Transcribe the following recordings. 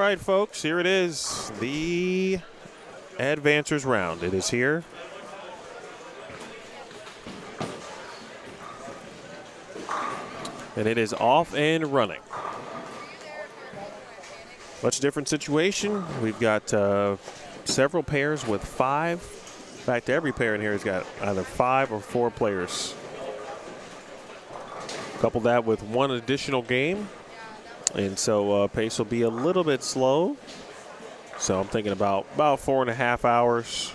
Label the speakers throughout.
Speaker 1: right, folks, here it is, the Advancers round. It is here. And it is off and running. Much different situation. We've got several pairs with 5. In fact, every pair in here has got either 5 or 4 players. Couple that with 1 additional game. And so pace will be a little bit slow. So I'm thinking about 4.5 hours.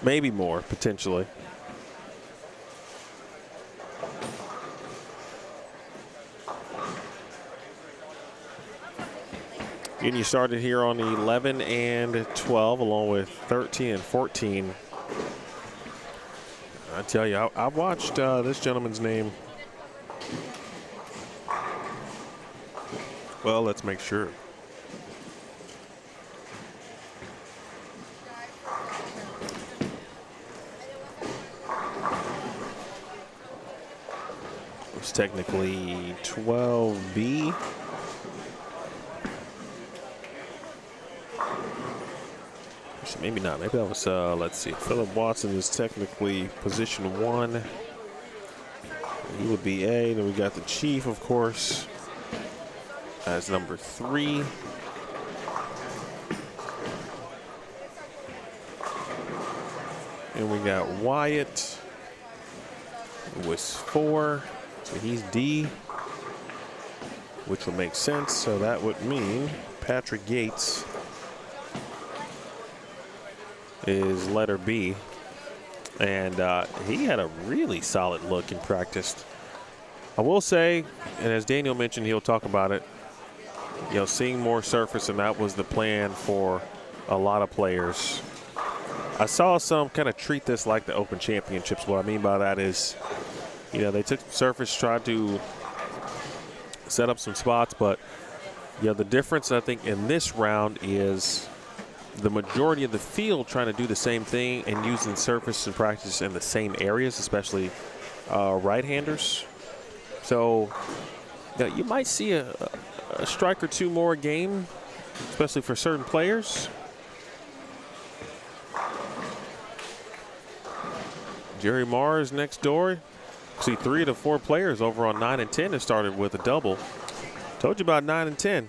Speaker 1: Maybe more, potentially. And you started here on 11 and 12, along with 13 and 14. I tell you, I watched this gentleman's name. Well, let's make sure. It's technically 12B. Maybe not. Maybe that was, let's see. Philip Watson is technically position 1. He would be A. Then we got the Chief, of course, as number 3. And we got Wyatt, who was 4. So he's D, which would make sense. So that would mean Patrick Yates is letter B, and he had a really solid look in practice. I will say, and as Daniel mentioned, he'll talk about it, you know, seeing more surface, and that was the plan for a lot of players. I saw some kind of treat this like the Open Championships. What I mean by that is, you know, they took surface, tried to set up some spots, but, you know, the difference, I think, in this round is the majority of the field trying to do the same thing and using surface and practice in the same areas, especially right-handers. So you might see a strike or 2 more a game, especially for certain players. Jerry Mars next door. See 3 of the 4 players over on 9 and 10 have started with a double. Told you about 9 and 10.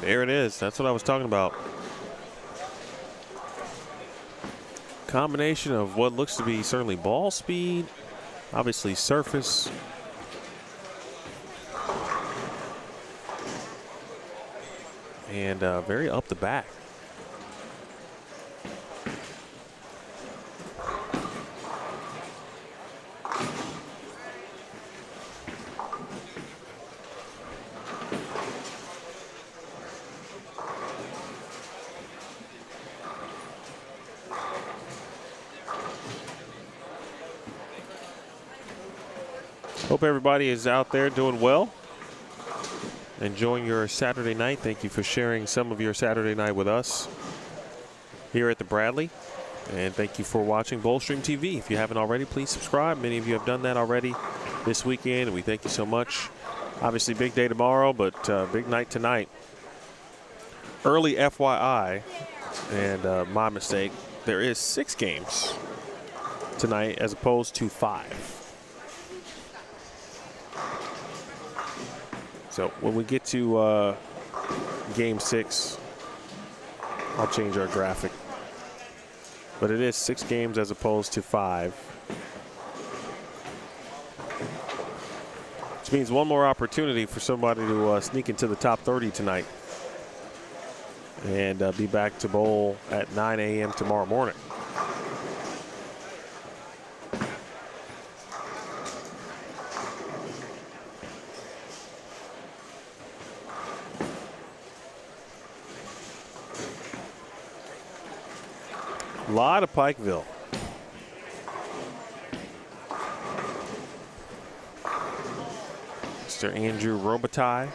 Speaker 1: There it is. That's what I was talking about. Combination of what looks to be certainly ball speed, obviously surface, and very up the back. Hope everybody is out there doing well, enjoying your Saturday night. Thank you for sharing some of your Saturday night with us here at the Bradley. And thank you for watching Bowlstream TV. If you haven't already, please subscribe. Many of you have done that already this weekend, and we thank you so much. Obviously, big day tomorrow, but big night tonight. Early FYI, and my mistake, there is 6 games tonight as opposed to 5. So when we get to game 6, I'll change our graphic. But it is 6 games as opposed to 5. Which means one more opportunity for somebody to sneak into the top 30 tonight. And be back to bowl at 9 a.m. tomorrow morning. A lot of Pikeville. Mr. Andrew Robitaille.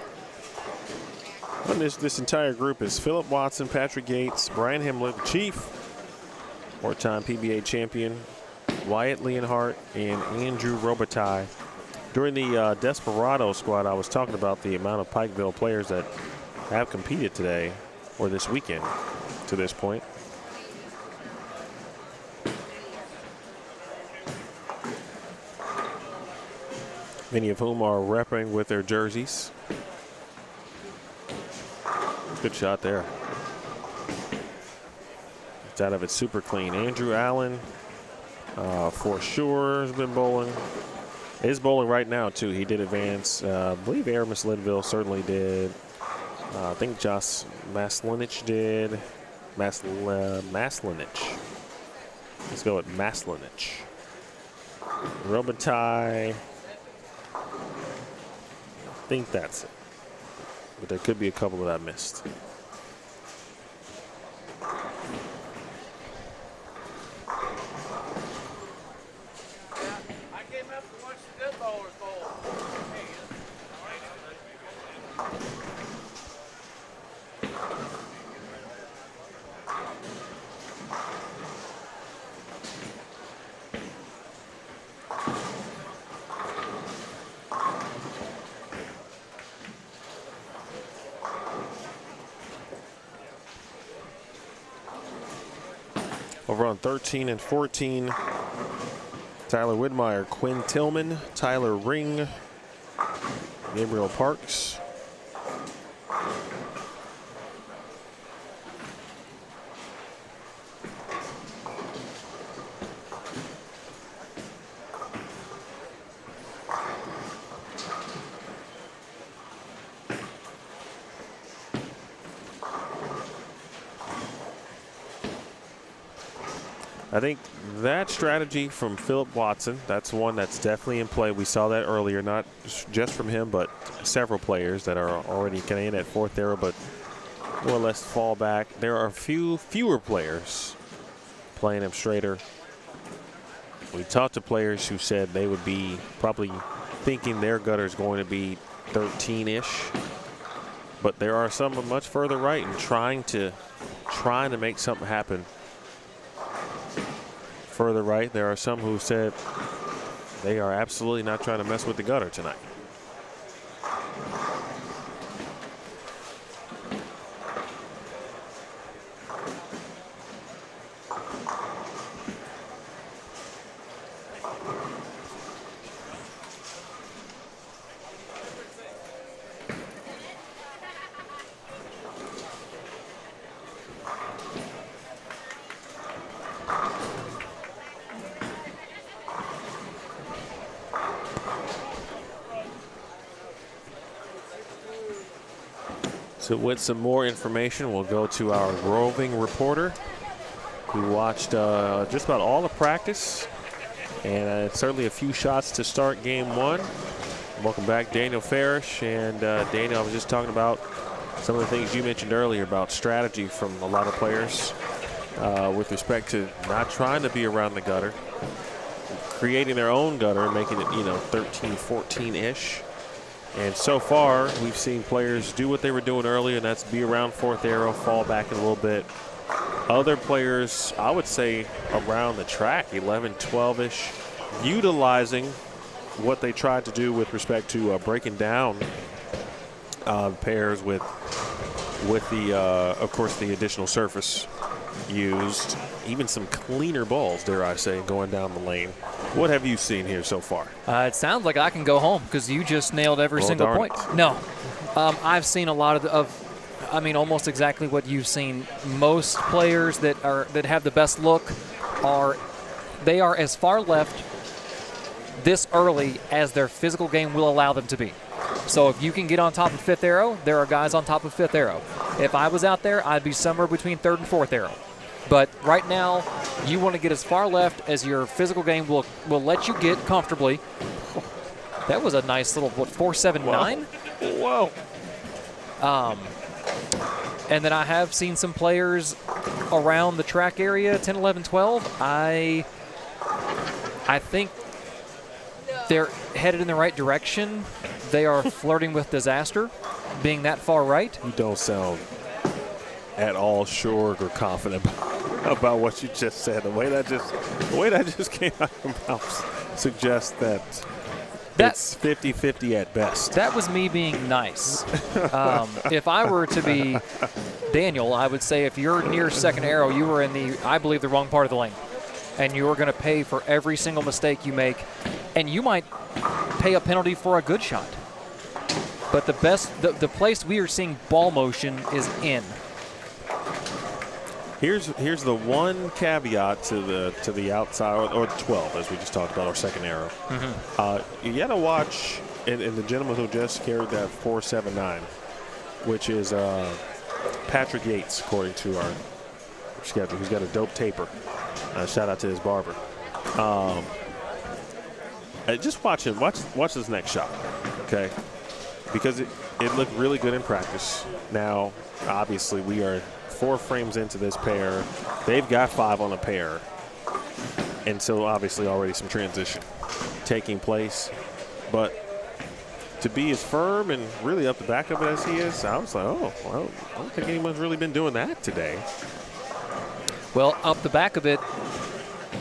Speaker 1: And this entire group is Philip Watson, Patrick Gates, Brian Himmler, the Chief, four-time PBA champion, Wyatt Leonhardt, and Andrew Robitaille. During the Desperado squad, I was talking about the amount of Pikeville players that have competed today or this weekend to this point. Many of whom are repping with their jerseys. Good shot there. It's out of it super clean. Andrew Allen, for sure, has been bowling. Is bowling right now, too. He did advance. I believe Aramis Louisville certainly did. I think Josh Maslinich did. Maslinich. Let's go with Maslinich. Robitaille. I think that's it. But there could be a couple that I missed. Over on 13 and 14, Tyler Widmeyer, Quinn Tillman, Tyler Ring, Gabriel Parks. I think that strategy from Philip Watson, that's one that's definitely in play. We saw that earlier, not just from him, but several players that are already kind of in at fourth arrow, but more or less fall back. There are fewer players playing him straighter. We talked to players who said they would be probably thinking their gutter is going to be 13-ish, but there are some much further right and trying to make something happen. Further right, there are some who said they are absolutely not trying to mess with the gutter tonight. So with some more information, we'll go to our roving reporter who watched just about all the practice and certainly a few shots to start game one. Welcome back, Daniel Farish. And Daniel, I was just talking about some of the things you mentioned earlier about strategy from a lot of players with respect to not trying to be around the gutter, creating their own gutter, making it, 13, 14-ish. And so far, we've seen players do what they were doing earlier, and that's be around fourth arrow, fall back a little bit. Other players, I would say, around the track, 11, 12-ish, utilizing what they tried to do with respect to breaking down pairs with the, of course, the additional surface used. Even some cleaner balls, dare I say, going down the lane. What have you seen here so far?
Speaker 2: It sounds like I can go home because you just nailed every single point. No, I've seen a lot of almost exactly what you've seen. Most players that have the best look are as far left this early as their physical game will allow them to be. So if you can get on top of fifth arrow, there are guys on top of fifth arrow. If I was out there, I'd be somewhere between third and fourth arrow. But right now, you want to get as far left as your physical game will let you get comfortably. That was a nice little, 4.79?
Speaker 1: Whoa.
Speaker 2: And then I have seen some players around the track area, 10, 11, 12. I think they're headed in the right direction. They are flirting with disaster, being that far right.
Speaker 1: You don't sound at all sure or confident about what you just said. The way that just came out of your mouth suggests that it's 50-50 at best.
Speaker 2: That was me being nice. If I were to be Daniel, I would say if you're near second arrow, you were in I believe, the wrong part of the lane. And you're going to pay for every single mistake you make. And you might pay a penalty for a good shot. But the place we are seeing ball motion is in.
Speaker 1: Here's the one caveat to the outside, or 12, as we just talked about, our second arrow. Mm-hmm. You got to watch, and the gentleman who just carried that 479, which is Patrick Yates, according to our schedule, who's got a dope taper. Shout out to his barber. Just watch him. Watch this next shot, okay? Because it looked really good in practice. Now, obviously, we are 4 frames into this pair. They've got 5 on a pair. And so, obviously, already some transition taking place. But to be as firm and really up the back of it as he is, I was like, oh, well, I don't think anyone's really been doing that today.
Speaker 2: Well, up the back of it,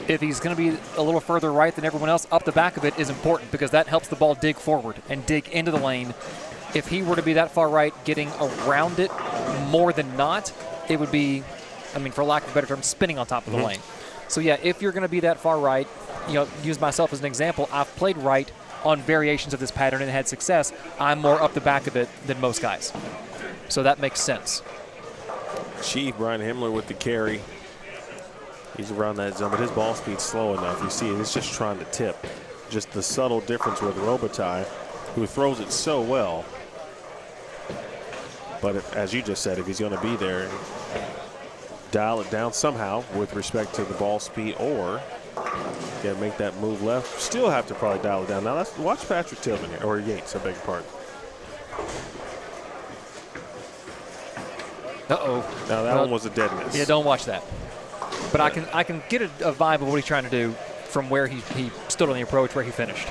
Speaker 2: if he's going to be a little further right than everyone else, up the back of it is important because that helps the ball dig forward and dig into the lane. If he were to be that far right, getting around it more than not, it would be, I mean, for lack of a better term, spinning on top of the lane. So, yeah, if you're going to be that far right, use myself as an example. I've played right on variations of this pattern and had success. I'm more up the back of it than most guys. So that makes sense.
Speaker 1: Chief Brian Himmler with the carry. He's around that zone, but his ball speed's slow enough. You see, it's just trying to tip. Just the subtle difference with Robitaille, who throws it so well. But as you just said, if he's going to be there, dial it down somehow with respect to the ball speed, or make that move left. Still have to probably dial it down. Now let's watch Patrick Tillman here, or Yates, I beg your pardon.
Speaker 2: Uh-oh.
Speaker 1: Now that one was a dead miss.
Speaker 2: Yeah, don't watch that. But I can get a vibe of what he's trying to do from where he stood on the approach, where he finished.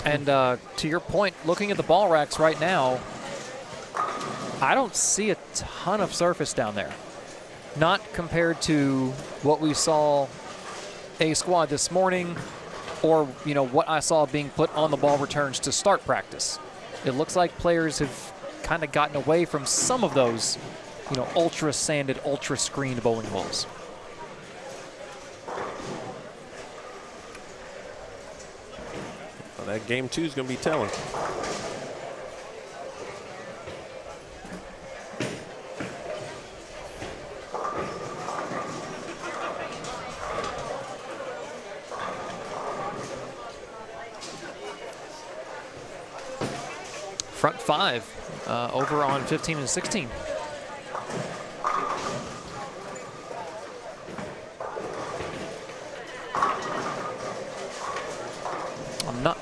Speaker 2: And to your point, looking at the ball racks right now, I don't see a ton of surface down there. Not compared to what we saw A squad this morning, or what I saw being put on the ball returns to start practice. It looks like players have kind of gotten away from some of those, ultra sanded, ultra screened bowling holes.
Speaker 1: That game 2 is going to be telling.
Speaker 2: Front 5 over on 15 and 16.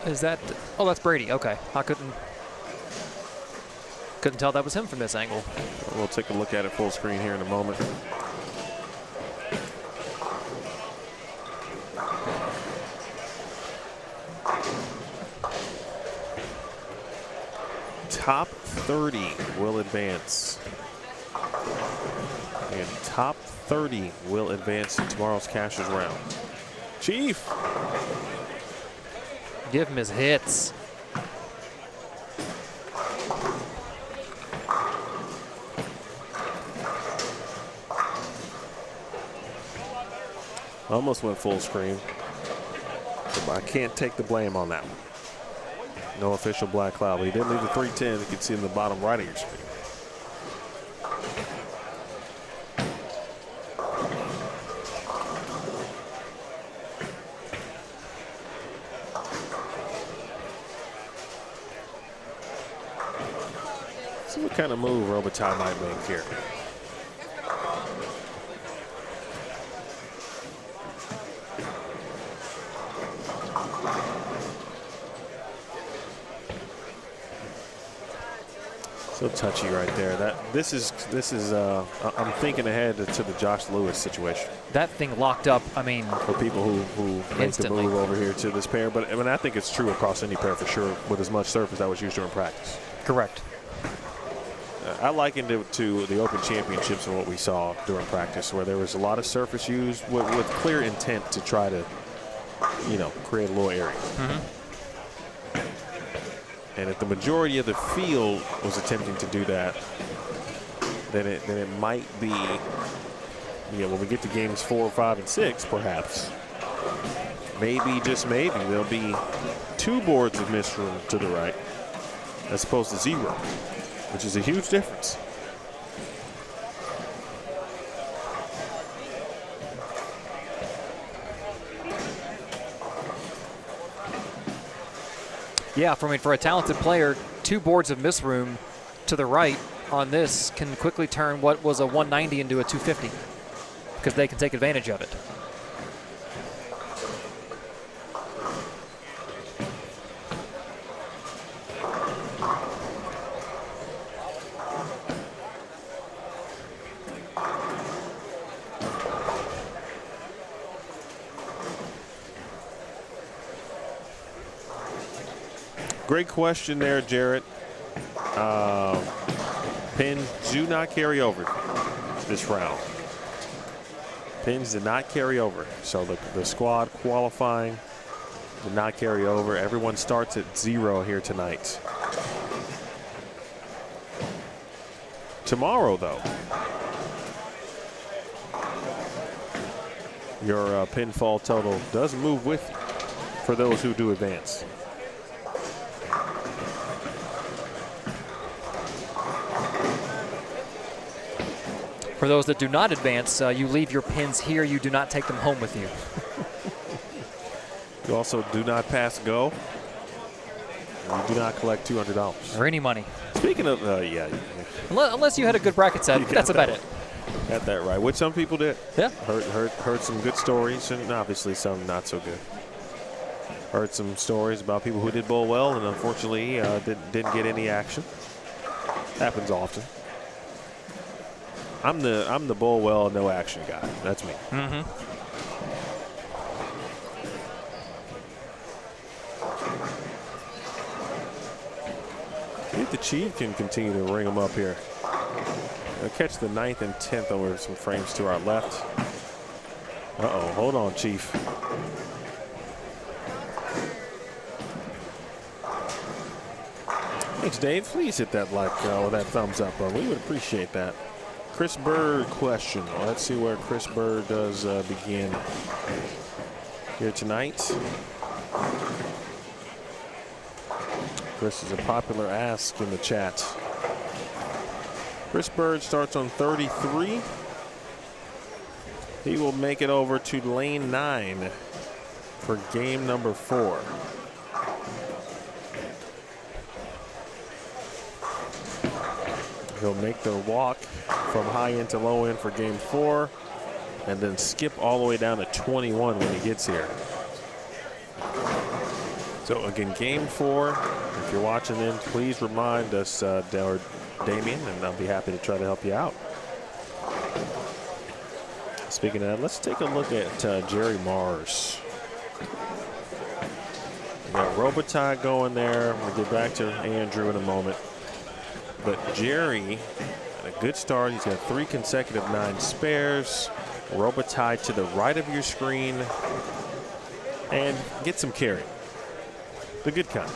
Speaker 2: Is that? Oh, that's Brady. Okay, I couldn't tell that was him from this angle.
Speaker 1: We'll take a look at it full screen here in a moment. Top 30 will advance. And top 30 will advance in tomorrow's Cashers round. Chief.
Speaker 2: Give him his hits.
Speaker 1: Almost went full screen. But I can't take the blame on that one. No official black cloud, but he did leave the 310. You can see in the bottom right of your screen. see what kind of move Robitaille might make here. So touchy right there. This is. I'm thinking ahead to the Josh Lewis situation.
Speaker 2: That thing locked up. I mean,
Speaker 1: for people who make the move over here to this pair, but I mean, I think it's true across any pair for sure. With as much surface that was used during practice.
Speaker 2: Correct.
Speaker 1: I likened it to the Open Championships and what we saw during practice, where there was a lot of surface used with clear intent to try to, create a little area.
Speaker 2: Mm-hmm.
Speaker 1: And if the majority of the field was attempting to do that, then it might be, when we get to games 4, 5, and 6, perhaps, maybe, just maybe, there'll be 2 boards of miss room to the right as opposed to 0, which is a huge difference.
Speaker 2: Yeah, for a talented player, 2 boards of miss room to the right on this can quickly turn what was a 190 into a 250 because they can take advantage of it.
Speaker 1: Great question there, Jarrett. Pins do not carry over this round. Pins did not carry over. So the squad qualifying did not carry over. Everyone starts at 0 here tonight. Tomorrow, though, your pinfall total does move with you for those who do advance.
Speaker 2: For those that do not advance, you leave your pins here. You do not take them home with you.
Speaker 1: You also do not pass go. And you do not collect $200.
Speaker 2: Or any money.
Speaker 1: Speaking of, yeah.
Speaker 2: Unless you had a good bracket set, that's about it.
Speaker 1: Got that right, which some people did.
Speaker 2: Yeah.
Speaker 1: Heard some good stories, and obviously some not so good. Heard some stories about people who did bowl well, and unfortunately didn't get any action. Happens often. I'm the bowl well, no action guy. That's me.
Speaker 2: Mm-hmm.
Speaker 1: See if the Chief can continue to ring them up here. They'll catch the 9th and 10th over some frames to our left. Uh-oh, hold on, Chief. Thanks, Dave. Please hit that like or that thumbs up button. We would appreciate that. Chris Bird question. Well, let's see where Chris Bird does begin here tonight. Chris is a popular ask in the chat. Chris Bird starts on 33. He will make it over to lane 9 for game number 4. He'll make the walk from high end to low end for game 4 and then skip all the way down to 21 when he gets here. So again, game 4, if you're watching in, please remind us, Damien, and I'll be happy to try to help you out. Speaking of that, let's take a look at Jerry Mars. We got Robitaille going there. We'll get back to Andrew in a moment. But Jerry had a good start. He's got 3 consecutive 9 spares. Robitaille to the right of your screen. And get some carry. The good kind.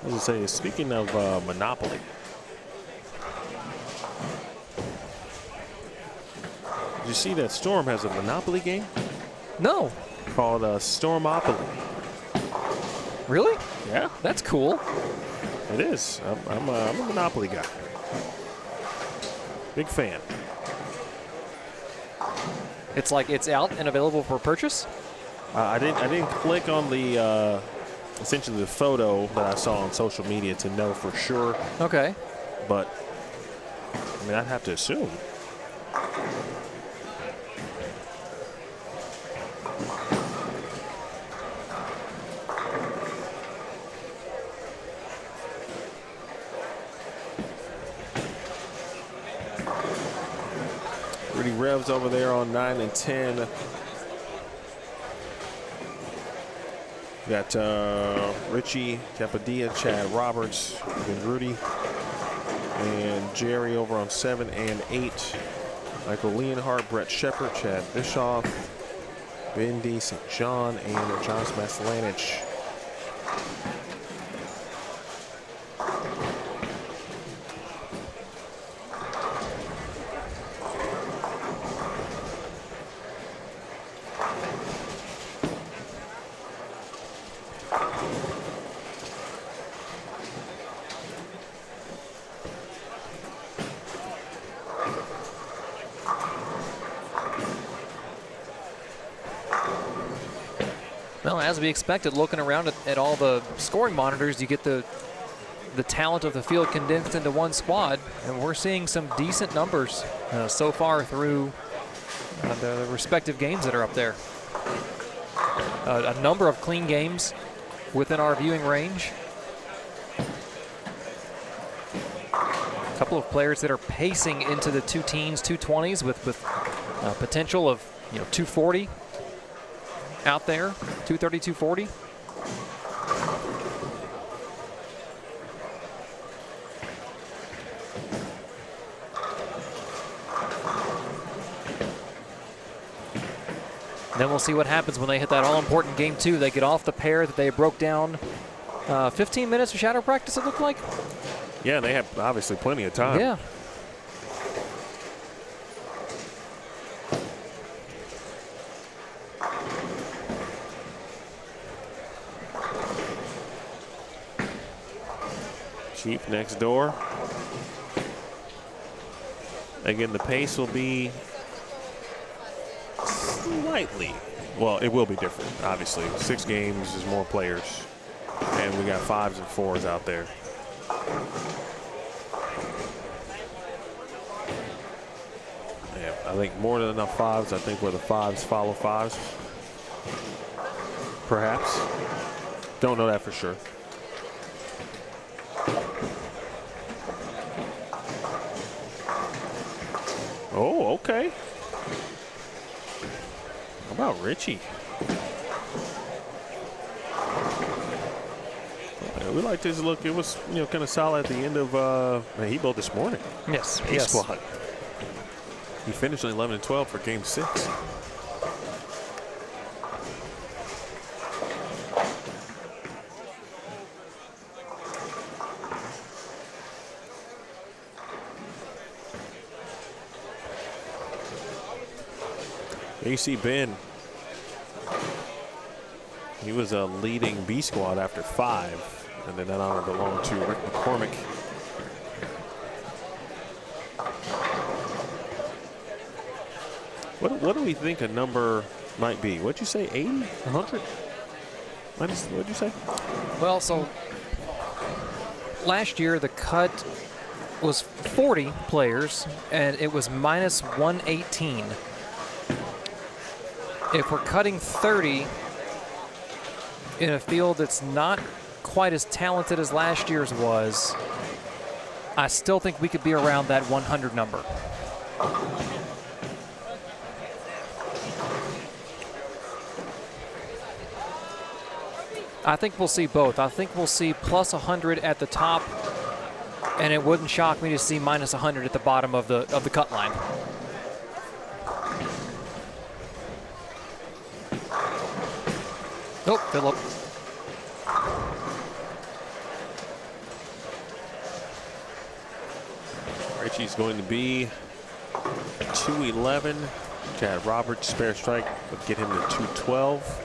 Speaker 1: I was going to say, speaking of Monopoly. Did you see that Storm has a Monopoly game?
Speaker 2: No.
Speaker 1: Called Stormopoly.
Speaker 2: Really?
Speaker 1: Yeah.
Speaker 2: That's cool.
Speaker 1: It is. I'm a Monopoly guy. Big fan.
Speaker 2: It's like it's out and available for purchase?
Speaker 1: I didn't click on the essentially the photo that I saw on social media to know for sure.
Speaker 2: Okay.
Speaker 1: But, I mean, I'd have to assume. Rudy Revs over there on 9 and 10. We got Richie Capadilla, Chad Roberts, and Rudy. And Jerry over on 7 and 8. Michael Leonhardt, Brett Shepard, Chad Bischoff, Ben D. St. John, and Josh Maslanich.
Speaker 2: Well, as we expected, looking around at all the scoring monitors, you get the talent of the field condensed into one squad, and we're seeing some decent numbers so far through the respective games that are up there. A number of clean games within our viewing range. A couple of players that are pacing into the 2 teens, 220s with potential of 240 out there, 230, 240. Then we'll see what happens when they hit that all-important game 2. They get off the pair that they broke down 15 minutes of shadow practice, it looked like.
Speaker 1: Yeah, they have obviously plenty of time.
Speaker 2: Yeah.
Speaker 1: Chief next door. Again, the pace will be slightly, well, it will be different, obviously. 6 games is more players, and we got 5s and 4s out there. Yeah, I think more than enough 5s. I think where the 5s follow 5s, perhaps. Don't know that for sure. Oh, okay. How about Richie? We like this look. It was, kind of solid at the end of, man, he bowled this morning.
Speaker 2: Yes.
Speaker 1: Yes. Squad. He finished on 11 and 12 for game 6. You see Ben, he was a leading B squad after 5, and then that honor belonged to Rick McCormick. What do we think a number might be? What'd you say, 80, 100? What'd you say?
Speaker 2: Well, so last year the cut was 40 players, and it was minus 118. If we're cutting 30 in a field that's not quite as talented as last year's was, I still think we could be around that 100 number. I think we'll see both. I think we'll see plus 100 at the top, and it wouldn't shock me to see minus 100 at the bottom of the cut line. Nope, Phillip.
Speaker 1: Richie's going to be 211. Chad Roberts, spare strike, would get him to 212.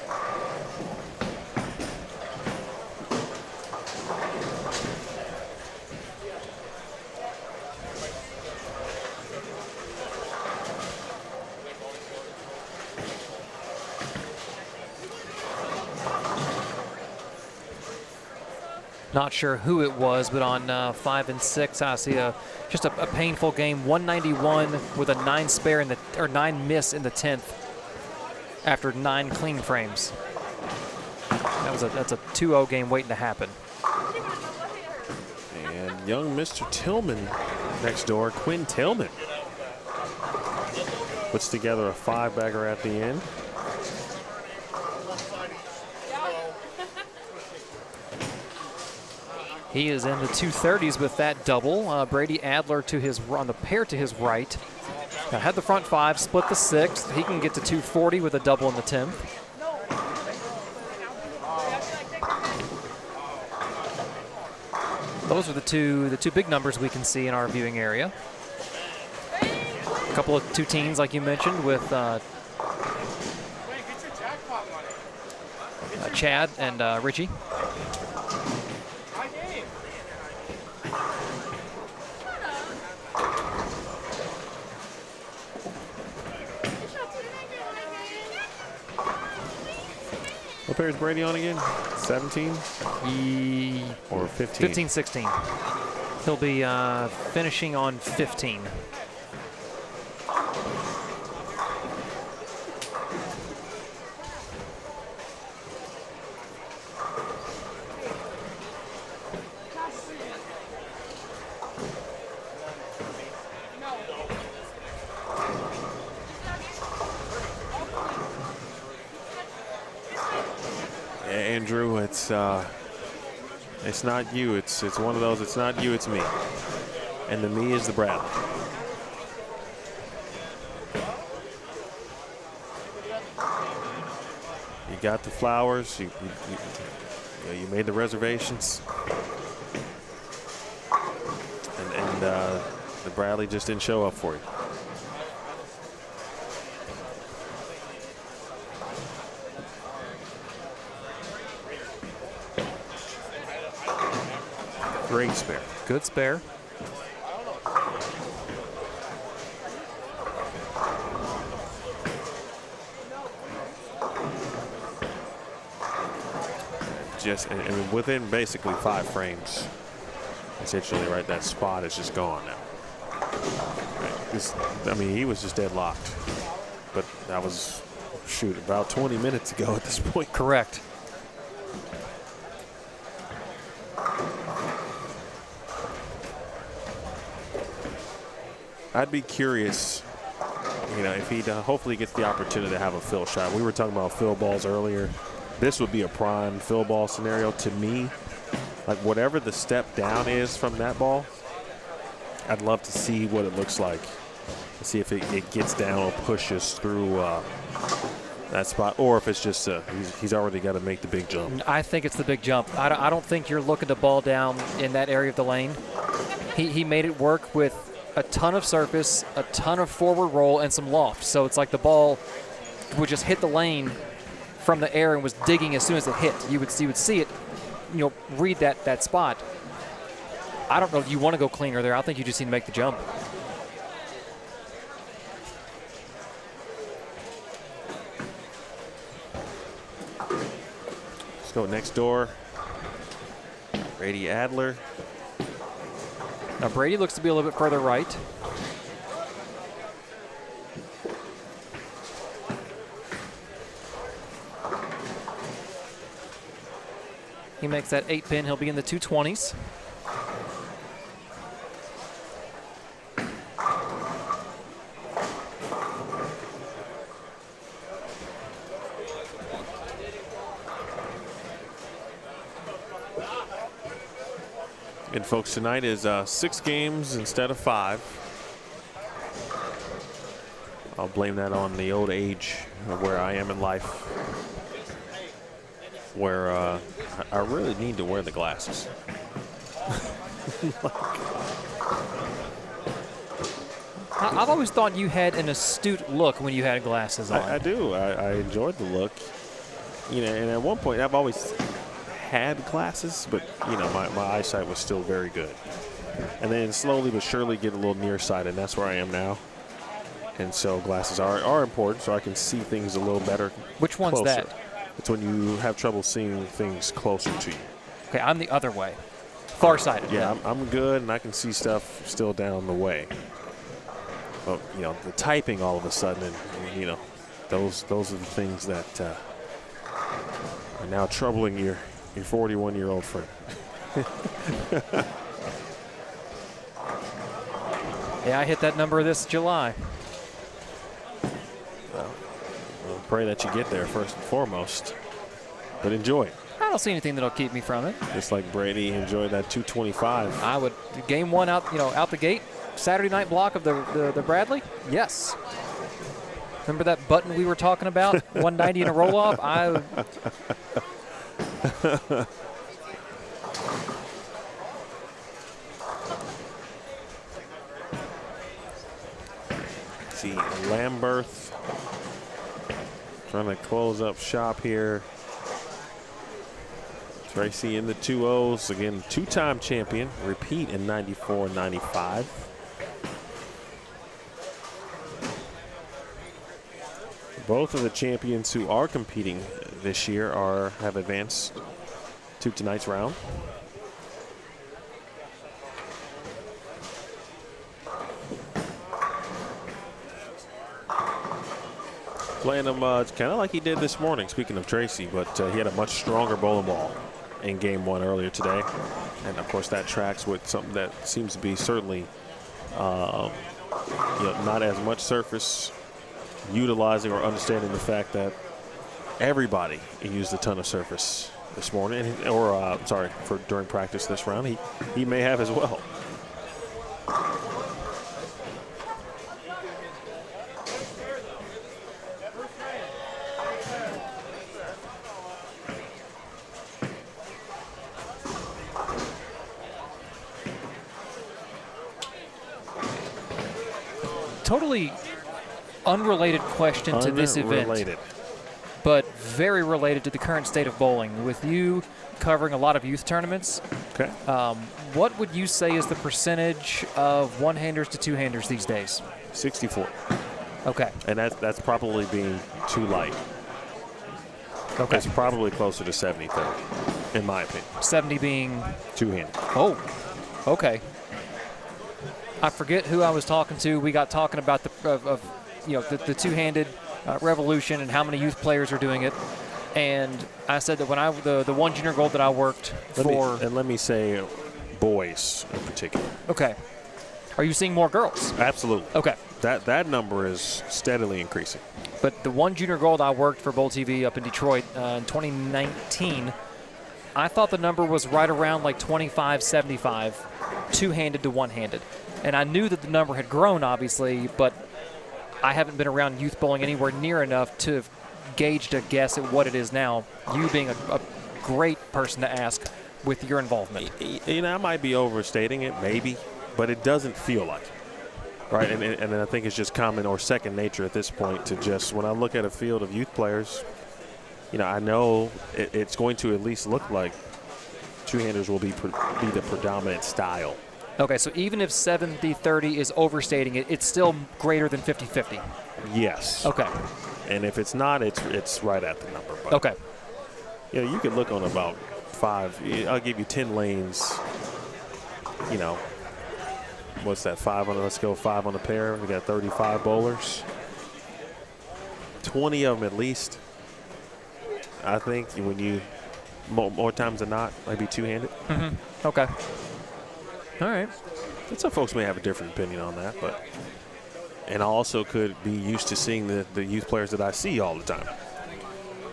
Speaker 2: Not sure who it was, but on 5 and 6, I see just a painful game. 191 with a 9 spare or 9 miss in the 10th after 9 clean frames. That's a 2-0 game waiting to happen.
Speaker 1: And young Mr. Tillman next door, Quinn Tillman, puts together a 5-bagger at the end.
Speaker 2: He is in the 230s with that double. Brady Adler on the pair to his right. Had the front 5, split the 6th. He can get to 240 with a double in the 10th. Those are the two big numbers we can see in our viewing area. A couple of 2 teens, like you mentioned, with Chad and Richie.
Speaker 1: What pair is Brady on again? 17? Or 15?
Speaker 2: 15, 16. He'll be finishing on 15.
Speaker 1: Andrew, it's not you. It's one of those. It's not you. It's me. And the me is the Bradley. You got the flowers. You made the reservations. And the Bradley just didn't show up for you. Great spare.
Speaker 2: Good spare.
Speaker 1: And within basically 5 frames, essentially, right, that spot is just gone now. Right. He was just deadlocked. But that was, shoot, about 20 minutes ago at this point.
Speaker 2: Correct.
Speaker 1: I'd be curious, if he hopefully gets the opportunity to have a fill shot. We were talking about fill balls earlier. This would be a prime fill ball scenario to me. Like whatever the step down is from that ball, I'd love to see what it looks like. See if it gets down or pushes through that spot, or if it's just he's already got to make the big jump.
Speaker 2: I think it's the big jump. I don't think you're looking to ball down in that area of the lane. He made it work with a ton of surface, a ton of forward roll, and some loft. So it's like the ball would just hit the lane from the air and was digging as soon as it hit. You would see it, read that spot. I don't know if you want to go cleaner there. I think you just need to make the jump.
Speaker 1: Let's go next door. Brady Adler.
Speaker 2: Now Brady looks to be a little bit further right. He makes that 8-pin. He'll be in the 220s.
Speaker 1: And folks, tonight is 6 games instead of 5. I'll blame that on the old age of where I am in life, where I really need to wear the glasses.
Speaker 2: I've always thought you had an astute look when you had glasses on.
Speaker 1: I do. I enjoyed the look. And at one point I've always had glasses, but my eyesight was still very good. And then slowly but surely get a little nearsighted, and that's where I am now. And so glasses are important, so I can see things a little better.
Speaker 2: Which one's
Speaker 1: closer.
Speaker 2: that?
Speaker 1: It's when you have trouble seeing things closer to you.
Speaker 2: Okay, I'm the other way. Far-sighted.
Speaker 1: Yeah, I'm good, and I can see stuff still down the way. But, you know, the typing all of a sudden, and you know, those are the things that are now troubling your 41-year-old friend.
Speaker 2: Yeah, I hit that number this July.
Speaker 1: Well, we'll pray that you get there first and foremost, but enjoy it.
Speaker 2: I don't see anything that'll keep me from it.
Speaker 1: Just like Brady enjoyed that 225.
Speaker 2: I would game one out, out the gate. Saturday night block of the Bradley. Yes. Remember that button we were talking about? 190 in a roll off.
Speaker 1: See Lamberth trying to close up shop here. Tracy in the 2-0s. Again, two-time champion. Repeat in 94 and 95. Both of the champions who are competing this year have advanced to tonight's round. Playing him kind of like he did this morning, speaking of Tracy, but he had a much stronger bowling ball in game one earlier today. And of course that tracks with something that seems to be certainly not as much surface, utilizing or understanding the fact that everybody used a ton of surface this morning, or during practice this round. He may have as well.
Speaker 2: Totally unrelated question to this event, but very related to the current state of bowling. With you covering a lot of youth tournaments,
Speaker 1: okay,
Speaker 2: what would you say is the percentage of one-handers to two-handers these days?
Speaker 1: 64.
Speaker 2: Okay.
Speaker 1: And that's probably being too light.
Speaker 2: Okay.
Speaker 1: It's probably closer to 70-30, in my opinion.
Speaker 2: 70 being?
Speaker 1: Two-handed.
Speaker 2: Oh, okay. I forget who I was talking to. We got talking about the two-handed revolution and how many youth players are doing it. And I said that when the one junior gold that I worked
Speaker 1: let me say boys in particular.
Speaker 2: Okay. Are you seeing more girls?
Speaker 1: Absolutely.
Speaker 2: Okay.
Speaker 1: That number is steadily increasing.
Speaker 2: But the one junior gold I worked for Bowl TV up in Detroit in 2019, I thought the number was right around like 25-75, two-handed to one-handed. And I knew that the number had grown, obviously, but I haven't been around youth bowling anywhere near enough to have gauged a guess at what it is now. You being a great person to ask with your involvement.
Speaker 1: I might be overstating it, maybe, but it doesn't feel like it, right? And I think it's just common or second nature at this point to just, when I look at a field of youth players, I know it's going to at least look like two-handers will be the predominant style.
Speaker 2: Okay, so even if 70-30 is overstating it, it's still greater than 50-50.
Speaker 1: Yes.
Speaker 2: Okay.
Speaker 1: And if it's not, it's right at the number. But,
Speaker 2: okay.
Speaker 1: You could look on about 5. I'll give you 10 lanes. What's that? 5 on? Let's go 5 on a pair. We got 35 bowlers. 20 of them at least. I think when you more times than not, maybe two-handed.
Speaker 2: Mm-hmm. Okay. All right.
Speaker 1: And some folks may have a different opinion on that, and I also could be used to seeing the youth players that I see all the time.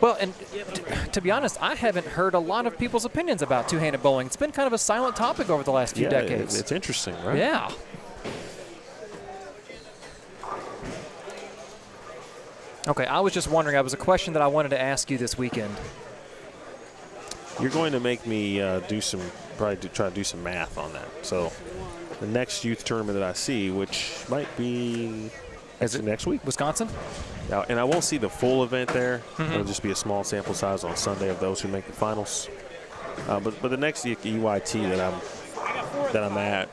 Speaker 2: Well, and to be honest, I haven't heard a lot of people's opinions about two-handed bowling. It's been kind of a silent topic over the last few decades.
Speaker 1: It's interesting, right?
Speaker 2: Yeah. Okay, I was just wondering. It was a question that I wanted to ask you this weekend.
Speaker 1: You're going to make me try to do some math on that. So the next youth tournament that I see, which might be next week.
Speaker 2: Wisconsin?
Speaker 1: Yeah, and I won't see the full event there.
Speaker 2: Mm-hmm.
Speaker 1: It'll just be a small sample size on Sunday of those who make the finals. But the next UIT that I'm at,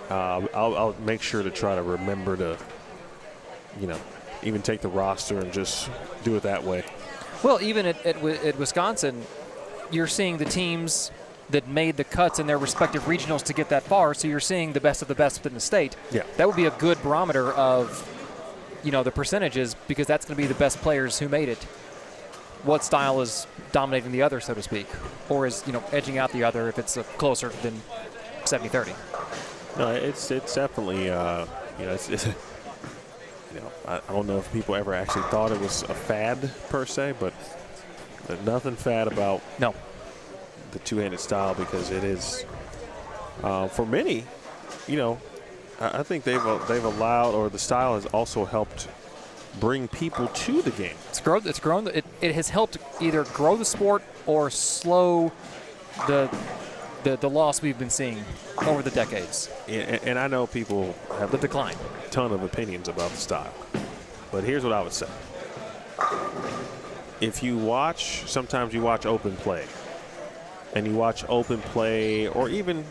Speaker 1: I'll make sure to try to remember to, even take the roster and just do it that way.
Speaker 2: Well, even at Wisconsin, you're seeing the teams that made the cuts in their respective regionals to get that far. So you're seeing the best of the best within the state.
Speaker 1: Yeah.
Speaker 2: That would be a good barometer of, the percentages, because that's going to be the best players who made it. What style is dominating the other, so to speak, or is, edging out the other if it's closer than 70-30.
Speaker 1: No, it's definitely, I don't know if people ever actually thought it was a fad per se, but there's nothing fad about the two-handed style, because it is, for many, I think they've allowed, or the style has also helped bring people to the game.
Speaker 2: It's grown. It has helped either grow the sport or slow the loss we've been seeing over the decades.
Speaker 1: And I know people have
Speaker 2: the decline.
Speaker 1: A ton of opinions about the style, but here's what I would say. If you watch, sometimes you watch open play, and you watch open play, or even,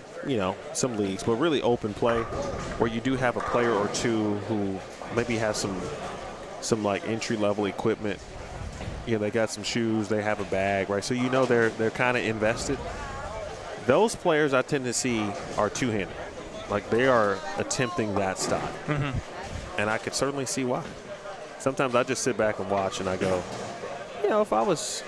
Speaker 1: some leagues, but really open play, where you do have a player or two who maybe has some like entry-level equipment. They got some shoes, they have a bag, right? So they're kind of invested. Those players I tend to see are two-handed. Like, they are attempting that style. Mm-hmm. And I could certainly see why. Sometimes I just sit back and watch and I go, if I was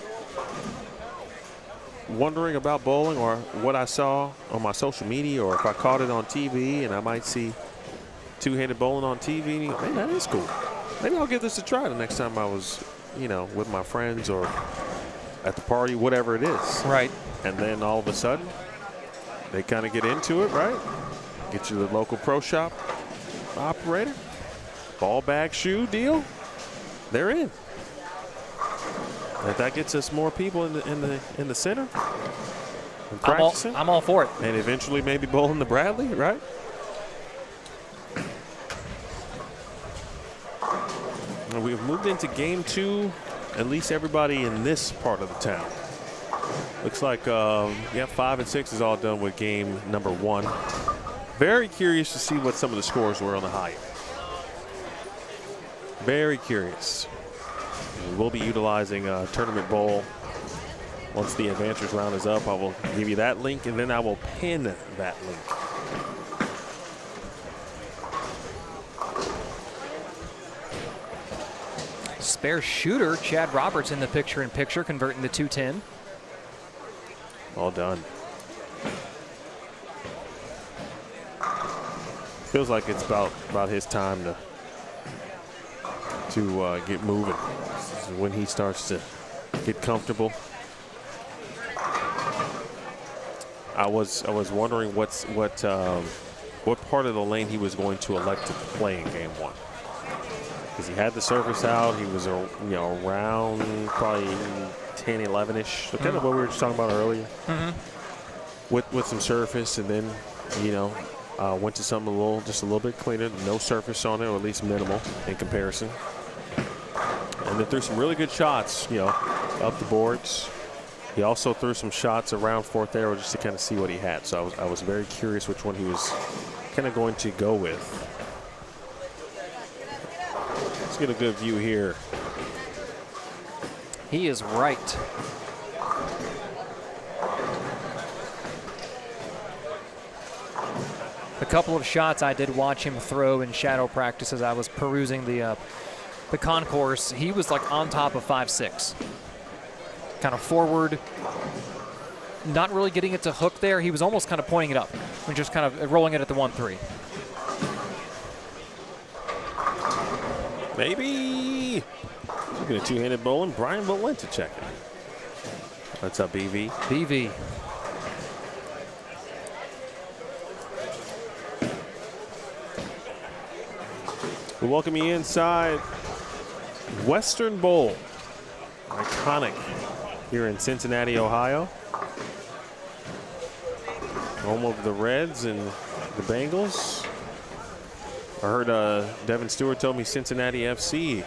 Speaker 1: wondering about bowling, or what I saw on my social media, or if I caught it on TV and I might see two-handed bowling on TV, man, that is cool. Maybe I'll give this a try the next time I was, with my friends or at the party, whatever it is.
Speaker 2: Right.
Speaker 1: And then all of a sudden, they kind of get into it, right? Get you the local pro shop operator, ball bag shoe deal, they're in. If that gets us more people in the center, and practicing,
Speaker 2: I'm all for it.
Speaker 1: and eventually maybe bowling the Bradley, right? And we've moved into game 2. At least everybody in this part of the town. Looks like 5 and 6 is all done with game number 1. Very curious to see what some of the scores were on the high. Very curious. We will be utilizing Tournament Bowl. Once the advancers round is up, I will give you that link, and then I will pin that link.
Speaker 2: Spare shooter, Chad Roberts in the picture-in-picture, converting the 210.
Speaker 1: All done. Feels like it's about his time to get moving. This is when he starts to get comfortable. I was wondering what part of the lane he was going to elect to play in game 1. Because he had the surface out, he was around probably 10, 11-ish, so kind of what we were just talking about earlier. Mm-hmm. With some surface, and then went to something just a little bit cleaner, no surface on it, or at least minimal in comparison. And then threw some really good shots, up the boards. He also threw some shots around fourth arrow just to kind of see what he had. So I was very curious which one he was kind of going to go with. Let's get a good view here.
Speaker 2: He is right. A couple of shots I did watch him throw in shadow practice as I was perusing the concourse. He was like on top of 5-6. Kind of forward, not really getting it to hook there. He was almost kind of pointing it up and just kind of rolling it at the 1-3.
Speaker 1: Maybe. Looking at two-handed bowling, Brian Valenta checking. What's up, BV?
Speaker 2: BV.
Speaker 1: We welcome you inside Western Bowl. Iconic here in Cincinnati, Ohio. Home of the Reds and the Bengals. I heard Devin Stewart told me Cincinnati FC,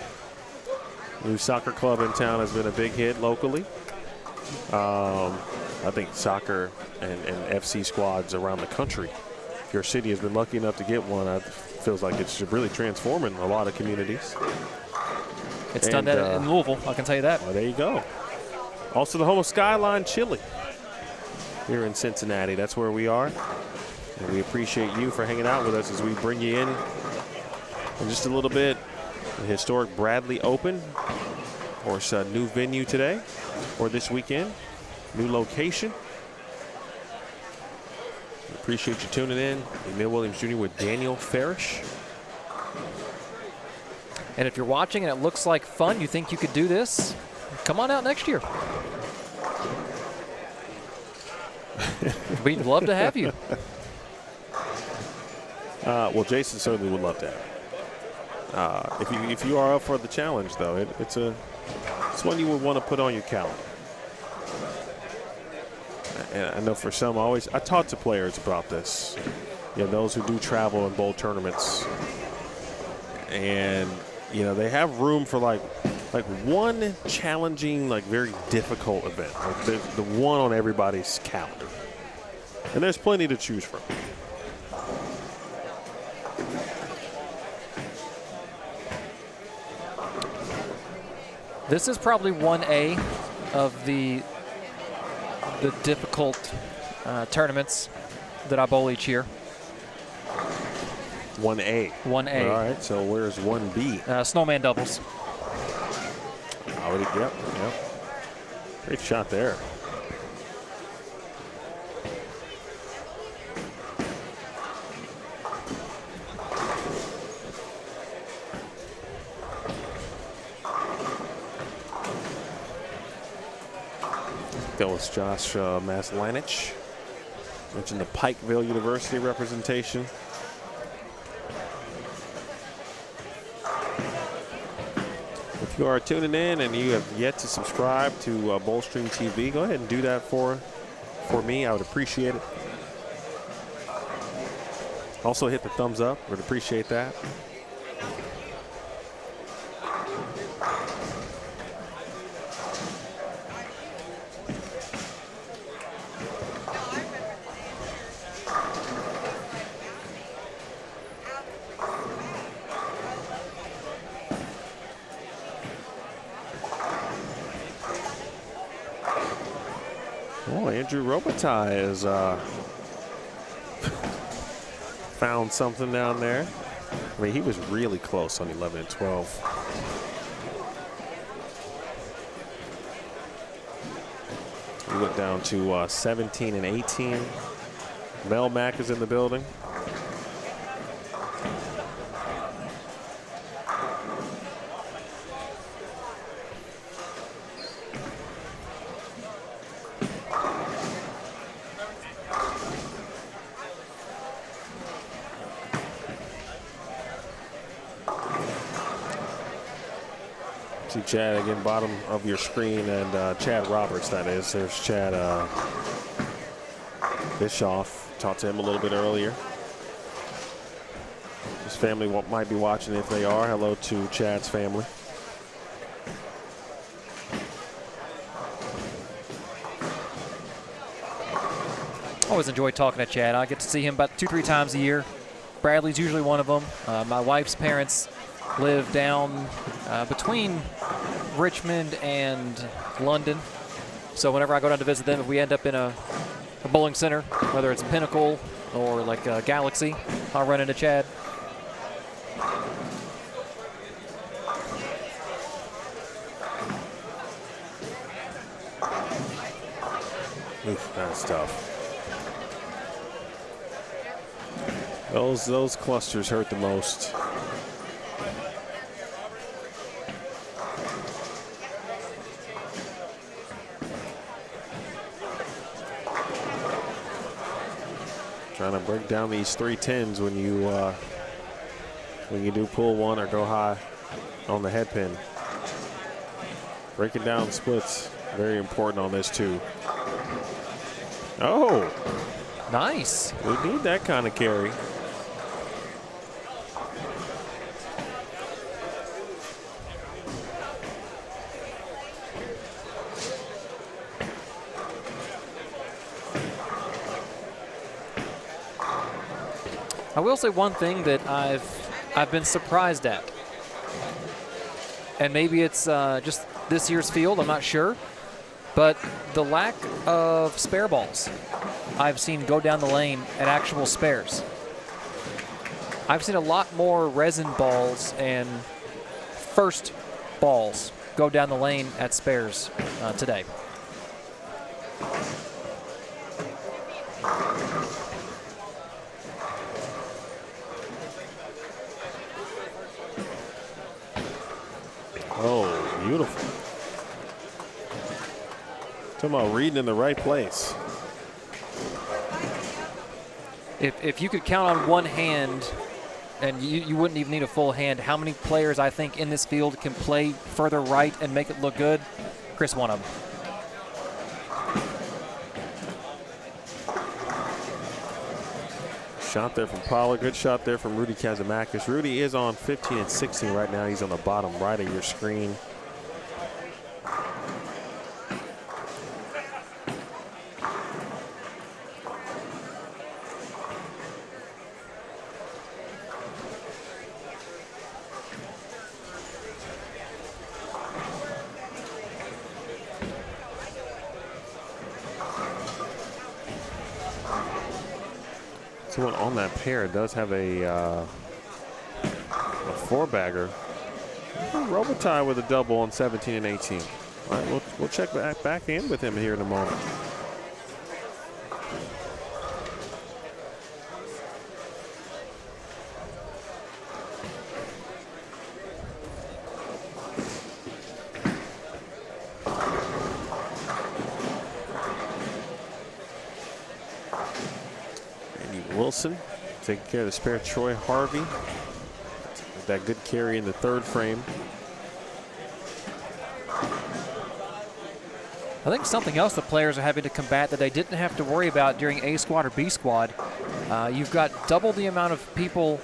Speaker 1: new soccer club in town, has been a big hit locally. I think soccer and FC squads around the country, if your city has been lucky enough to get one, it feels like it's really transforming a lot of communities.
Speaker 2: It's done that in Louisville, I can tell you that.
Speaker 1: Well, there you go. Also the home of Skyline Chili. here in Cincinnati. That's where we are. And we appreciate you for hanging out with us as we bring you in just a little bit. The historic Bradley Open. Of course, a new venue today or this weekend. New location. We appreciate you tuning in. Emil Williams Jr. with Daniel Farish.
Speaker 2: And if you're watching and it looks like fun, you think you could do this, come on out next year. We'd love to have you.
Speaker 1: Well, Jason certainly would love that. If you are up for the challenge, though, it's one you would want to put on your calendar. And I know for some, I talk to players about this. Those who do travel in bowl tournaments, and they have room for like one challenging, very difficult event, like the one on everybody's calendar. And there's plenty to choose from.
Speaker 2: This is probably 1A of the difficult tournaments that I bowl each year.
Speaker 1: 1A.
Speaker 2: 1A.
Speaker 1: All right, so where's 1B?
Speaker 2: Snowman doubles.
Speaker 1: Yep. Great shot there. Phyllis Josh Maslanich. Mentioned the Pikeville University representation. If you are tuning in and you have yet to subscribe to Bowlstream TV, go ahead and do that for me. I would appreciate it. Also hit the thumbs up. Would appreciate that. Oh, Andrew Robitaille has found something down there. I mean, he was really close on 11 and 12. We went down to 17 and 18. Mel Mack is in the building. See Chad again, bottom of your screen, and Chad Roberts, that is. There's Chad Bischoff. Talked to him a little bit earlier. His family might be watching. If they are, hello to Chad's family.
Speaker 2: Always enjoy talking to Chad. I get to see him about 2-3 times a year. Bradley's usually one of them. My wife's parents live down between Richmond and London. So whenever I go down to visit them, if we end up in a bowling center, whether it's Pinnacle or like Galaxy, I'll run into Chad.
Speaker 1: Oof, that's tough. Those clusters hurt the most. Trying to break down these 310s when you do pull one or go high on the head pin. Breaking down splits, very important on this too. Oh,
Speaker 2: nice.
Speaker 1: We need that kind of carry.
Speaker 2: I will say one thing that I've been surprised at, and maybe it's just this year's field, I'm not sure, But the lack of spare balls I've seen go down the lane at actual spares. I've seen a lot more resin balls and first balls go down the lane at spares today.
Speaker 1: Oh, beautiful. Talking about reading in the right place.
Speaker 2: If you could count on one hand, and you wouldn't even need a full hand, how many players I think in this field can play further right and make it look good? Chris, one of them.
Speaker 1: Shot there from Pollard. Good shot there from Rudy Kazamakis. Rudy is on 15 and 16 right now. He's on the bottom right of your screen. Someone on that pair does have a four-bagger. Robitaille with a double on 17 and 18. All right, we'll check back in with him here in a moment. Wilson taking care of the spare Troy Harvey. With that good carry in the third frame.
Speaker 2: I think something else the players are having to combat that they didn't have to worry about during A squad or B squad. You've got double the amount of people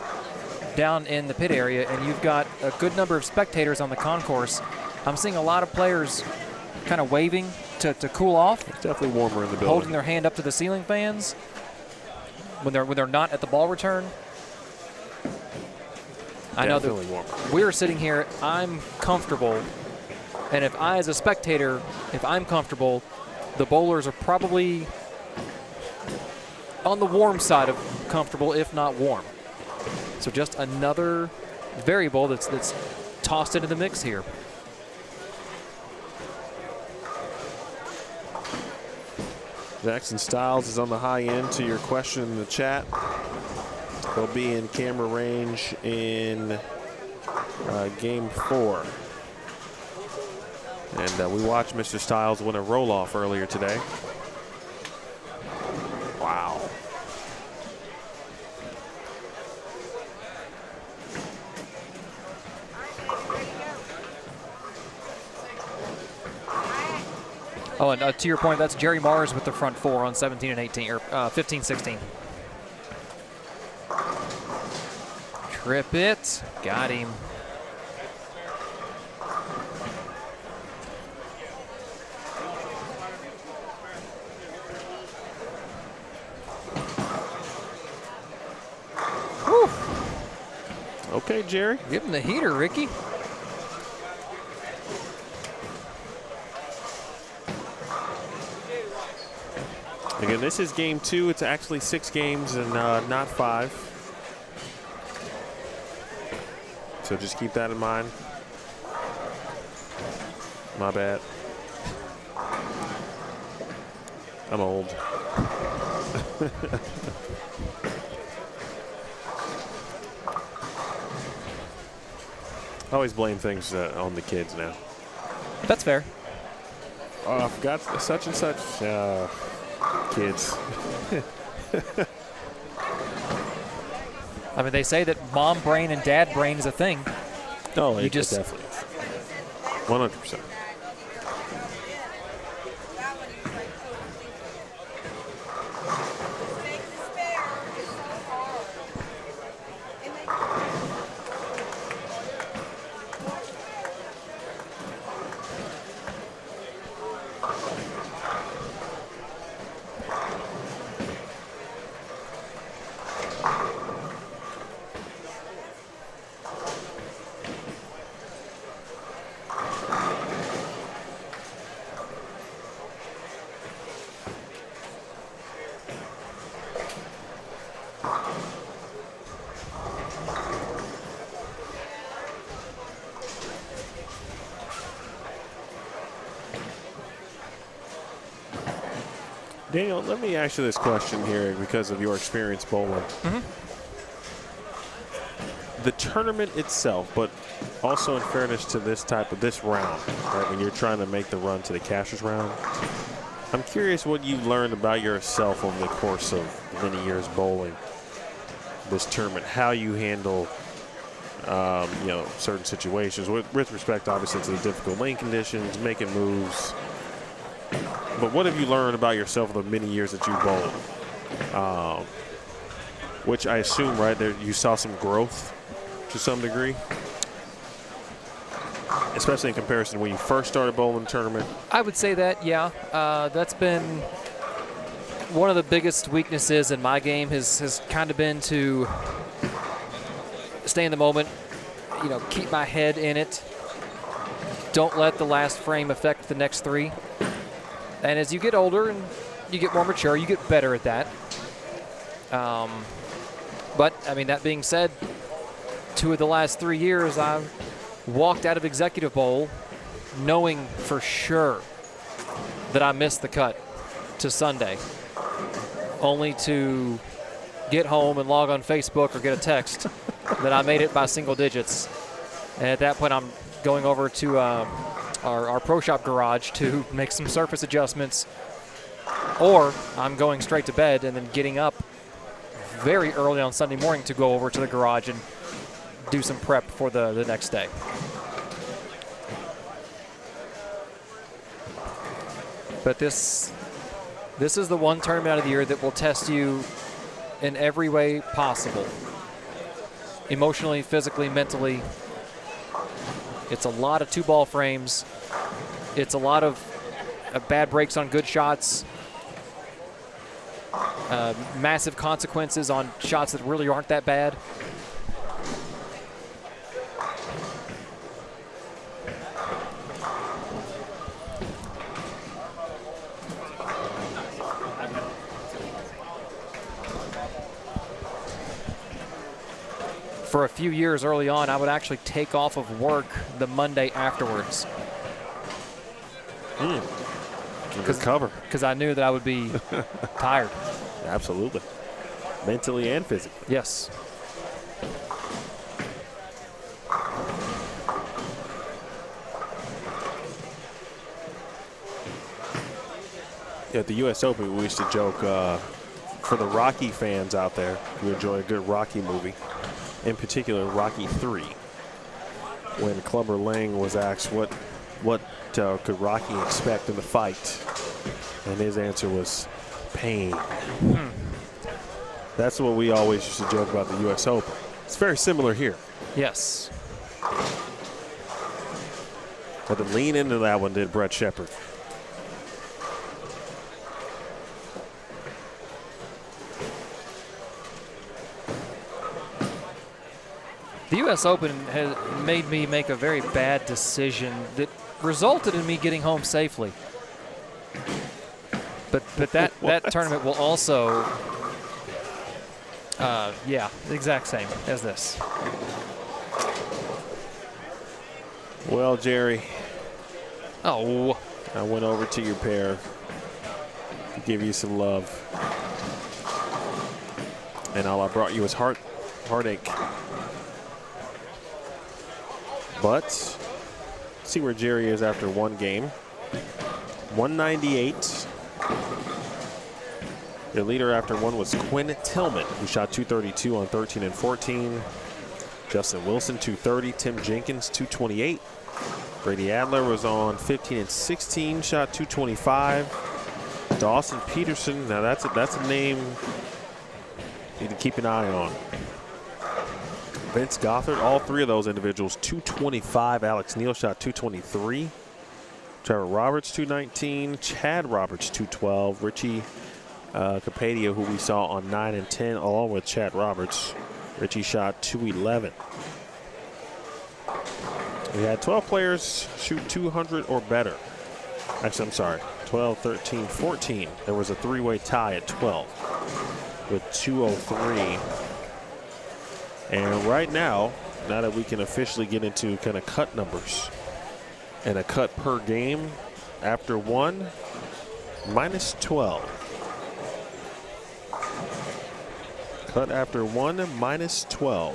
Speaker 2: down in the pit area, and you've got a good number of spectators on the concourse. I'm seeing a lot of players kind of waving to cool off.
Speaker 1: It's definitely warmer in the building.
Speaker 2: Holding their hand up to the ceiling fans when they're not at the ball return. I know that we're sitting here, I'm comfortable, and if I as a spectator, if I'm comfortable, the bowlers are probably on the warm side of comfortable, if not warm. So just another variable that's tossed into the mix here.
Speaker 1: Jackson Styles is on the high end to your question in the chat. He'll be in camera range in game 4. And we watched Mr. Styles win a roll-off earlier today. Wow.
Speaker 2: Oh, and to your point, that's Jerry Mars with the front 4 on 17 and 18, or 15, 16. Trip it. Got him.
Speaker 1: Whew. Okay, Jerry.
Speaker 2: Give him the heater, Ricky.
Speaker 1: Again, this is game 2. It's actually 6 games and not 5. So just keep that in mind. My bad. I'm old. I always blame things on the kids now.
Speaker 2: That's fair.
Speaker 1: I forgot such and such. Kids.
Speaker 2: I mean, they say that mom brain and dad brain is a thing.
Speaker 1: Oh, it definitely is. 100%. Daniel, let me ask you this question here because of your experience bowling. The tournament itself, but also in fairness to this round, right, when you're trying to make the run to the cashier's round, I'm curious what you've learned about yourself over the course of many years bowling this tournament, how you handle certain situations with respect, obviously, to the difficult lane conditions, making moves. But what have you learned about yourself in the many years that you bowled? Which I assume, right, there you saw some growth to some degree, especially in comparison to when you first started bowling the tournament.
Speaker 2: I would say that, yeah. That's been one of the biggest weaknesses in my game has kind of been to stay in the moment, keep my head in it. Don't let the last frame affect the next three. And as you get older and you get more mature, you get better at that. But, I mean, that being said, 2 of the last 3 years, I've walked out of executive bowl knowing for sure that I missed the cut to Sunday, only to get home and log on Facebook or get a text that I made it by single digits. And at that point, I'm going over to our pro shop garage to make some surface adjustments, or I'm going straight to bed and then getting up very early on Sunday morning to go over to the garage and do some prep for the next day. But this is the one tournament out of the year that will test you in every way possible. Emotionally, physically, mentally. It's a lot of 2-ball frames. It's a lot of bad breaks on good shots. Massive consequences on shots that really aren't that bad. For a few years early on, I would actually take off of work the Monday afterwards.
Speaker 1: Recover.
Speaker 2: Because I knew that I would be tired.
Speaker 1: Absolutely. Mentally and physically.
Speaker 2: Yes.
Speaker 1: At the U.S. Open, we used to joke, for the Rocky fans out there who enjoy a good Rocky movie, in particular Rocky 3, when Clubber Lang was asked what could Rocky expect in the fight, and his answer was pain. That's what we always used to joke about the U.S. Open. It's very similar here.
Speaker 2: Yes.
Speaker 1: But to lean into that one did Brett Shepard.
Speaker 2: The U.S. Open has made me make a very bad decision that resulted in me getting home safely. But that tournament will also, yeah, the exact same as this.
Speaker 1: Well, Jerry.
Speaker 2: Oh.
Speaker 1: I went over to your pair to give you some love. And all I brought you was heartache. But see where Jerry is after one game. 198. Your leader after one was Quinn Tillman, who shot 232 on 13 and 14. Justin Wilson, 230. Tim Jenkins, 228. Brady Adler was on 15 and 16, shot 225. Dawson Peterson, now that's a name you need to keep an eye on. Vince Gothard, all three of those individuals, 225. Alex Neal shot 223. Trevor Roberts, 219. Chad Roberts, 212. Richie Capadia, who we saw on 9 and 10, along with Chad Roberts. Richie shot 211. We had 12 players shoot 200 or better. Actually, I'm sorry, 12, 13, 14. There was a three-way tie at 12 with 203. And right now that we can officially get into kind of cut numbers and a cut per game after one, minus 12. Cut after 1, -12.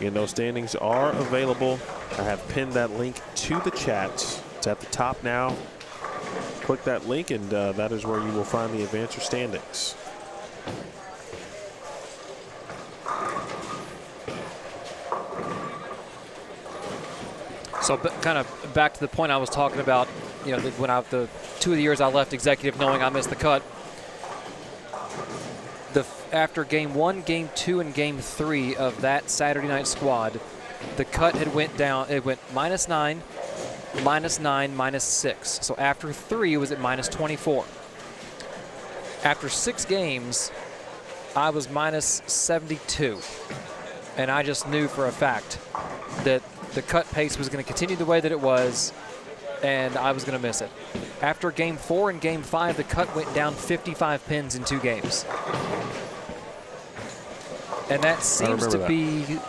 Speaker 1: And those standings are available. I have pinned that link to the chats. It's at the top now. Click that link, and that is where you will find the advanced standings.
Speaker 2: So kind of back to the point I was talking about, you know, when the 2 of the years I left executive knowing I missed the cut. After game 1, game 2, and game 3 of that Saturday night squad, the cut had went down. It went -9, -9, -6. So after 3, it was at -24. After 6 games, I was -72. And I just knew for a fact that the cut pace was going to continue the way that it was, and I was going to miss it. After game 4 and game 5, the cut went down 55 pins in 2 games. And that seems to be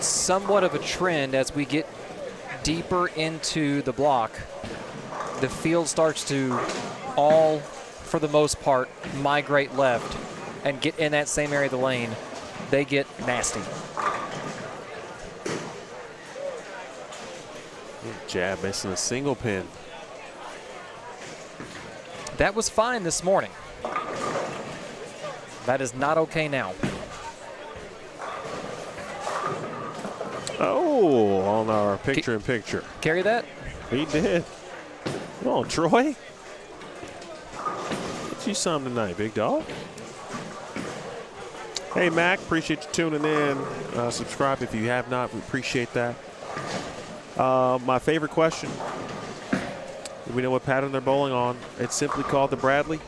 Speaker 2: somewhat of a trend as we get deeper into the block. The field starts to all, for the most part, migrate left and get in that same area of the lane. They get nasty.
Speaker 1: Jab missing a single pin.
Speaker 2: That was fine this morning. That is not okay now.
Speaker 1: Oh, on our picture-in-picture.
Speaker 2: Carry that?
Speaker 1: He did. Come on, Troy. Get you some tonight, big dog. Hey, Mac, appreciate you tuning in. Subscribe if you have not. We appreciate that. My favorite question. Do we know what pattern they're bowling on? It's simply called the Bradley.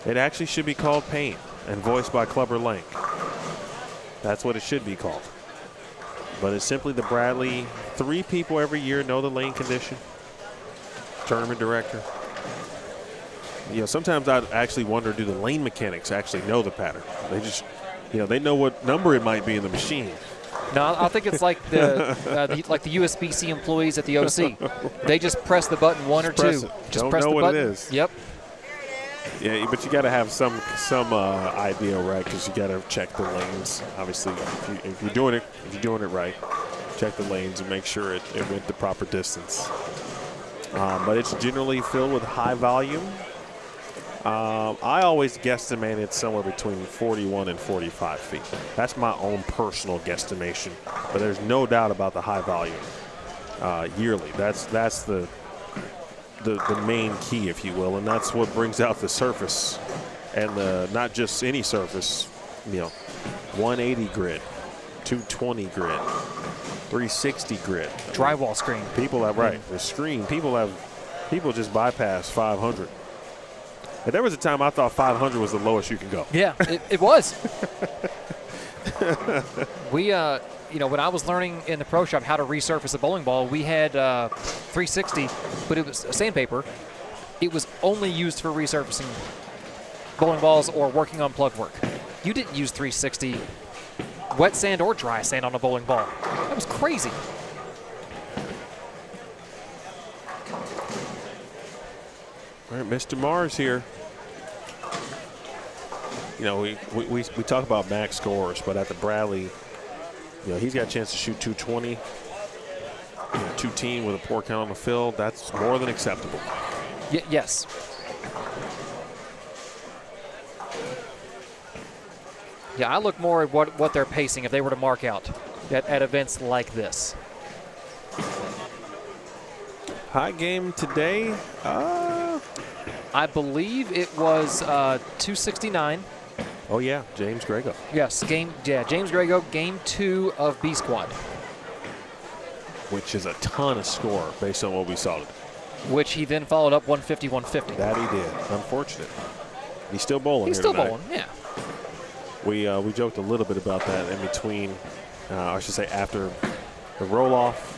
Speaker 1: It actually should be called Paint and voiced by Clubber Lang. That's what it should be called. But it's simply the Bradley. 3 people every year know the lane condition. Tournament director. You know, sometimes I actually wonder, do the lane mechanics actually know the pattern? They just, you know, they know what number it might be in the machine.
Speaker 2: No, I think it's like the USBC employees at the OC. They just press the button 1 or 2.
Speaker 1: Just
Speaker 2: Just
Speaker 1: don't
Speaker 2: press
Speaker 1: know
Speaker 2: the
Speaker 1: what
Speaker 2: button.
Speaker 1: it is.
Speaker 2: Yep.
Speaker 1: Yeah, but you got to have some idea, right? Because you got to check the lanes. Obviously, if you're doing it right, check the lanes and make sure it went the proper distance. But it's generally filled with high volume. I always guesstimate it's somewhere between 41 and 45 feet. That's my own personal guesstimation. But there's no doubt about the high volume yearly. That's the main key, if you will, and that's what brings out the surface, and not just any surface, you know, 180 grit, 220 grit, 360 grit.
Speaker 2: Drywall screen.
Speaker 1: People have, right, the screen. People just bypass 500. And there was a time I thought 500 was the lowest you can go.
Speaker 2: Yeah, it was. We, you know, when I was learning in the pro shop how to resurface a bowling ball, we had 360, but it was sandpaper. It was only used for resurfacing bowling balls or working on plug work. You didn't use 360 wet sand or dry sand on a bowling ball. That was crazy.
Speaker 1: All right, Mr. Mars here. You know, we talk about max scores, but at the Bradley, you know, he's got a chance to shoot 220. You know, 2-team with a poor count on the field. That's more than acceptable.
Speaker 2: Yes. Yeah, I look more at what they're pacing if they were to mark out at events like this.
Speaker 1: High game today.
Speaker 2: I believe it was 269.
Speaker 1: Oh yeah, James Grego.
Speaker 2: Yes, James Grego, game 2 of B Squad.
Speaker 1: Which is a ton of score based on what we saw today.
Speaker 2: Which he then followed up 150-150.
Speaker 1: That he did. Unfortunate. He's still bowling.
Speaker 2: He's
Speaker 1: here
Speaker 2: still
Speaker 1: tonight.
Speaker 2: bowling, yeah.
Speaker 1: We joked a little bit about that in between, I should say after the roll-off.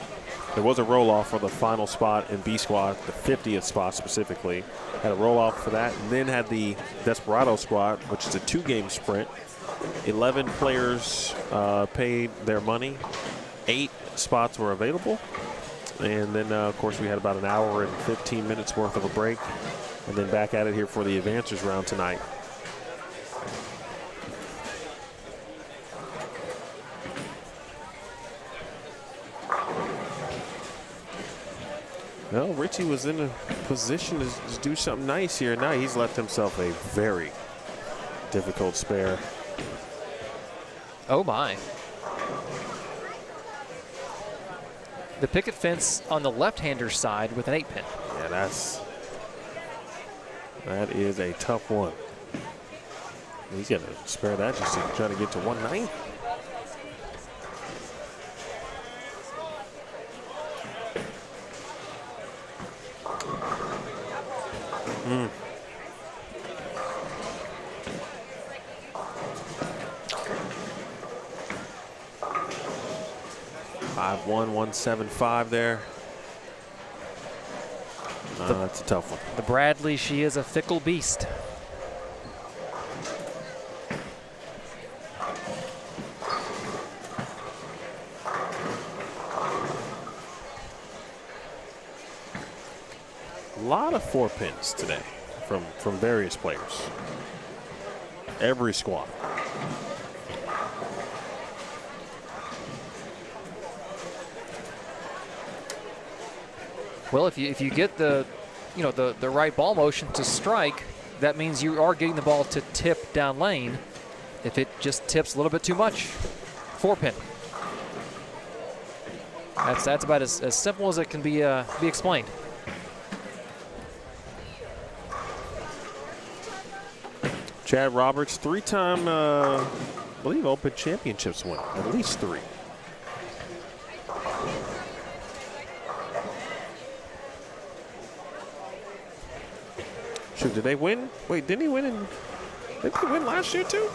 Speaker 1: There was a roll-off for the final spot in B Squad, the 50th spot specifically. Had a roll-off for that, and then had the Desperado squad, which is a 2-game sprint. 11 players paid their money. 8 spots were available. And then, of course, we had about an hour and 15 minutes worth of a break. And then back at it here for the advancers round tonight. Well, Richie was in a position to do something nice here. Now he's left himself a very difficult spare.
Speaker 2: Oh, my. The picket fence on the left-hander's side with an 8-pin.
Speaker 1: Yeah, that is a tough one. He's going to spare that just to try to get to 190. Mm. 5-1-1-7-5 there. That's a tough one.
Speaker 2: The Bradley, she is a fickle beast.
Speaker 1: A lot of 4 pins today from various players. Every squad.
Speaker 2: Well, if you get the right ball motion to strike, that means you are getting the ball to tip down lane. If it just tips a little bit too much, 4-pin. That's about as simple as it can be explained.
Speaker 1: Chad Roberts, 3-time, I believe, Open Championships winner, at least 3. Shoot, did they win? Wait, didn't he win did he win last year too?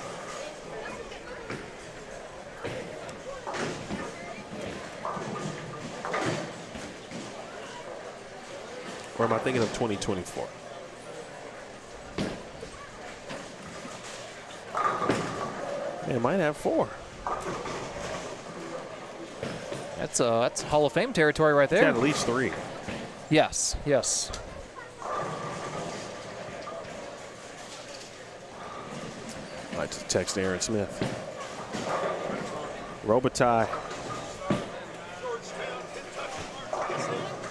Speaker 1: Or am I thinking of 2024? They might have 4.
Speaker 2: That's Hall of Fame territory right there.
Speaker 1: Yeah, at least 3.
Speaker 2: Yes, yes.
Speaker 1: I'd like to text Aaron Smith. Robitaille.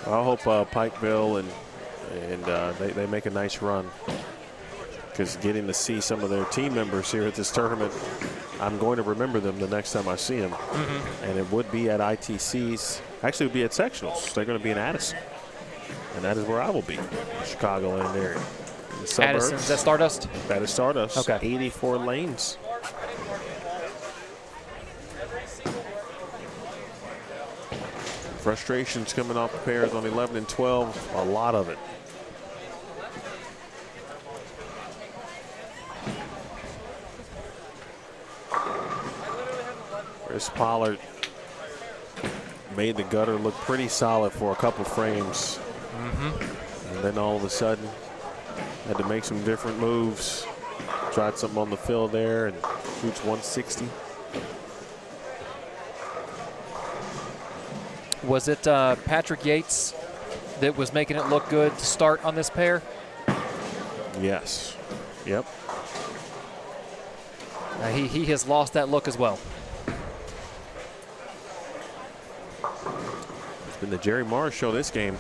Speaker 1: I hope Pikeville and they make a nice run, because getting to see some of their team members here at this tournament, I'm going to remember them the next time I see them. Mm-hmm. And it would be at ITCs. Actually, it would be at sectionals. They're going to be in Addison. And that is where I will be, Chicagoland area.
Speaker 2: Addison, is that Stardust?
Speaker 1: That is Stardust.
Speaker 2: Okay.
Speaker 1: 84 lanes. Frustrations coming off the pairs on 11 and 12. A lot of it. Chris Pollard made the gutter look pretty solid for a couple frames. Mm-hmm. And then all of a sudden, had to make some different moves. Tried something on the field there and shoots 160.
Speaker 2: Was it Patrick Yates that was making it look good to start on this pair?
Speaker 1: Yes. Yep.
Speaker 2: He has lost that look as well.
Speaker 1: It's been the Jerry Mars show this game.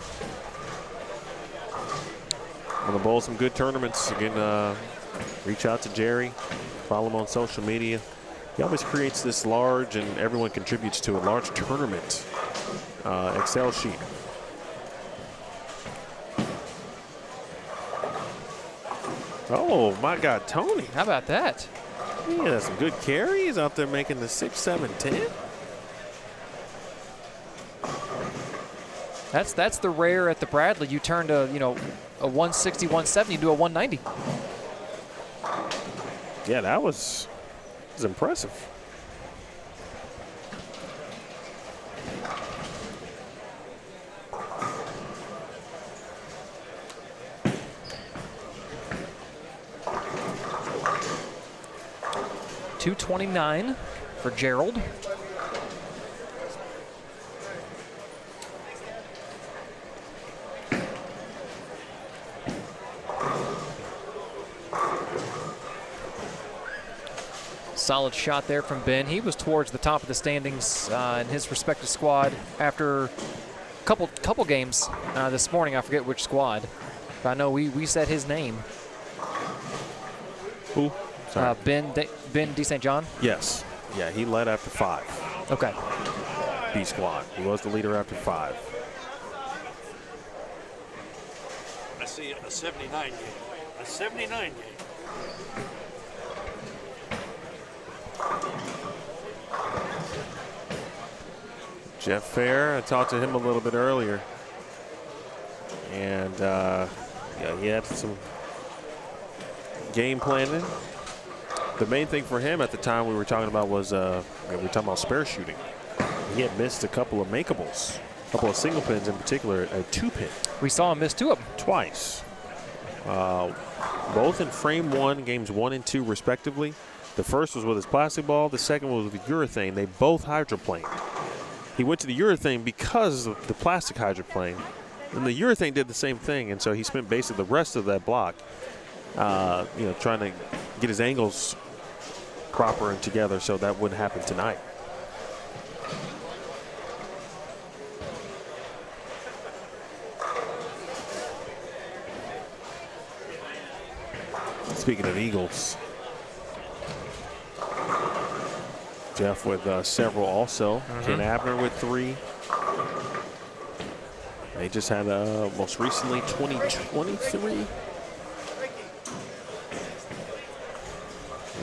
Speaker 1: Want to bowl some good tournaments. Again, reach out to Jerry. Follow him on social media. He always creates this large, and everyone contributes to a large tournament Excel sheet. Oh, my God, Tony.
Speaker 2: How about that?
Speaker 1: He has some good carries out there making the 6, 7, 10.
Speaker 2: That's the rare at the Bradley. You turn to, a 160, 170, do a 190.
Speaker 1: Yeah, that was impressive.
Speaker 2: .229 for Gerald. Solid shot there from Ben. He was towards the top of the standings in his respective squad after couple games this morning. I forget which squad, but I know we said his name.
Speaker 1: Who? Sorry.
Speaker 2: Ben D. St. John?
Speaker 1: Yes. Yeah, he led after 5.
Speaker 2: Okay.
Speaker 1: B squad. He was the leader after 5.
Speaker 3: I see a 79 game. A 79 game.
Speaker 1: Jeff Fair, I talked to him a little bit earlier. And yeah, he had some game planning. The main thing for him at the time we were talking about was we were talking about spare shooting. He had missed a couple of makeables, a couple of single pins in particular, a 2-pin.
Speaker 2: We saw him miss 2 of them.
Speaker 1: Twice. Both in frame 1, games 1 and 2 respectively. The first was with his plastic ball. The second was with the urethane. They both hydroplaned. He went to the urethane because of the plastic hydroplane. And the urethane did the same thing, and so he spent basically the rest of that block trying to get his angles proper and together so that wouldn't happen tonight. Speaking of Eagles, Jeff with several also. Ken Abner with 3. They just had most recently 2023.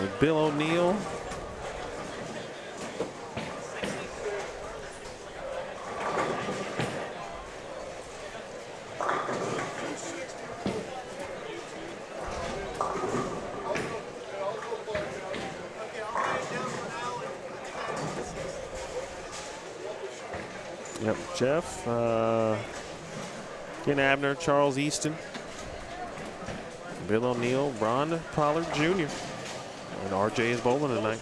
Speaker 1: With Bill O'Neill. Yep, Jeff, Ken Abner, Charles Easton, Bill O'Neill, Ron Pollard Jr., and RJ is bowling tonight.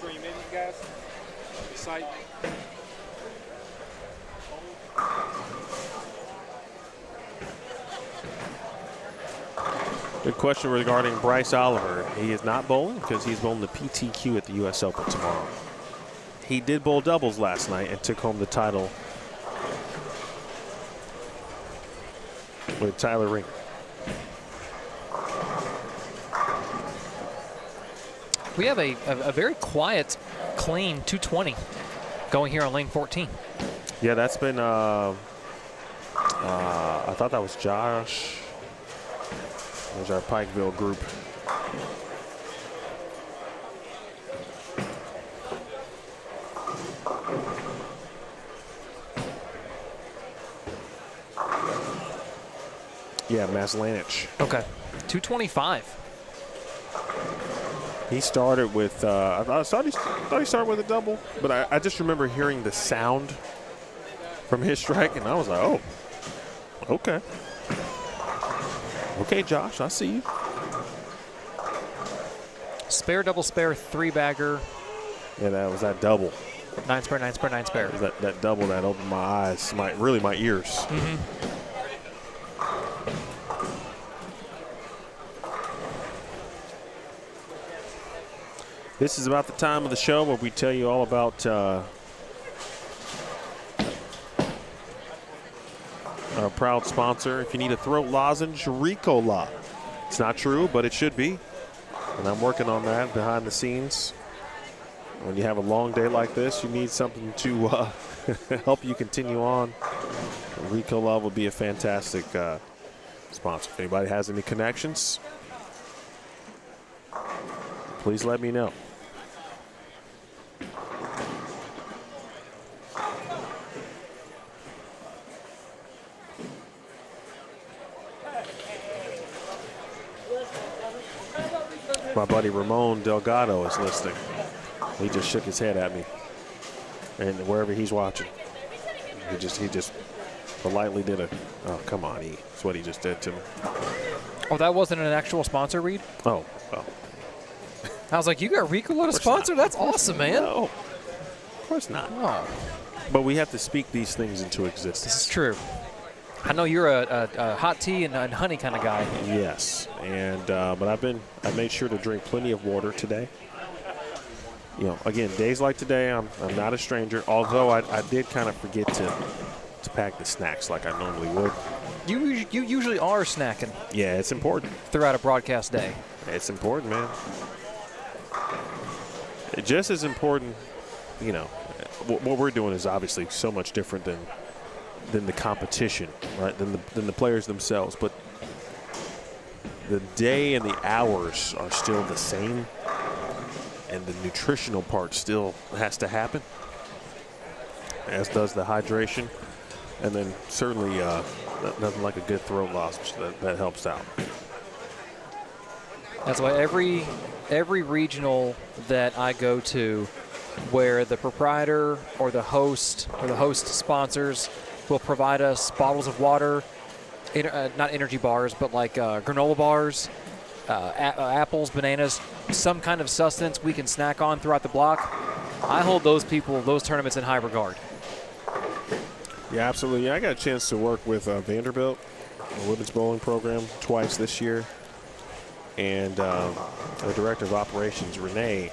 Speaker 1: Good question regarding Bryce Oliver. He is not bowling because he's bowling the PTQ at the U.S. Open tomorrow. He did bowl doubles last night and took home the title with Tyler Ring.
Speaker 2: We have a very quiet, clean 220 going here on lane 14.
Speaker 1: Yeah, that's been, I thought that was Josh. There's our Pikeville group. Yeah, Maslanich.
Speaker 2: Okay, 225.
Speaker 1: He started with, I thought he started with a double, but I just remember hearing the sound from his strike, and I was like, oh, okay. Okay, Josh, I see you.
Speaker 2: Spare, double, spare, 3-bagger.
Speaker 1: Yeah, that was that double.
Speaker 2: 9 spare, 9 spare, 9 spare.
Speaker 1: It was that double that opened my eyes, really my ears.
Speaker 2: Mm-hmm.
Speaker 1: This is about the time of the show where we tell you all about our proud sponsor. If you need a throat lozenge, Ricola. It's not true, but it should be. And I'm working on that behind the scenes. When you have a long day like this, you need something to help you continue on. Ricola would be a fantastic sponsor. If anybody has any connections, please let me know. My buddy Ramon Delgado is listening. He just shook his head at me, and wherever he's watching, he just politely did a, oh, come on, that's what he just did to me.
Speaker 2: Oh, that wasn't an actual sponsor read?
Speaker 1: Oh, well.
Speaker 2: I was like, you got Ricola to sponsor? That's awesome, man.
Speaker 1: No, of course not.
Speaker 2: Oh.
Speaker 1: But we have to speak these things into existence.
Speaker 2: This is true. I know you're a hot tea and honey kind of guy.
Speaker 1: Yes, and but I made sure to drink plenty of water today. You know, again, days like today, I'm not a stranger. Although I did kind of forget to to pack the snacks like I normally would.
Speaker 2: You usually are snacking.
Speaker 1: Yeah, it's important.
Speaker 2: Throughout a broadcast day.
Speaker 1: It's important, man. Just as important, you know, what we're doing is obviously so much different than the competition, right? Than the players themselves. But the day and the hours are still the same, and the nutritional part still has to happen, as does the hydration, and then certainly nothing like a good throat lozenge that helps out.
Speaker 2: That's why every regional that I go to, where the proprietor or the host sponsors will provide us bottles of water, not energy bars, but like granola bars, apples, bananas, some kind of sustenance we can snack on throughout the block. I hold those tournaments in high regard.
Speaker 1: Yeah, absolutely. I got a chance to work with Vanderbilt, the women's bowling program, twice this year. And the director of operations, Renee,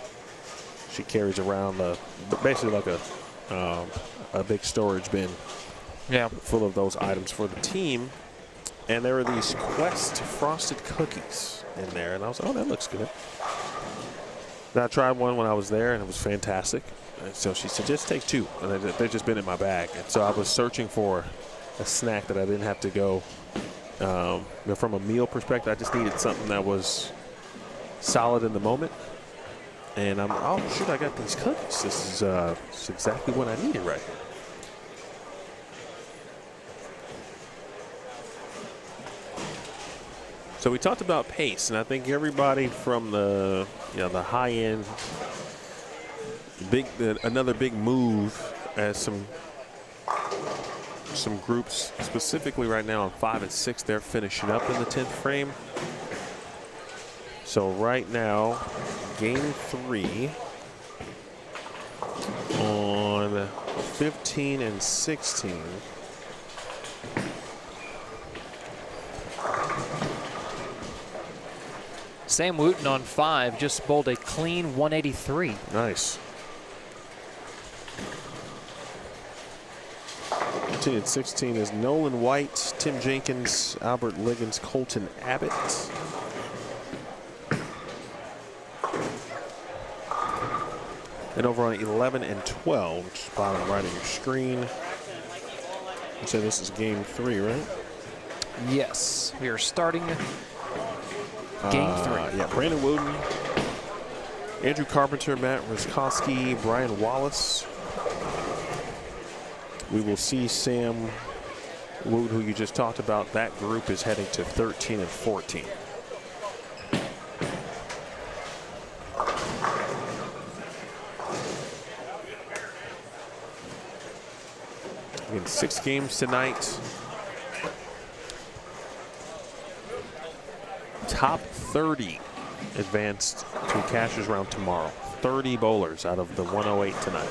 Speaker 1: she carries around basically like a big storage bin full of those items for the team. And there were these Quest frosted cookies in there. And I was like, oh, that looks good. And I tried one when I was there, and it was fantastic. And so she said, just take two. And they've just been in my bag. And so I was searching for a snack that I didn't have to go. From a meal perspective, I just needed something that was solid in the moment. And oh, shoot, I got these cookies. This is exactly what I needed right here. So we talked about pace, and I think everybody from the high end, another big move as some groups specifically right now on 5 and 6, they're finishing up in the 10th frame. So right now, game 3 on 15 and 16.
Speaker 2: Sam Wooten on 5 just bowled a clean 183.
Speaker 1: Nice. 15 and 16 is Nolan White, Tim Jenkins, Albert Liggins, Colton Abbott. And over on 11 and 12, just bottom right of your screen. You said this is game 3, right?
Speaker 2: Yes, we are starting game 3.
Speaker 1: Yeah, Brandon Wooten, Andrew Carpenter, Matt Ruskowski, Brian Wallace. We will see Sam Wooten, who you just talked about. That group is heading to 13 and 14. Again, 6 games tonight. Top 30 advanced to Cashers round tomorrow. 30 bowlers out of the 108 tonight.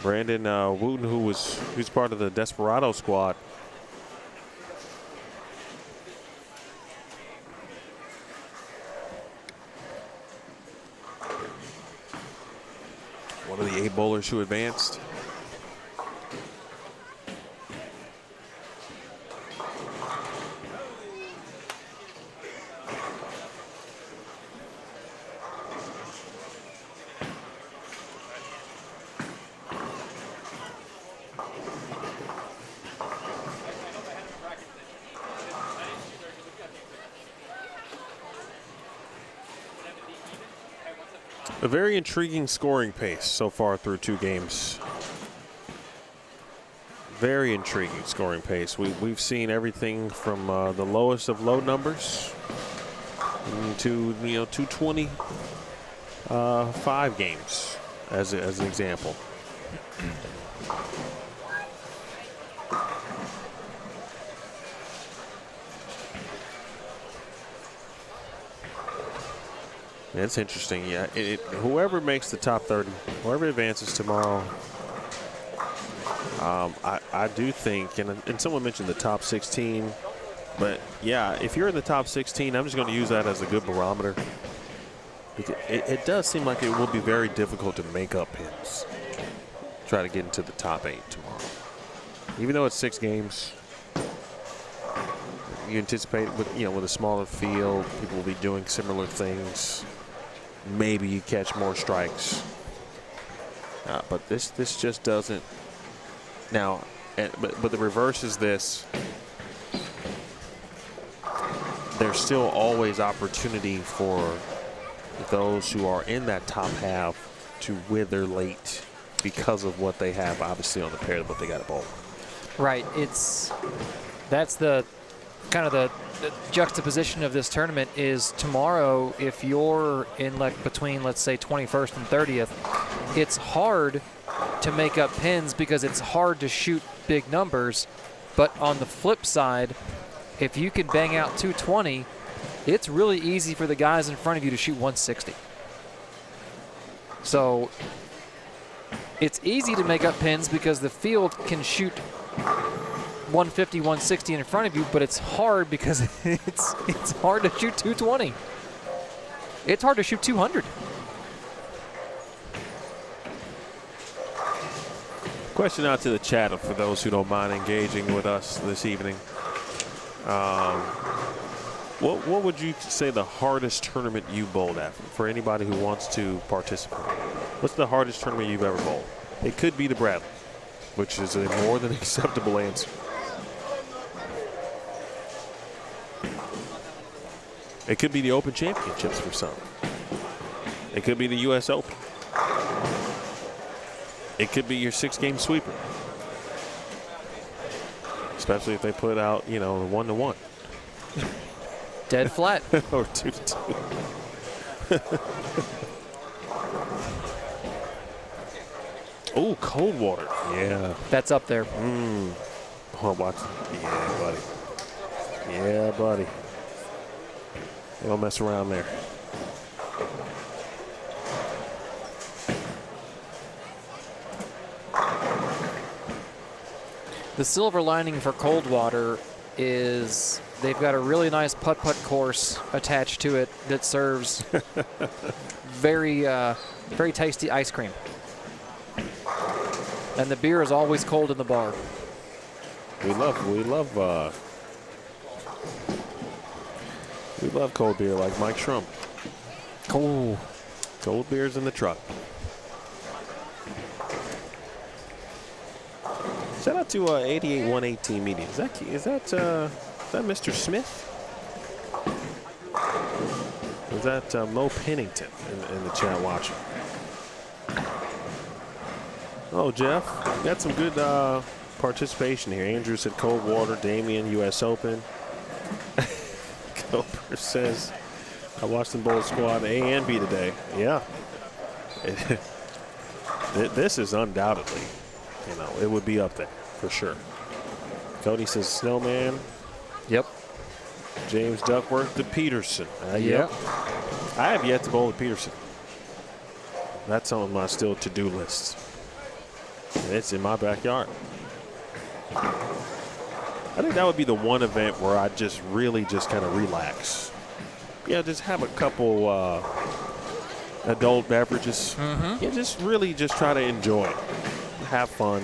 Speaker 1: Brandon Wooten, who's part of the Desperado squad. One of the 8 bowlers who advanced. A very intriguing scoring pace so far through 2 games. Very intriguing scoring pace. We've seen everything from the lowest of low numbers to 225 games as an example. That's interesting. Yeah, whoever makes the top 30, whoever advances tomorrow, I do think, and someone mentioned the top 16, but yeah, if you're in the top 16, I'm just going to use that as a good barometer. Because it does seem like it will be very difficult to make up pins. Try to get into the top 8 tomorrow. Even though it's 6 games, you anticipate with a smaller field, people will be doing similar things. Maybe you catch more strikes, but this just doesn't. Now, but the reverse is this. There's still always opportunity for those who are in that top half to wither late because of what they have, obviously, on the pair, but they got a bowl.
Speaker 2: Right. That's the kind of the juxtaposition of this tournament is tomorrow, if you're in between, let's say, 21st and 30th, it's hard to make up pins because it's hard to shoot big numbers. But on the flip side, if you can bang out 220, it's really easy for the guys in front of you to shoot 160. So it's easy to make up pins because the field can shoot 150, 160 in front of you, but it's hard because it's hard to shoot 220. It's hard to shoot 200.
Speaker 1: Question out to the chat for those who don't mind engaging with us this evening. What would you say the hardest tournament you bowled at for anybody who wants to participate? What's the hardest tournament you've ever bowled? It could be the Bradley, which is a more than acceptable answer. It could be the Open Championships for some. It could be the U.S. Open. It could be your 6-game sweeper. Especially if they put out, the 1-to-1.
Speaker 2: Dead flat.
Speaker 1: Or 2-to-2. Oh, cold water. Yeah.
Speaker 2: That's up there.
Speaker 1: Oh, watch. Yeah, buddy. Yeah, buddy. They don't mess around there.
Speaker 2: The silver lining for cold water is they've got a really nice putt-putt course attached to it that serves very, very tasty ice cream. And the beer is always cold in the bar.
Speaker 1: We love cold beer like Mike Schrum.
Speaker 2: Cool.
Speaker 1: Cold beers in the truck. Shout out to 88118 Media. Is that Mr. Smith? Or is that Mo Pennington in the chat watching? Oh, Jeff, got some good participation here. Andrew said cold water. Damien, U.S. Open. Cooper says, I watched them bowl squad A and B today. Yeah. This is undoubtedly, it would be up there for sure. Cody says Snowman.
Speaker 2: Yep.
Speaker 1: James Duckworth to Peterson.
Speaker 2: Yep.
Speaker 1: I have yet to bowl with Peterson. That's on my still to-do list. And it's in my backyard. I think that would be the one event where I just really just kind of relax. Yeah, just have a couple adult beverages.
Speaker 2: Mm-hmm.
Speaker 1: Yeah, just really just try to enjoy it. Have fun.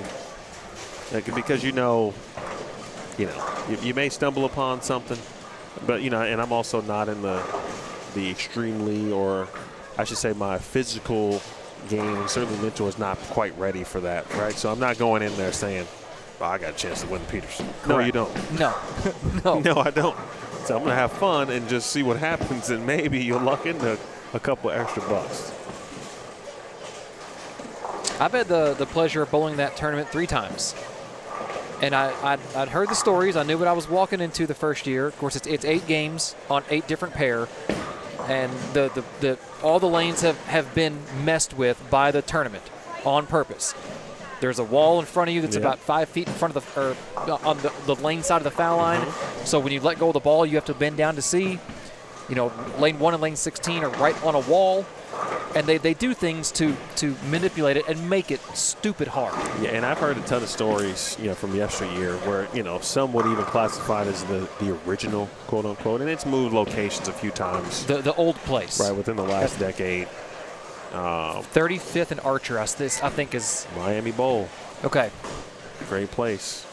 Speaker 1: Because you may stumble upon something, but and I'm also not in the extremely, or I should say my physical game, and certainly mental is not quite ready for that, right? So I'm not going in there saying, I got a chance to win Peterson.
Speaker 2: Correct.
Speaker 1: No, you don't.
Speaker 2: No. No.
Speaker 1: No, I don't. So I'm going to have fun and just see what happens, and maybe you'll luck into a couple extra bucks.
Speaker 2: I've had the pleasure of bowling that tournament 3 times. And I'd heard the stories. I knew what I was walking into the first year. Of course, it's 8 games on 8 different pair. And all the lanes have been messed with by the tournament on purpose. There's a wall in front of you that's about 5 feet in front of on the lane side of the foul line. Mm-hmm. So when you let go of the ball, you have to bend down to see. Lane 1 and lane 16 are right on a wall. And they do things to manipulate it and make it stupid hard.
Speaker 1: Yeah, and I've heard a ton of stories, from yesteryear where, some would even classify it as the original, quote unquote, and it's moved locations a few times.
Speaker 2: The old place.
Speaker 1: Right, within the last decade.
Speaker 2: 35th and Archer, I think is
Speaker 1: Miami Bowl.
Speaker 2: Okay.
Speaker 1: Great place.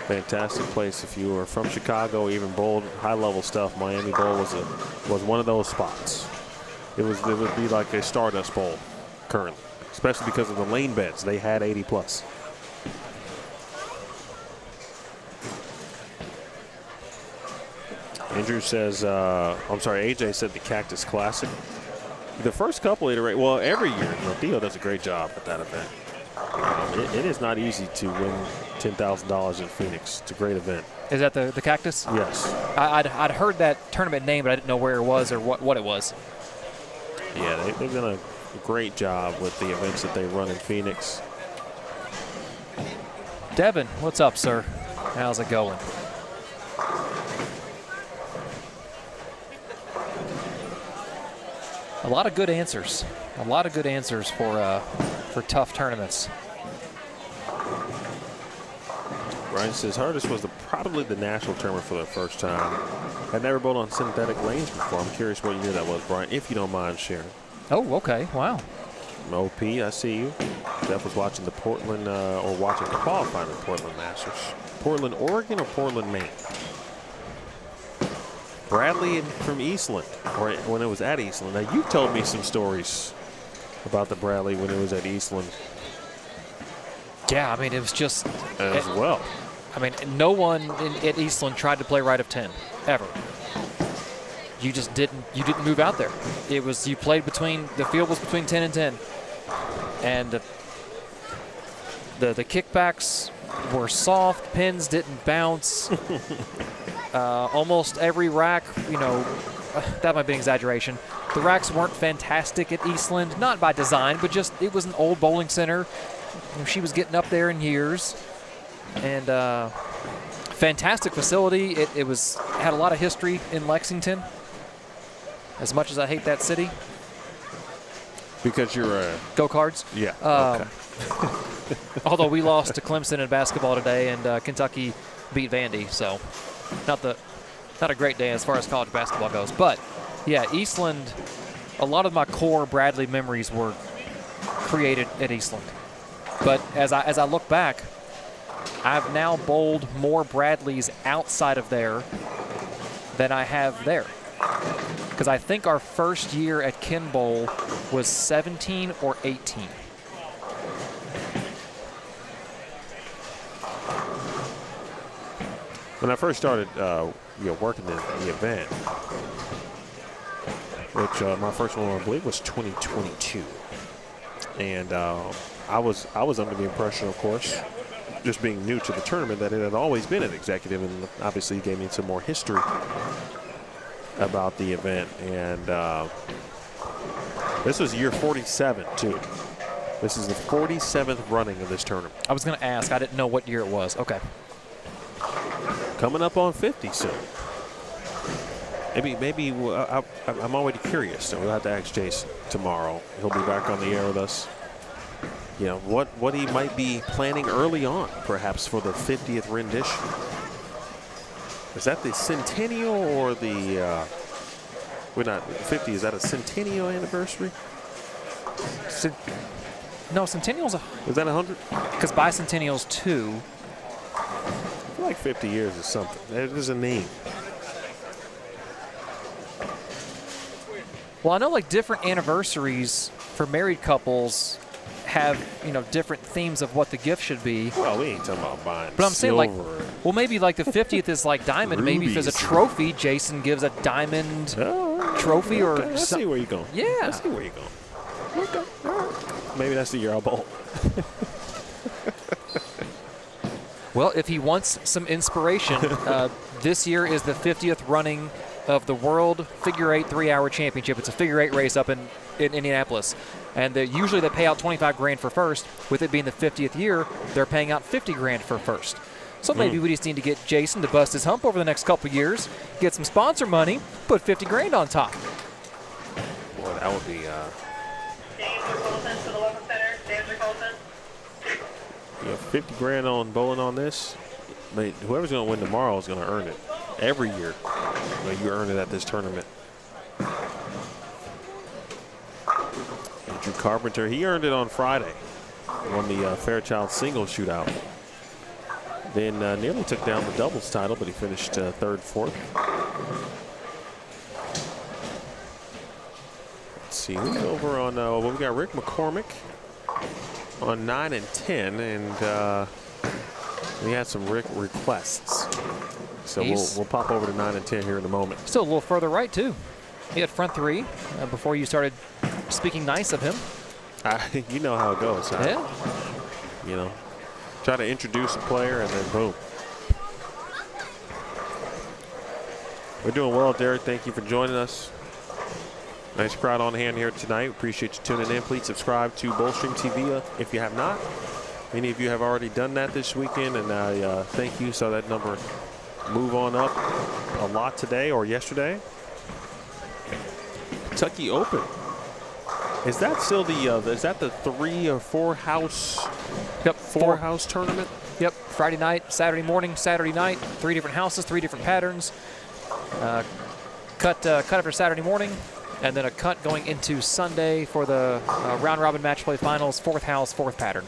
Speaker 1: Fantastic place. If you were from Chicago, even bowl, high-level stuff, Miami Bowl was one of those spots. It would be like a Stardust Bowl currently, especially because of the lane beds. They had 80+. Andrew says, AJ said the Cactus Classic. The first couple iterate, well, every year, Theo does a great job at that event. It is not easy to win $10,000 in Phoenix. It's a great event.
Speaker 2: Is that the Cactus?
Speaker 1: Yes.
Speaker 2: I'd heard that tournament name, but I didn't know where it was or what it was.
Speaker 1: Yeah, they've done a great job with the events that they run in Phoenix.
Speaker 2: Devin, what's up, sir? How's it going? A lot of good answers. A lot of good answers for tough tournaments.
Speaker 1: Ryan says hardest was probably the national tournament for the first time. I'd never bowled on synthetic lanes before. I'm curious what year that was, Brian, if you don't mind sharing.
Speaker 2: Oh, okay. Wow.
Speaker 1: OP, I see you. Jeff was watching the Portland, or watching the qualifying of the Portland Masters. Portland, Oregon, or Portland, Maine? Bradley from Eastland, or when it was at Eastland. Now, you told me some stories about the Bradley when it was at Eastland.
Speaker 2: Yeah, I mean, it was just...
Speaker 1: As well.
Speaker 2: I mean, no one at Eastland tried to play right of 10, ever. You just didn't move out there. It was, you played between, the field was between 10 and 10. And the kickbacks were soft, pins didn't bounce. Almost every rack, that might be an exaggeration. The racks weren't fantastic at Eastland, not by design, but just it was an old bowling center. She was getting up there in years. And fantastic facility. It had a lot of history in Lexington. As much as I hate that city.
Speaker 1: Because you're a...
Speaker 2: Go Cards?
Speaker 1: Yeah, okay.
Speaker 2: Although we lost to Clemson in basketball today, and Kentucky beat Vandy, so not a great day as far as college basketball goes. But, yeah, Eastland, a lot of my core Bradley memories were created at Eastland. But as I look back, I've now bowled more Bradleys outside of there than I have there. Because I think our first year at Ken Bowl was 17 or 18.
Speaker 1: When I first started working the event, which my first one I believe was 2022. And I was under the impression, of course, just being new to the tournament, that it had always been an executive, and obviously gave me some more history about the event. And this was year 47 too. This is the 47th running of this tournament.
Speaker 2: I was going to ask. I didn't know what year it was. Okay.
Speaker 1: Coming up on 50 soon. Maybe I'm already curious, so we'll have to ask Jason tomorrow. He'll be back on the air with us. What he might be planning early on, perhaps, for the 50th rendition. Is that the centennial or the, we're not, 50, is that a centennial anniversary?
Speaker 2: No, centennial's a...
Speaker 1: Is that 100?
Speaker 2: Because bicentennial's 2.
Speaker 1: I feel like 50 years is something. There's a name.
Speaker 2: Well, I know like different anniversaries for married couples have, different themes of what the gift should be.
Speaker 1: Well, we ain't talking about buying
Speaker 2: But I'm saying, like,
Speaker 1: silver.
Speaker 2: well, maybe like the 50th is like diamond. Maybe if there's a trophy, Jason gives a diamond trophy or
Speaker 1: okay. I see where you're going.
Speaker 2: Yeah.
Speaker 1: I see where you're going. Okay. All right. Maybe that's the year I'll bowl.
Speaker 2: Well, if he wants some inspiration, this year is the 50th running of the World Figure 8 3-Hour Championship. It's a figure 8 race up in Indianapolis. And usually they pay out $25,000 for first. With it being the 50th year, they're paying out $50,000 for first. So maybe we just need to get Jason to bust his hump over the next couple years, get some sponsor money, put $50,000 on top.
Speaker 1: Boy, that would be 50 grand on bowling on this. But whoever's going to win tomorrow is going to earn it. Every year, you earn it at this tournament. Andrew Carpenter, he earned it on Friday. Won the Fairchild singles shootout. Then nearly took down the doubles title, but he finished third, fourth. Let's see, who's over on, well, we got Rick McCormick on 9 and 10, and we had some Rick requests. So we'll pop over to 9 and 10 here in a moment.
Speaker 2: Still a little further right, too. He had front three before you started speaking nice of him.
Speaker 1: You know how it goes.
Speaker 2: Yeah.
Speaker 1: You know, try to introduce a player and then boom. We're doing well, Derek. Thank you for joining us. Nice crowd on hand here tonight. Appreciate you tuning in. Please subscribe to Bullstream TV if you have not. Many of you have already done that this weekend, and I thank you. Saw that number move on up a lot today or yesterday. Kentucky Open. Is that still the is that the 3 or 4 house?
Speaker 2: Yep,
Speaker 1: four house tournament.
Speaker 2: Yep, Friday night, Saturday morning, Saturday night. 3 different houses, 3 different patterns. Cut after Saturday morning, and then a cut going into Sunday for the round robin match play finals. 4th house, 4th pattern.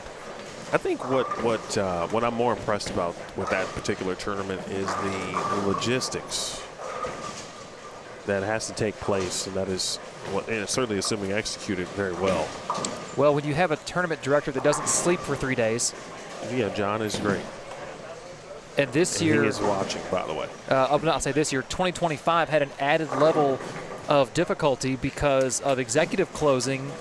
Speaker 1: I think what I'm more impressed about with that particular tournament is the logistics that has to take place, and that is and certainly assuming executed very well.
Speaker 2: Well, when you have a tournament director that doesn't sleep for 3 days.
Speaker 1: Yeah, John is great.
Speaker 2: And this year,
Speaker 1: he is watching, by the way.
Speaker 2: I'll say this year, 2025 had an added level of difficulty because of executive closing.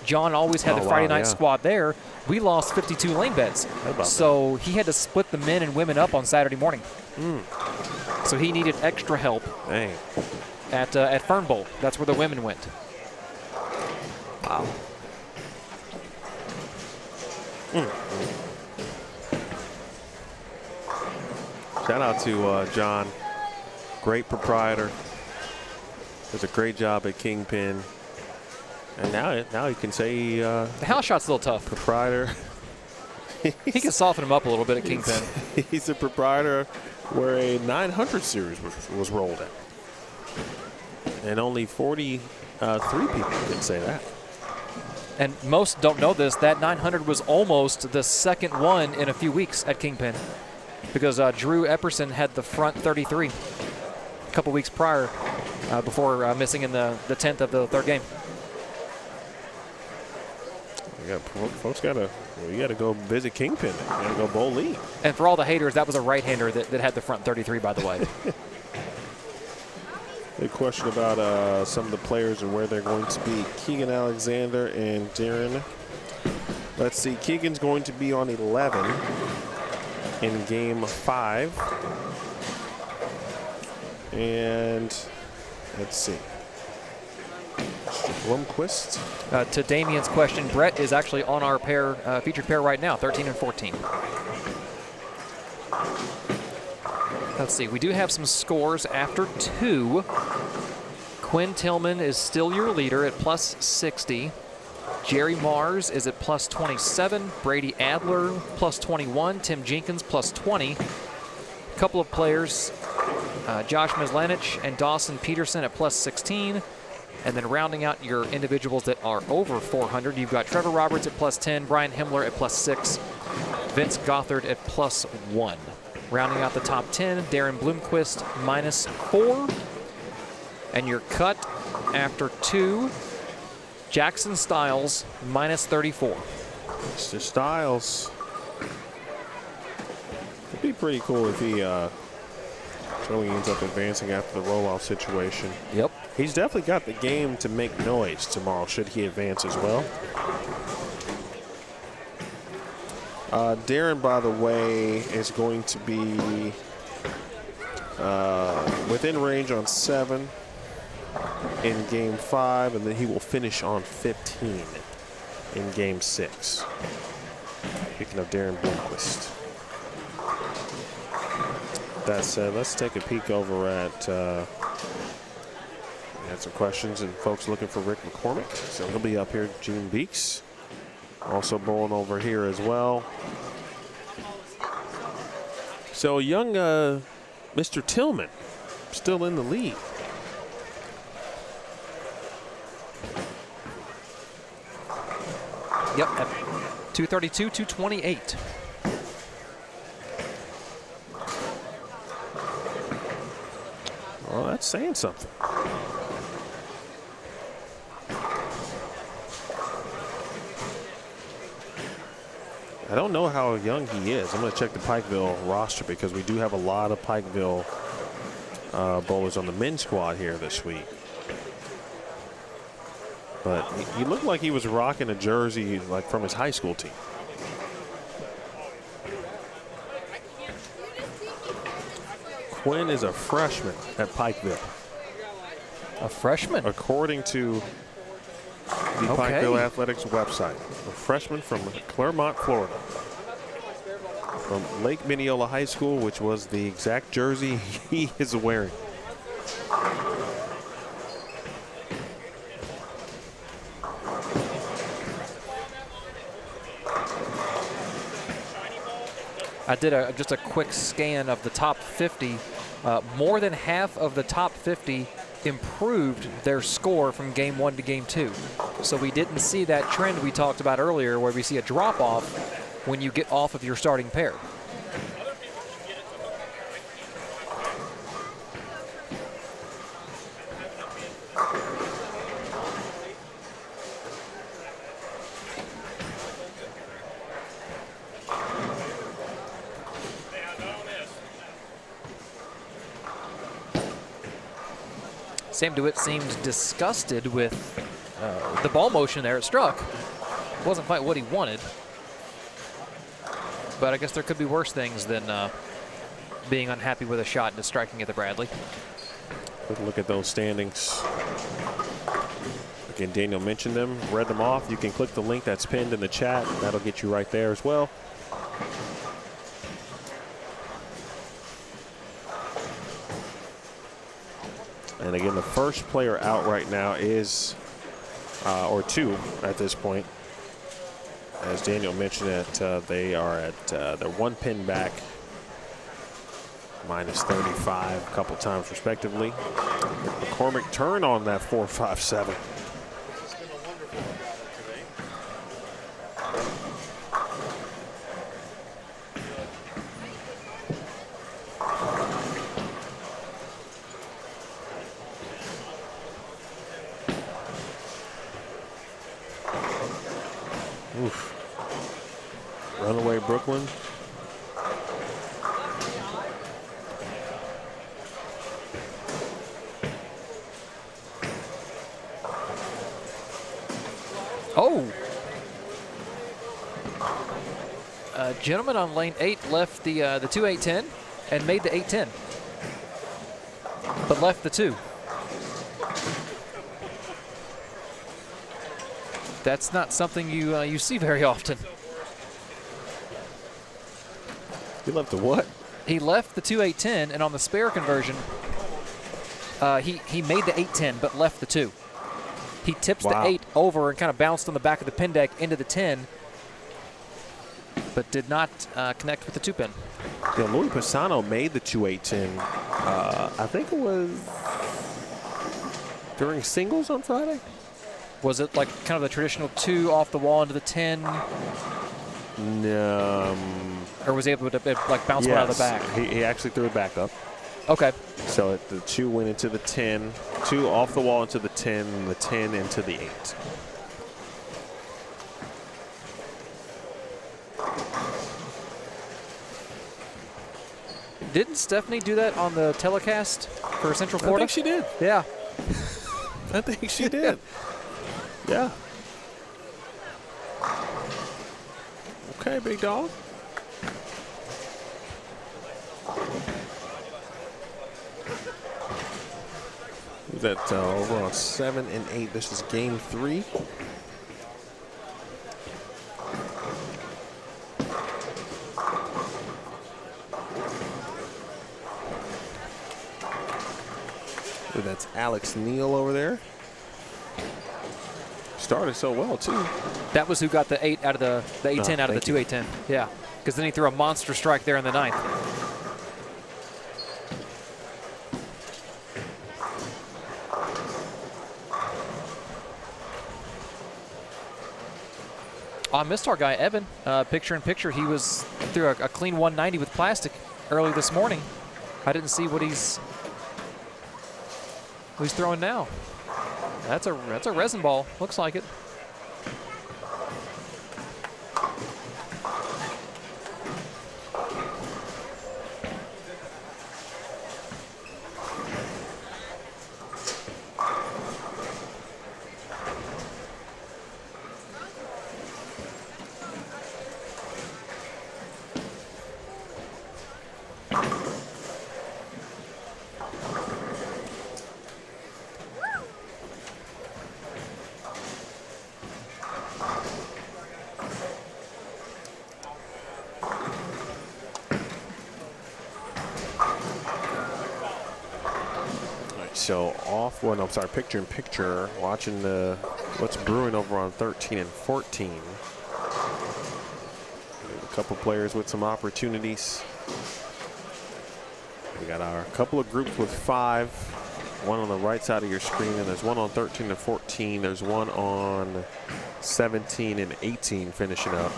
Speaker 2: John always had the Friday night squad there. We lost 52 lane beds. So he had to split the men and women up on Saturday morning. So he needed extra help.
Speaker 1: Dang.
Speaker 2: At Fern Bowl. That's where the women went.
Speaker 1: Wow. Shout out to John. Great proprietor. Does a great job at Kingpin. And now you can say
Speaker 2: the house shot's a little tough.
Speaker 1: Proprietor.
Speaker 2: He can soften him up a little bit at Kingpin.
Speaker 1: He's a proprietor where a 900 series was rolled at. And only 43 people can say that.
Speaker 2: And most don't know this. That 900 was almost the second one in a few weeks at Kingpin, because Drew Epperson had the front 33 a couple weeks prior before missing in the 10th of the third game.
Speaker 1: Folks you gotta go visit Kingpin. You gotta go bowl league.
Speaker 2: And for all the haters, that was a right-hander that had the front 33, by the way.
Speaker 1: A question about some of the players and where they're going to be. Keegan Alexander and Darren. Let's see. Keegan's going to be on 11 in game 5. And let's see. Blomquist.
Speaker 2: To Damien's question, Brett is actually on our pair, featured pair right now, 13 and 14. Let's see, we do have some scores after 2. Quinn Tillman is still your leader at plus 60. Jerry Mars is at plus 27. Brady Adler plus 21. Tim Jenkins plus 20. A couple of players, Josh Mislanich and Dawson Peterson at plus 16. And then rounding out your individuals that are over 400, you've got Trevor Roberts at plus 10, Brian Himmler at plus 6, Vince Gothard at plus 1. Rounding out the top 10, Darren Bloomquist minus 4. And your cut after 2, Jackson Styles minus 34.
Speaker 1: Mr. Styles. It'd be pretty cool if he ends up advancing after the roll-off situation.
Speaker 2: Yep.
Speaker 1: He's definitely got the game to make noise tomorrow should he advance as well. Darren, by the way, is going to be within range on 7 in game 5, and then he will finish on 15 in game 6. Speaking of Darren Bloomquist. That said, let's take a peek over at we had some questions and folks looking for Rick McCormick, so he'll be up here. Gene Beeks also bowling over here as well. So young Mr. Tillman still in the lead.
Speaker 2: Yep, at 232, 228.
Speaker 1: Well, that's saying something. I don't know how young he is. I'm going to check the Pikeville roster because we do have a lot of Pikeville bowlers on the men's squad here this week. But he looked like he was rocking a jersey like from his high school team. Quinn is a freshman at Pikeville.
Speaker 2: A freshman?
Speaker 1: According to the Pikeville Athletics website. A freshman from Claremont, Florida. From Lake Mineola High School, which was the exact jersey he is wearing.
Speaker 2: I did just a quick scan of the top 50. More than half of the top 50 improved their score from game 1 to game 2. So we didn't see that trend we talked about earlier where we see a drop-off when you get off of your starting pair. Sam DeWitt seemed disgusted with the ball motion there. It struck. Wasn't quite what he wanted. But I guess there could be worse things than being unhappy with a shot and striking at the Bradley.
Speaker 1: Quick look at those standings. Again, Daniel mentioned them, read them off. You can click the link that's pinned in the chat. That'll get you right there as well. And again, the first player out right now is, or two at this point. As Daniel mentioned it, they are at, they're one pin back, minus 35 a couple times respectively. McCormick turn on that 4.57. Oof. Runaway Brooklyn.
Speaker 2: Oh. A gentleman on lane 8 left the 2-8-10 and made the 8-10, but left the 2. That's not something you see very often.
Speaker 1: He left the what?
Speaker 2: He left the 2-8-10, and on the spare conversion, he made the 8-10, but left the 2. He tips the 8 over and kind of bounced on the back of the pin deck into the 10, but did not connect with the 2 pin.
Speaker 1: Yeah, Louis Pisano made the 2-8-10. I think it was during singles on Friday.
Speaker 2: Was it like kind of the traditional 2 off the wall into the 10?
Speaker 1: No.
Speaker 2: Or was he able to like bounce one out of the back?
Speaker 1: He actually threw it back up.
Speaker 2: Okay.
Speaker 1: So the 2 went into the 10, 2 off the wall into the 10, and the 10 into the 8.
Speaker 2: Didn't Stephanie do that on the telecast for Central Florida?
Speaker 1: I think she did.
Speaker 2: Yeah.
Speaker 1: I think she did. Yeah. Okay, big dog. Who's that over on 7 and 8? This is game 3. That's Alex Neal over there. Started so well, too.
Speaker 2: That was who got the 8 out of the 8-10 out of the 2-8-10. Yeah, because then he threw a monster strike there in the 9th. I missed our guy, Evan. Picture in picture, he was through a clean 190 with plastic early this morning. I didn't see what he's throwing now. That's a resin ball. Looks like it.
Speaker 1: So off one, I'm sorry, picture in picture, watching what's brewing over on 13 and 14. A couple players with some opportunities. We got our couple of groups with 5. One on the right side of your screen, and there's one on 13 and 14. There's one on 17 and 18 finishing up.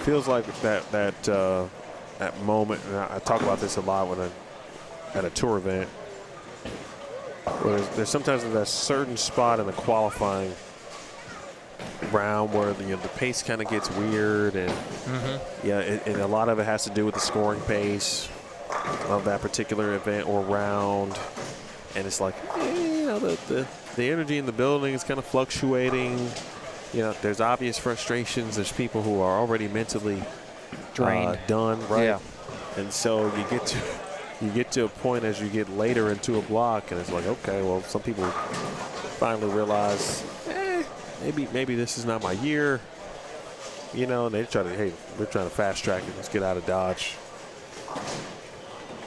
Speaker 1: Feels like that moment, and I talk about this a lot when at a tour event, where there's sometimes that certain spot in the qualifying round where the pace kind of gets weird, and and a lot of it has to do with the scoring pace of that particular event or round, and it's like the energy in the building is kind of fluctuating. There's obvious frustrations. There's people who are already mentally
Speaker 2: drained,
Speaker 1: done, right?
Speaker 2: Yeah.
Speaker 1: And so you get to a point as you get later into a block, and it's like, okay, well, some people finally realize, maybe this is not my year. And they try to, hey, we're trying to fast track it. Let's get out of Dodge.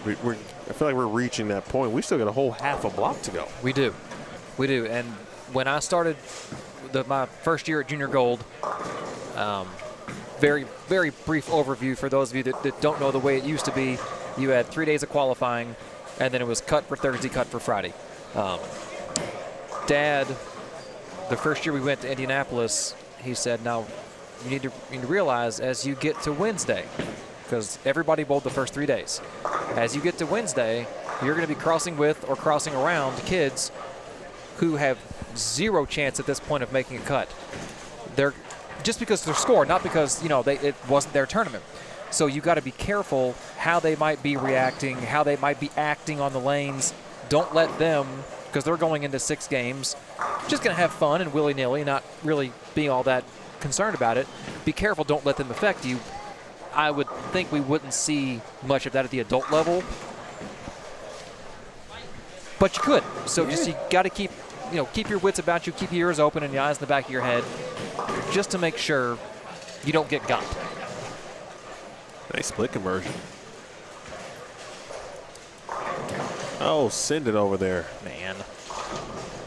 Speaker 1: I feel like we're reaching that point. We still got a whole half a block to go.
Speaker 2: We do. And when I started my first year at Junior Gold, very, very brief overview for those of you that don't know the way it used to be. You had 3 days of qualifying, and then it was cut for Thursday, cut for Friday. Dad, the first year we went to Indianapolis, he said, now you need to realize as you get to Wednesday, because everybody bowled the first 3 days, as you get to Wednesday, you're going to be crossing with or crossing around kids who have zero chance at this point of making a cut. They're just because they're scored, not because it wasn't their tournament. So you got to be careful how they might be reacting, how they might be acting on the lanes. Don't let them, because they're going into 6 games, just going to have fun and willy-nilly, not really being all that concerned about it. Be careful, don't let them affect you. I would think we wouldn't see much of that at the adult level, but you could. So just you got to keep your wits about you, keep your ears open and your eyes in the back of your head, just to make sure you don't get got.
Speaker 1: Nice split conversion. Oh, send it over there.
Speaker 2: Man.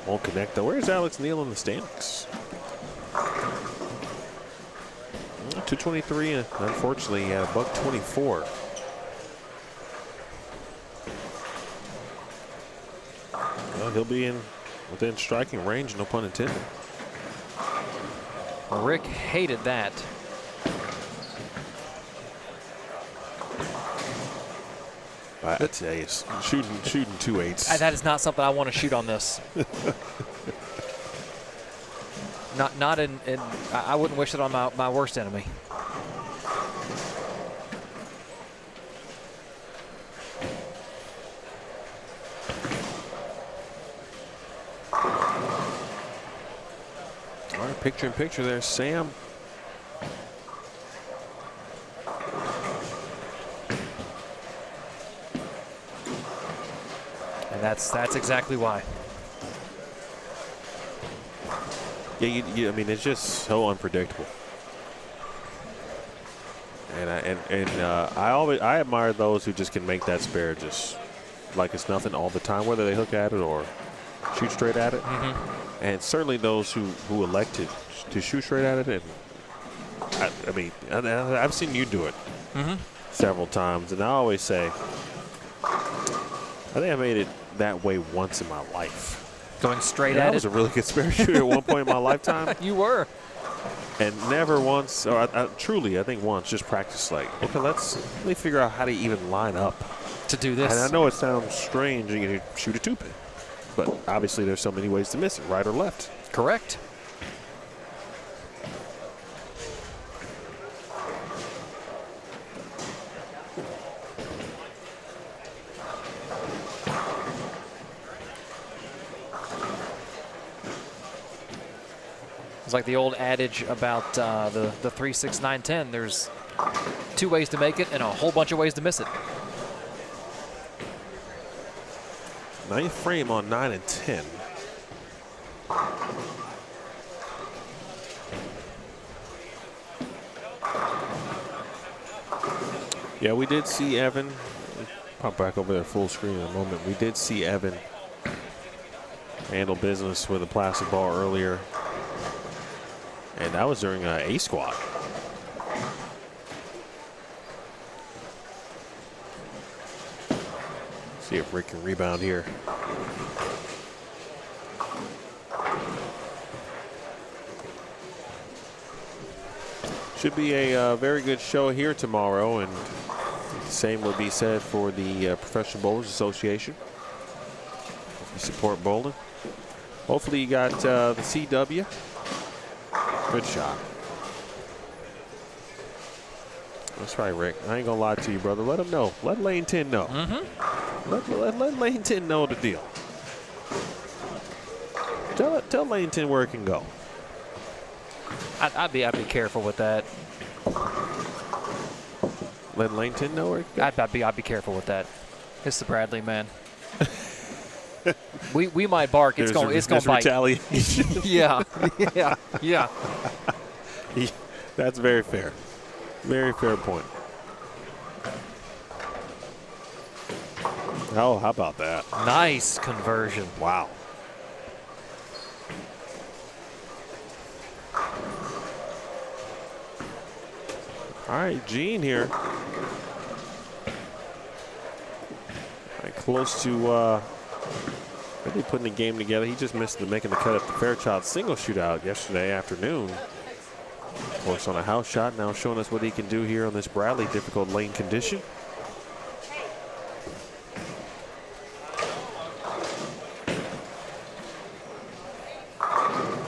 Speaker 1: Won't connect though. Where's Alex Neal in the standings? 223, unfortunately, $124. Well, he'll be within striking range, no pun intended.
Speaker 2: Rick hated that.
Speaker 1: I tell you, shooting 2.8s.
Speaker 2: That is not something I want to shoot on this. not in. I wouldn't wish it on my worst enemy.
Speaker 1: All right, picture in picture there, Sam.
Speaker 2: And that's exactly why.
Speaker 1: Yeah, I mean, it's just so unpredictable. And I admire those who just can make that spare just like it's nothing all the time, whether they hook at it or shoot straight at it.
Speaker 2: Mm-hmm.
Speaker 1: And certainly those who elected to shoot straight at it. And I mean, I've seen you do it several times, and I always say, I think I made it that way once in my life.
Speaker 2: Going straight
Speaker 1: I
Speaker 2: at
Speaker 1: was
Speaker 2: it.
Speaker 1: a really good spare shooter at one point in my lifetime.
Speaker 2: You were.
Speaker 1: And never once, or I think once, just practiced like, okay, let me figure out how to even line up
Speaker 2: To do this.
Speaker 1: And I know it sounds strange, you can shoot a 2-pin, but obviously there's so many ways to miss it, right or left.
Speaker 2: Correct. It's like the old adage about the 3, 6, 9, 10. There's 2 ways to make it and a whole bunch of ways to miss it.
Speaker 1: 9th frame on 9 and 10. Yeah, we did see Evan. Pop back over there full screen in a moment. We did see Evan handle business with a plastic ball earlier. And that was during A squad. See if Rick can rebound here. Should be a very good show here tomorrow, and the same will be said for the Professional Bowlers Association. If you support bowling. Hopefully you got the CW. Good shot. That's right, Rick. I ain't gonna lie to you, brother. Let him know. Let Lane 10 know. Let Lane 10 know the deal. Tell Lane 10 where it can go.
Speaker 2: I'd be careful with that.
Speaker 1: Let Lane 10 know where it can go.
Speaker 2: I'd be careful with that. It's the Bradley, man. we might bark. It's gonna bite.
Speaker 1: Retaliation.
Speaker 2: Yeah.
Speaker 1: That's very fair. Very fair point. Oh, how about that?
Speaker 2: Nice conversion.
Speaker 1: Wow. All right, Gene here. Right, close to really putting the game together. He just missed making the cut at the Fairchild single shootout yesterday afternoon. Of course, on a house shot, now showing us what he can do here on this Bradley difficult lane condition.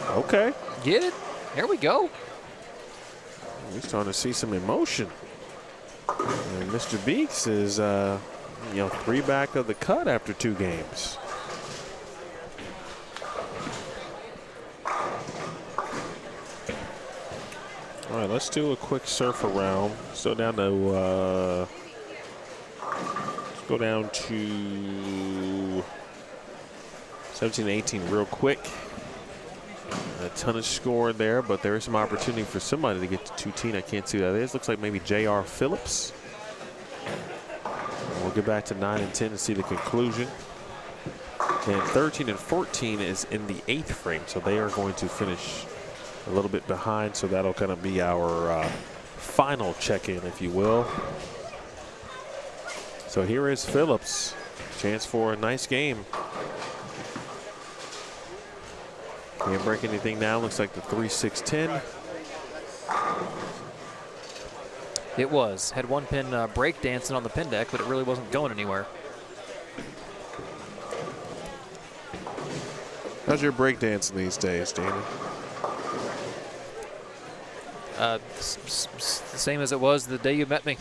Speaker 1: Okay.
Speaker 2: Get it? There we go.
Speaker 1: We're starting to see some emotion. And Mr. Beeks is, 3 back of the cut after 2 games. All right, let's do a quick surf around. So down to, let's go down to 17-18 real quick. A tonnage score there, but there is some opportunity for somebody to get to 210. I can't see who that is. Looks like maybe J.R. Phillips. We'll get back to 9 and 10 to see the conclusion. And 13 and 14 is in the 8th frame, so they are going to finish a little bit behind, so that'll kind of be our final check-in, if you will. So here is Phillips. Chance for a nice game. Can't break anything now. Looks like the 3-6-10.
Speaker 2: It was. Had one pin break dancing on the pin deck, but it really wasn't going anywhere.
Speaker 1: How's your break dancing these days, Danny?
Speaker 2: Same as it was the day you met me.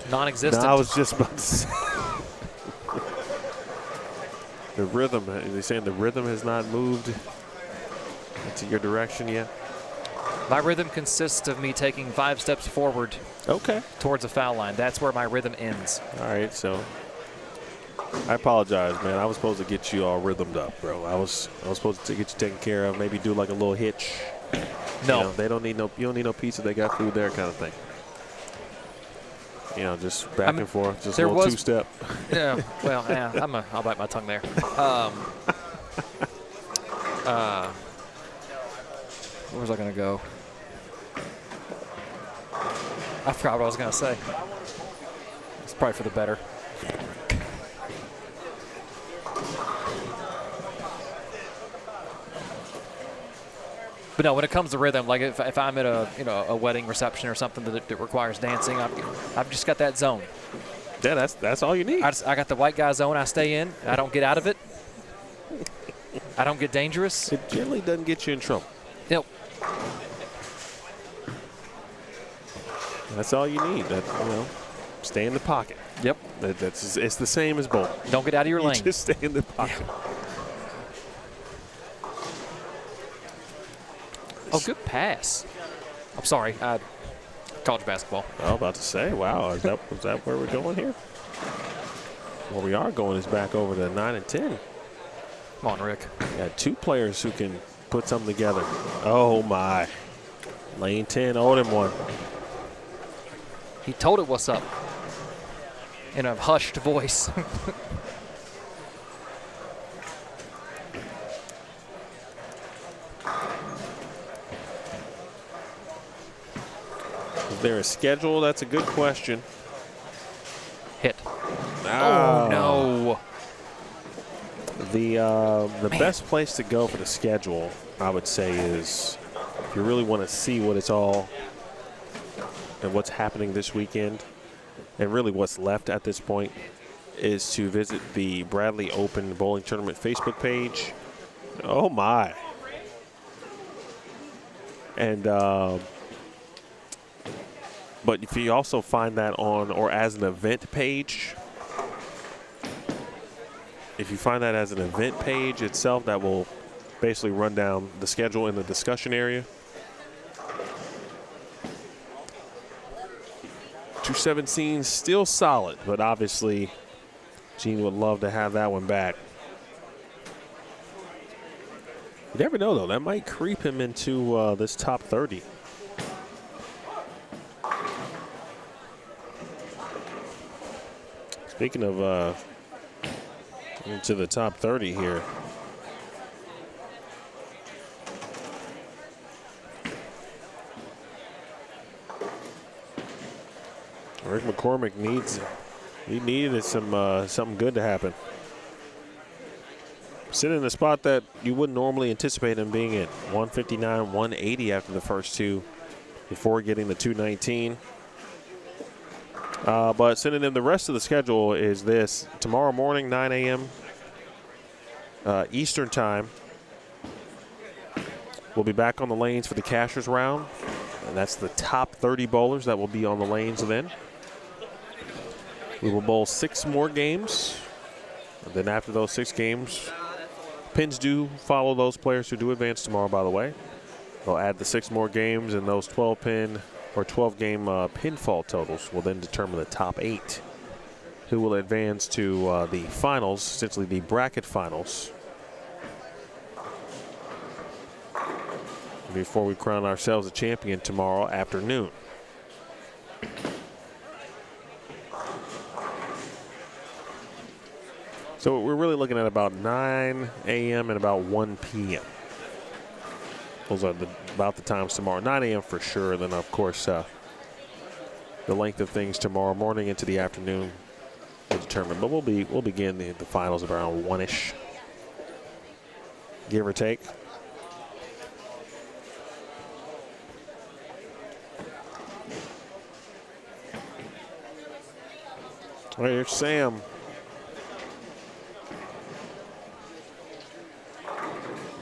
Speaker 2: Non-existent.
Speaker 1: No, I was just about to say. The rhythm, are they saying the rhythm has not moved into your direction yet?
Speaker 2: My rhythm consists of me taking 5 steps forward.
Speaker 1: Okay.
Speaker 2: Towards a foul line. That's where my rhythm ends.
Speaker 1: All right, so I apologize, man. I was supposed to get you all rhythmed up, bro. I was supposed to get you taken care of. Maybe do like a little hitch.
Speaker 2: No,
Speaker 1: they don't need no. You don't need no pizza. They got food there, kind of thing. Just back and forth, just a little 2-step.
Speaker 2: Yeah, well, yeah, I'll bite my tongue there. Where was I going to go? I forgot what I was going to say. It's probably for the better. But no, when it comes to rhythm, like if I'm at a wedding reception or something that requires dancing, I've just got that zone.
Speaker 1: Yeah, that's all you need.
Speaker 2: I got the white guy zone. I stay in. I don't get out of it. I don't get dangerous.
Speaker 1: It generally doesn't get you in trouble.
Speaker 2: Nope.
Speaker 1: That's all you need. That, stay in the pocket.
Speaker 2: Yep.
Speaker 1: It's the same as bowling.
Speaker 2: Don't get out of your lane.
Speaker 1: Just stay in the pocket.
Speaker 2: Oh, good pass. I'm sorry. College basketball.
Speaker 1: I was about to say, wow, is that where we're going here? Where we are going is back over to 9 and 10.
Speaker 2: Come on, Rick.
Speaker 1: Got two players who can put something together. Oh, my. Lane 10 owed him one.
Speaker 2: He told it what's up in a hushed voice.
Speaker 1: Is there a schedule? That's a good question.
Speaker 2: Hit.
Speaker 1: Oh,
Speaker 2: no.
Speaker 1: The best place to go for the schedule, I would say, is if you really want to see what it's all and what's happening this weekend, and really what's left at this point, is to visit the Bradley Open Bowling Tournament Facebook page. Oh, my. And but if you also find that on or as an event page, if you find that as an event page itself, that will basically run down the schedule in the discussion area. 217 still solid, but obviously Gene would love to have that one back. You never know, though. That might creep him into this top 30. Speaking of into the top 30 here. Rick McCormick needed something good to happen. Sitting in a spot that you wouldn't normally anticipate him being in. 159, 180 after the first two before getting the 219. But sending in the rest of the schedule is this. Tomorrow morning, 9 a.m. Eastern time. We'll be back on the lanes for the cashers round. And that's the top 30 bowlers that will be on the lanes then. We will bowl 6 more games. And then after those 6 games, pins do follow those players who do advance tomorrow, by the way. They'll add the 6 more games, and those 12-pin or 12-game pinfall totals will then determine the top 8 who will advance to the finals, essentially the bracket finals, before we crown ourselves a champion tomorrow afternoon. So we're really looking at about 9 a.m. and about 1 p.m. Those are about the times tomorrow. 9 a.m. for sure. Then, of course, the length of things tomorrow morning into the afternoon will determine. But we'll begin the finals around 1-ish, give or take. All right, here's Sam.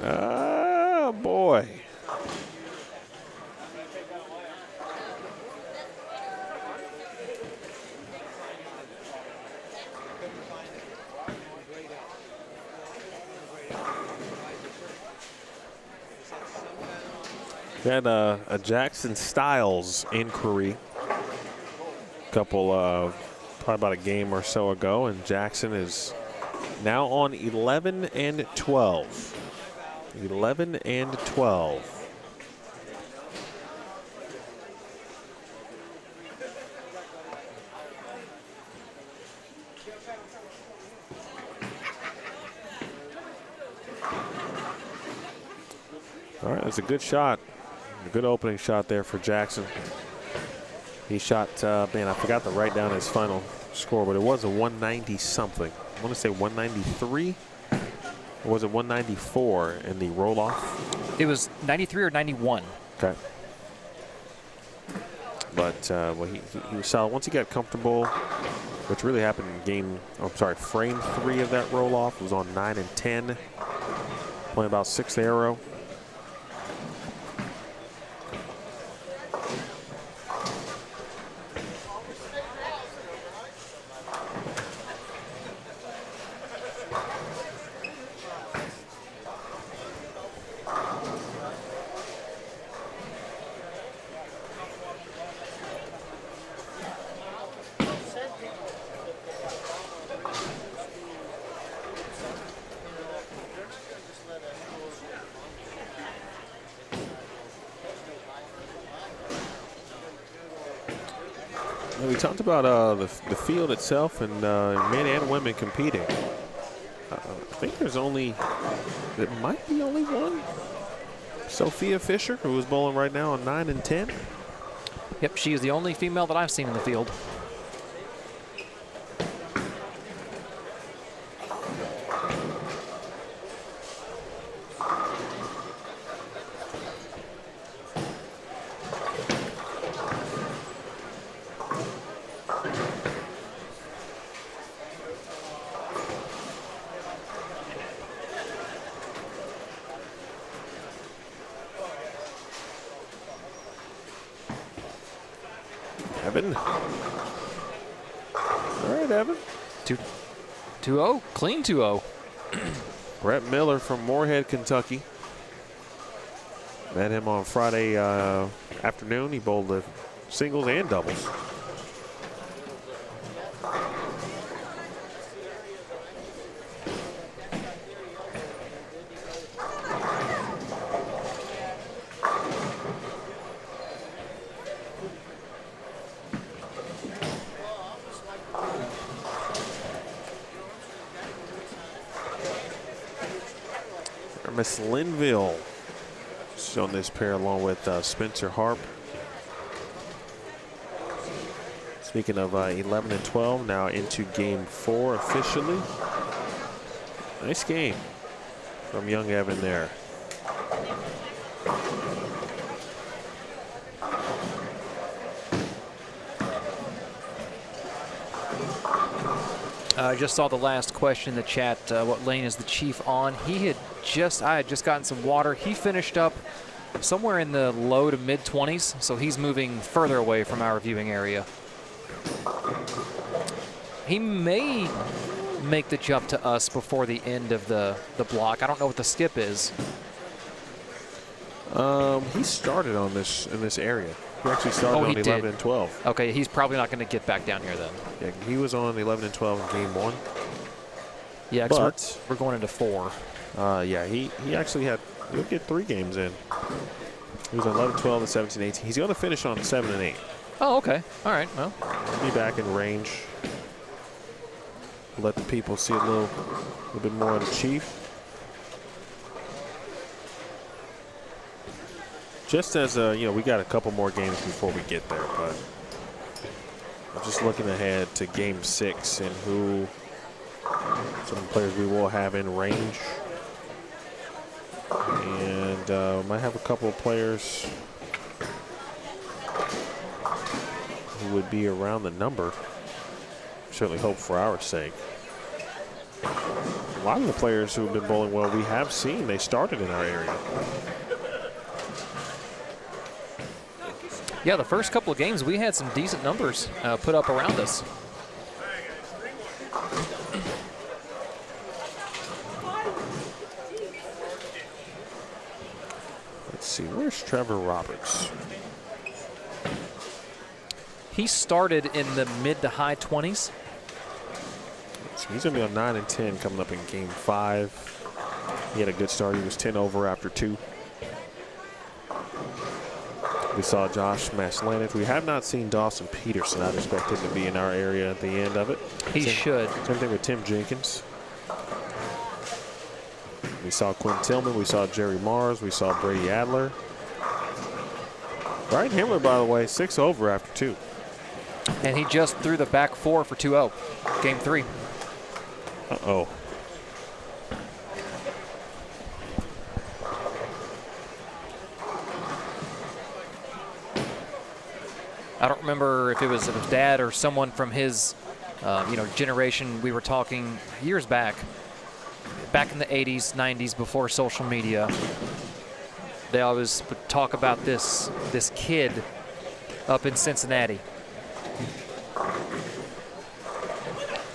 Speaker 1: Oh, boy. We had a Jackson Styles inquiry a couple probably about a game or so ago, and Jackson is now on 11 and 12. 11 and 12. All right, that's a good shot. A good opening shot there for Jackson. He shot, man, I forgot to write down his final score, but it was a 190 something. I want to say 193. Or was it 194 in the roll-off?
Speaker 2: It was 93 or 91.
Speaker 1: Okay. But well, he was solid. Once he got comfortable, which really happened in frame 3 of that roll-off. It was on 9 and 10, playing about 6th arrow. We talked about the field itself and men and women competing. I think there might be only one. Sophia Fisher, who is bowling right now on 9 and 10.
Speaker 2: Yep, she is the only female that I've seen in the field.
Speaker 1: Evan. All right, Evan.
Speaker 2: 2-0, clean 2-0.
Speaker 1: Brett Miller from Moorhead, Kentucky. Met him on Friday afternoon. He bowled the singles and doubles. Miss Linville on this pair along with Spencer Harp. Speaking of 11 and 12, now into game 4 officially. Nice game from young Evan there.
Speaker 2: I just saw the last question in the chat. What lane is the Chief on? I had just gotten some water. He finished up somewhere in the low to mid 20s, so he's moving further away from our viewing area. He may make the jump to us before the end of the block. I don't know what the skip is.
Speaker 1: He started on in this area. He actually started on 11 and 12.
Speaker 2: Okay, he's probably not going to get back down here then.
Speaker 1: Yeah, he was on 11 and 12 in game 1.
Speaker 2: Yeah, but we're going into 4.
Speaker 1: Yeah, he actually he'll get 3 games in. He was on 11, 12, and 17, 18. He's going to finish on 7 and 8.
Speaker 2: Oh, okay. All right, well.
Speaker 1: He'll be back in range. Let the people see a little bit more of the Chief. Just as, we got a couple more games before we get there, but I'm just looking ahead to game 6 and some players we will have in range. And might have a couple of players who would be around the number. Certainly hope for our sake. A lot of the players who have been bowling well, we have seen they started in our area.
Speaker 2: Yeah, the first couple of games, we had some decent numbers put up around us.
Speaker 1: Let's see, where's Trevor Roberts?
Speaker 2: He started in the mid to high 20s.
Speaker 1: So he's going to be on 9 and 10 coming up in game 5. He had a good start. He was 10 over after 2. We saw Josh Maslanich. We have not seen Dawson Peterson. I'd expect him to be in our area at the end of it.
Speaker 2: He should.
Speaker 1: Same thing with Tim Jenkins. We saw Quinn Tillman. We saw Jerry Mars. We saw Brady Adler. Brian Himmler, by the way, 6 over after 2.
Speaker 2: And he just threw the back 4 for 2-0, game 3.
Speaker 1: Uh-oh.
Speaker 2: I don't remember if it was Dad or someone from his, generation. We were talking years back in the 80s, 90s, before social media. They always would talk about this kid up in Cincinnati.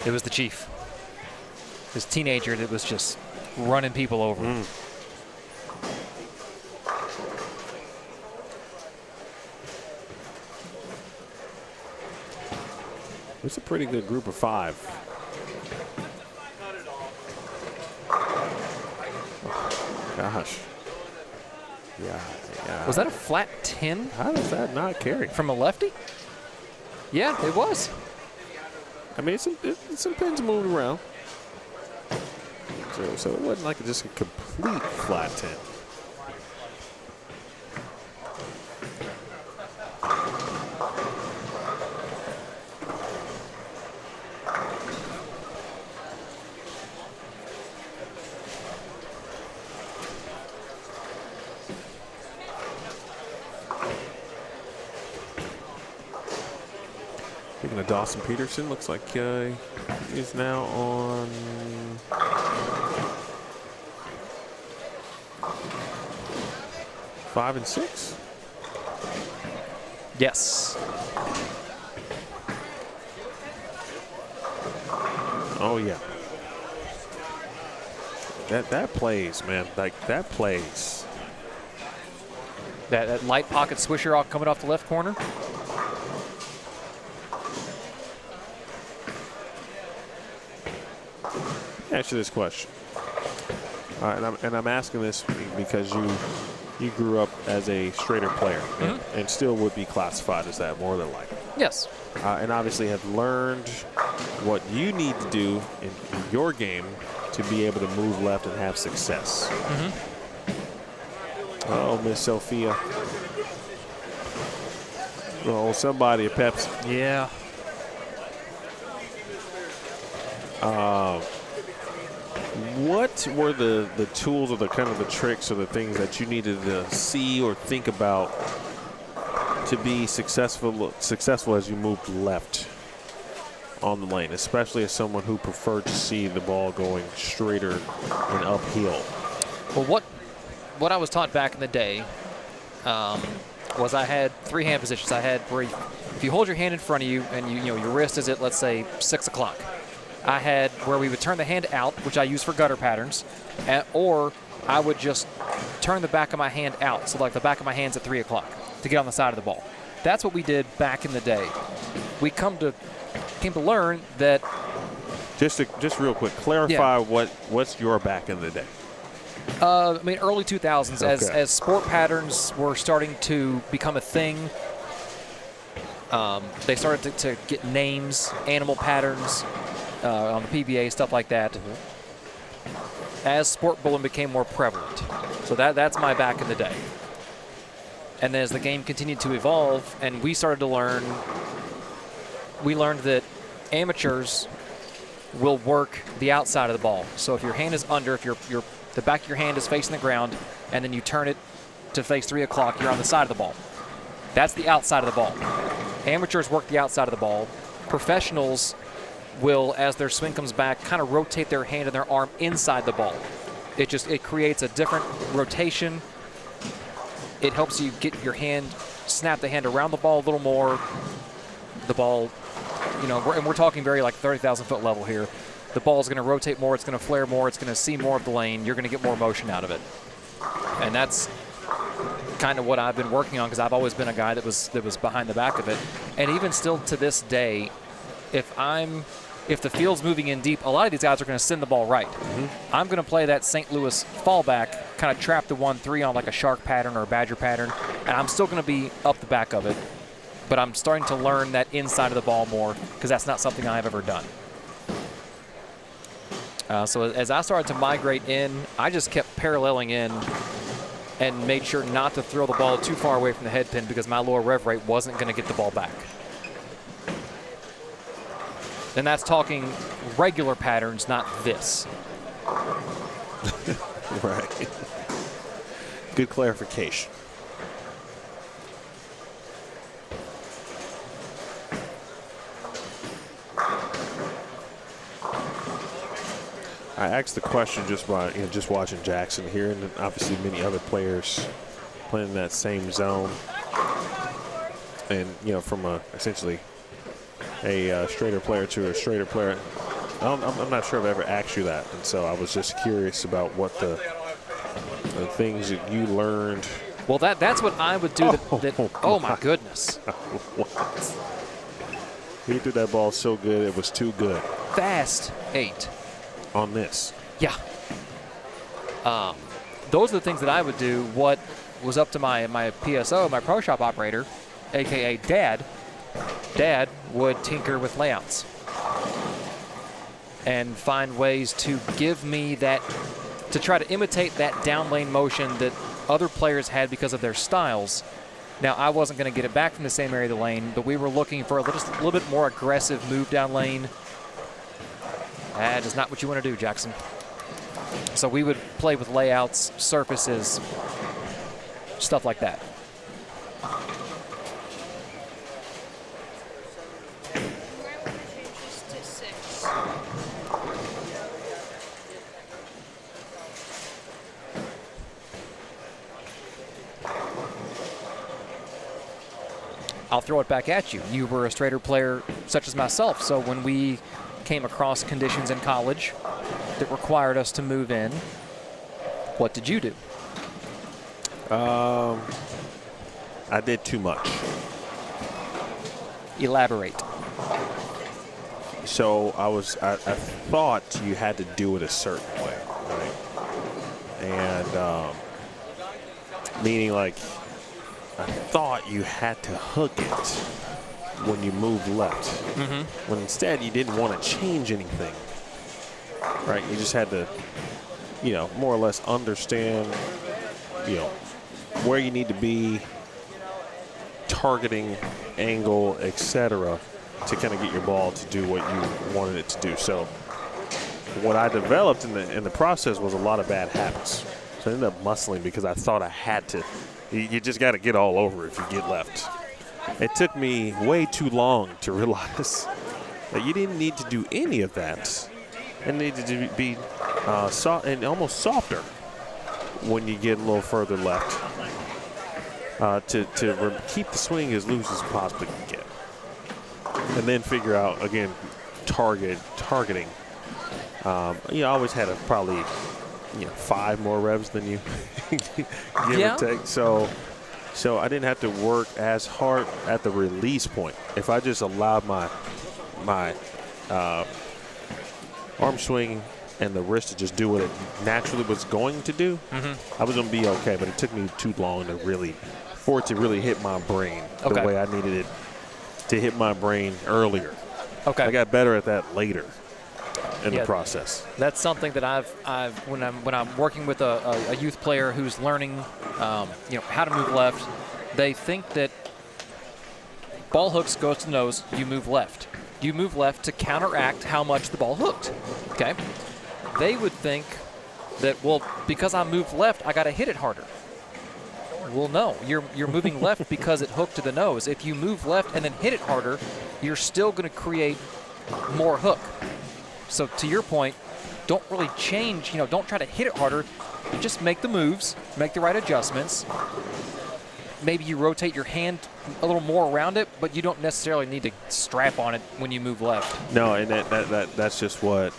Speaker 2: It was the Chief. This teenager that was just running people over.
Speaker 1: It's a pretty good group of 5. Oh, gosh. Yeah.
Speaker 2: Was that a flat 10?
Speaker 1: How does that not carry?
Speaker 2: From a lefty? Yeah, it was.
Speaker 1: I mean, some pins moved around. So it wasn't like just a complete flat 10. Speaking of Dawson Peterson, looks like he's now on 5 and 6.
Speaker 2: Yes.
Speaker 1: Oh yeah. That plays, man. Like that plays.
Speaker 2: That light pocket swisher coming off the left corner.
Speaker 1: Answer this question. And I'm asking this because you grew up as a straighter player and still would be classified as that more than likely.
Speaker 2: Yes.
Speaker 1: And obviously have learned what you need to do in your game to be able to move left and have success. Oh, Miss Sophia. Oh, somebody, a Pepsi.
Speaker 2: Yeah.
Speaker 1: What were the tools or the kind of the tricks or the things that you needed to see or think about to be successful as you moved left on the lane, especially as someone who preferred to see the ball going straighter and uphill?
Speaker 2: Well, what I was taught back in the day was I had 3 hand positions. I had where if you hold your hand in front of you and your wrist is at, let's say, 6 o'clock. I had where we would turn the hand out, which I use for gutter patterns, or I would just turn the back of my hand out, so like the back of my hand's at 3 o'clock to get on the side of the ball. That's what we did back in the day. We came to learn that.
Speaker 1: Just real quick, clarify what's your back in the day.
Speaker 2: I mean, early 2000s,
Speaker 1: Okay.
Speaker 2: as sport patterns were starting to become a thing. They started to get names, animal patterns on the PBA, stuff like that. As sport bowling became more prevalent. So that's my back in the day. And then as the game continued to evolve and we started to learn, we learned that amateurs will work the outside of the ball. So if your hand is under, if the back of your hand is facing the ground and then you turn it to face 3 o'clock, you're on the side of the ball. That's the outside of the ball. Amateurs work the outside of the ball. Professionals will, as their swing comes back, kind of rotate their hand and their arm inside the ball. It creates a different rotation. It helps you get your hand, snap the hand around the ball a little more. The ball, and we're talking very like 30,000 foot level here. The ball is going to rotate more. It's going to flare more. It's going to see more of the lane. You're going to get more motion out of it. And that's kind of what I've been working on because I've always been a guy that was behind the back of it. And even still to this day, if the field's moving in deep, a lot of these guys are going to send the ball right. I'm going to play that St. Louis fallback, kind of trap the 1-3 on like a shark pattern or a badger pattern, and I'm still going to be up the back of it. But I'm starting to learn that inside of the ball more because that's not something I've ever done. So as I started to migrate in, I just kept paralleling in and made sure not to throw the ball too far away from the head pin because my lower rev rate wasn't going to get the ball back. And that's talking regular patterns, not this.
Speaker 1: Right. Good clarification. I asked the question just by just watching Jackson here, and obviously many other players playing in that same zone, and from essentially a straighter player to a straighter player. I'm not sure if I ever asked you that, and so I was just curious about what the things that you learned.
Speaker 2: Well, that's what I would do. Oh my goodness!
Speaker 1: What? He threw that ball so good, it was too good.
Speaker 2: Fast 8.
Speaker 1: On this.
Speaker 2: Yeah. Those are the things that I would do. What was up to my PSO, my Pro Shop operator, a.k.a. Dad. Dad would tinker with layouts and find ways to give me that, to try to imitate that down lane motion that other players had because of their styles. Now, I wasn't going to get it back from the same area of the lane, but we were looking for just a little bit more aggressive move down lane. That is not what you want to do, Jackson. So we would play with layouts, surfaces, stuff like that. I'll throw it back at you. You were a straighter player such as myself, so when we came across conditions in college that required us to move in, what did you do?
Speaker 1: I did too much.
Speaker 2: Elaborate.
Speaker 1: So I thought you had to do it a certain way, right? And meaning like I thought you had to hook it when you moved left. When instead you didn't want to change anything, right? You just had to, more or less understand, where you need to be, targeting, angle, etc., to kind of get your ball to do what you wanted it to do. So what I developed in the process was a lot of bad habits. So I ended up muscling because I thought I had to. You just got to get all over if you get left. It took me way too long to realize that you didn't need to do any of that, and needed to be soft and almost softer when you get a little further left to keep the swing as loose as you possibly can get, and then figure out again targeting. I always had probably 5 more revs than you give or take. So I didn't have to work as hard at the release point. If I just allowed my arm swing and the wrist to just do what it naturally was going to do, I was going to be okay. But it took me too long for it to really hit my brain the way I needed it to hit my brain earlier.
Speaker 2: Okay.
Speaker 1: I got better at that later in the process.
Speaker 2: That's something that I've when I'm working with a youth player who's learning how to move left, they think that ball hooks goes to the nose, you move left. You move left to counteract how much the ball hooked. Okay? They would think that, well, because I moved left, I got to hit it harder. Well, no, you're moving left because it hooked to the nose. If you move left and then hit it harder, you're still going to create more hook. So to your point, don't really change, don't try to hit it harder. Just make the moves, make the right adjustments. Maybe you rotate your hand a little more around it, but you don't necessarily need to strap on it when you move left.
Speaker 1: No, and that's just what,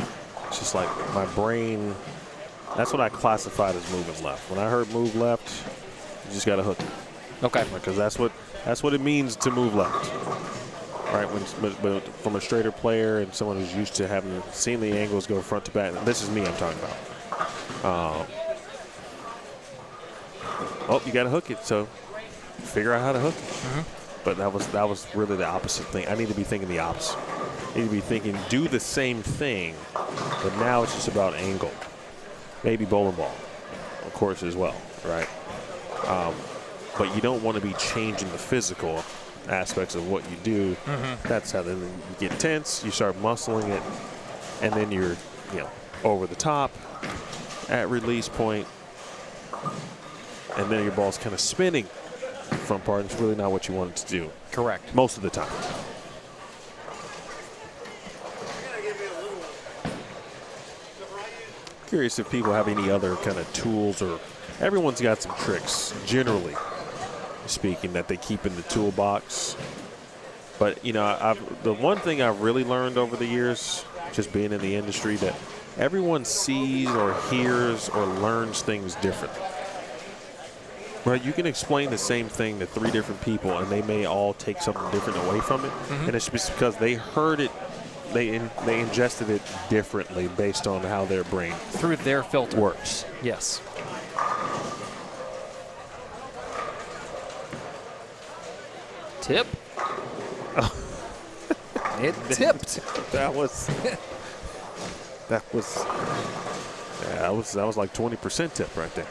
Speaker 1: it's just like my brain, that's what I classified as moving left. When I heard move left, you just got to hook it.
Speaker 2: Okay.
Speaker 1: Because that's what it means to move left. Right, but from a straighter player and someone who's used to seen the angles go front to back, and this is me I'm talking about. You got to hook it, so figure out how to hook it. But that was really the opposite thing. I need to be thinking the opposite. I need to be thinking do the same thing, but now it's just about angle. Maybe bowling ball, of course, as well, right? but you don't want to be changing the physical aspects of what you do. That's how then you get tense, you start muscling it, and then you're, over the top at release point, and then your ball's kind of spinning front part. It's really not what you want it to do.
Speaker 2: Correct.
Speaker 1: Most of the time. Curious if people have any other kind of tools, or everyone's got some tricks, generally speaking, that they keep in the toolbox. But, the one thing I've really learned over the years, just being in the industry, that everyone sees or hears or learns things differently. Right? You can explain the same thing to 3 different people, and they may all take something different away from it. And it's just because they heard it, they ingested it differently based on how their brain
Speaker 2: through their filter
Speaker 1: works.
Speaker 2: Yes. Tip. It tipped.
Speaker 1: That was like 20% tip right there.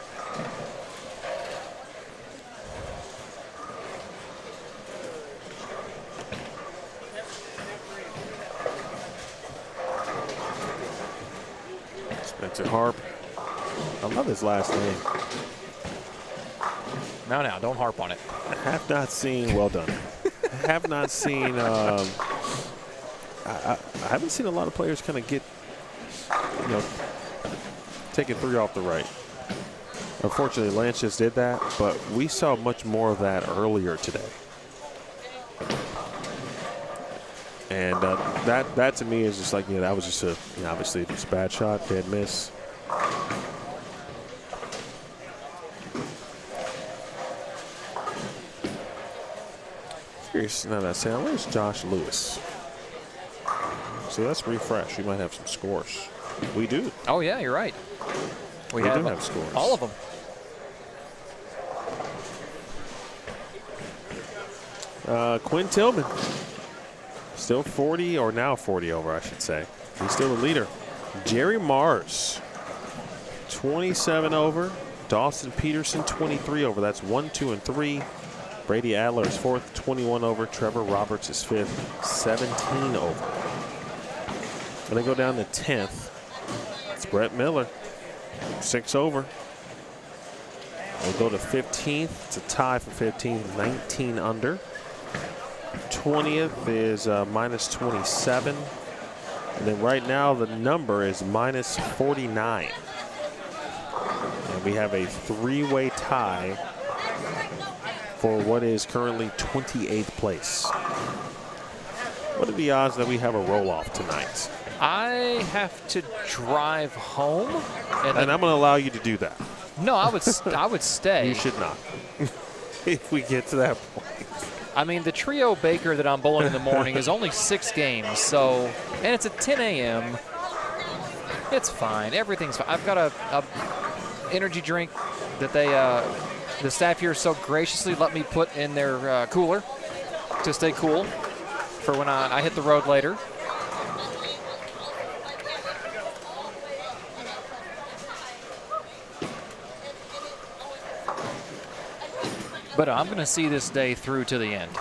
Speaker 1: Spencer Harp. I love his last name.
Speaker 2: Now, don't harp on it.
Speaker 1: I have not seen, well done. I have not seen, I haven't seen a lot of players kind of get, taking 3 off the right. Unfortunately, Lance just did that, but we saw much more of that earlier today. And that to me is just like, that was just obviously just a bad shot, dead miss. Curious now that I say, where's Josh Lewis? So let's refresh. We might have some scores. We do.
Speaker 2: Oh, yeah, you're right. We
Speaker 1: do
Speaker 2: have
Speaker 1: have scores.
Speaker 2: All of them.
Speaker 1: Quinn Tillman. Still 40, or now 40 over, I should say. He's still the leader. Jerry Mars, 27 over. Dawson Peterson, 23 over. That's 1, 2, and 3. Brady Adler is 4th, 21 over. Trevor Roberts is 5th, 17 over. When they go down to 10th, it's Brett Miller, 6 over. We'll go to 15th. It's a tie for 15th, 19 under. 20th is minus 27. And then right now the number is minus 49. And we have a 3-way tie for what is currently 28th place. What are the odds that we have a roll-off tonight?
Speaker 2: I have to drive home.
Speaker 1: And I'm going to allow you to do that.
Speaker 2: No, I would stay.
Speaker 1: You should not. If we get to that point.
Speaker 2: I mean, the Trio Baker that I'm bowling in the morning is only 6 games, so, and it's at 10 a.m. It's fine. Everything's fine. I've got a energy drink that the staff here so graciously let me put in their cooler to stay cool for when I hit the road later. But I'm going to see this day through to the end.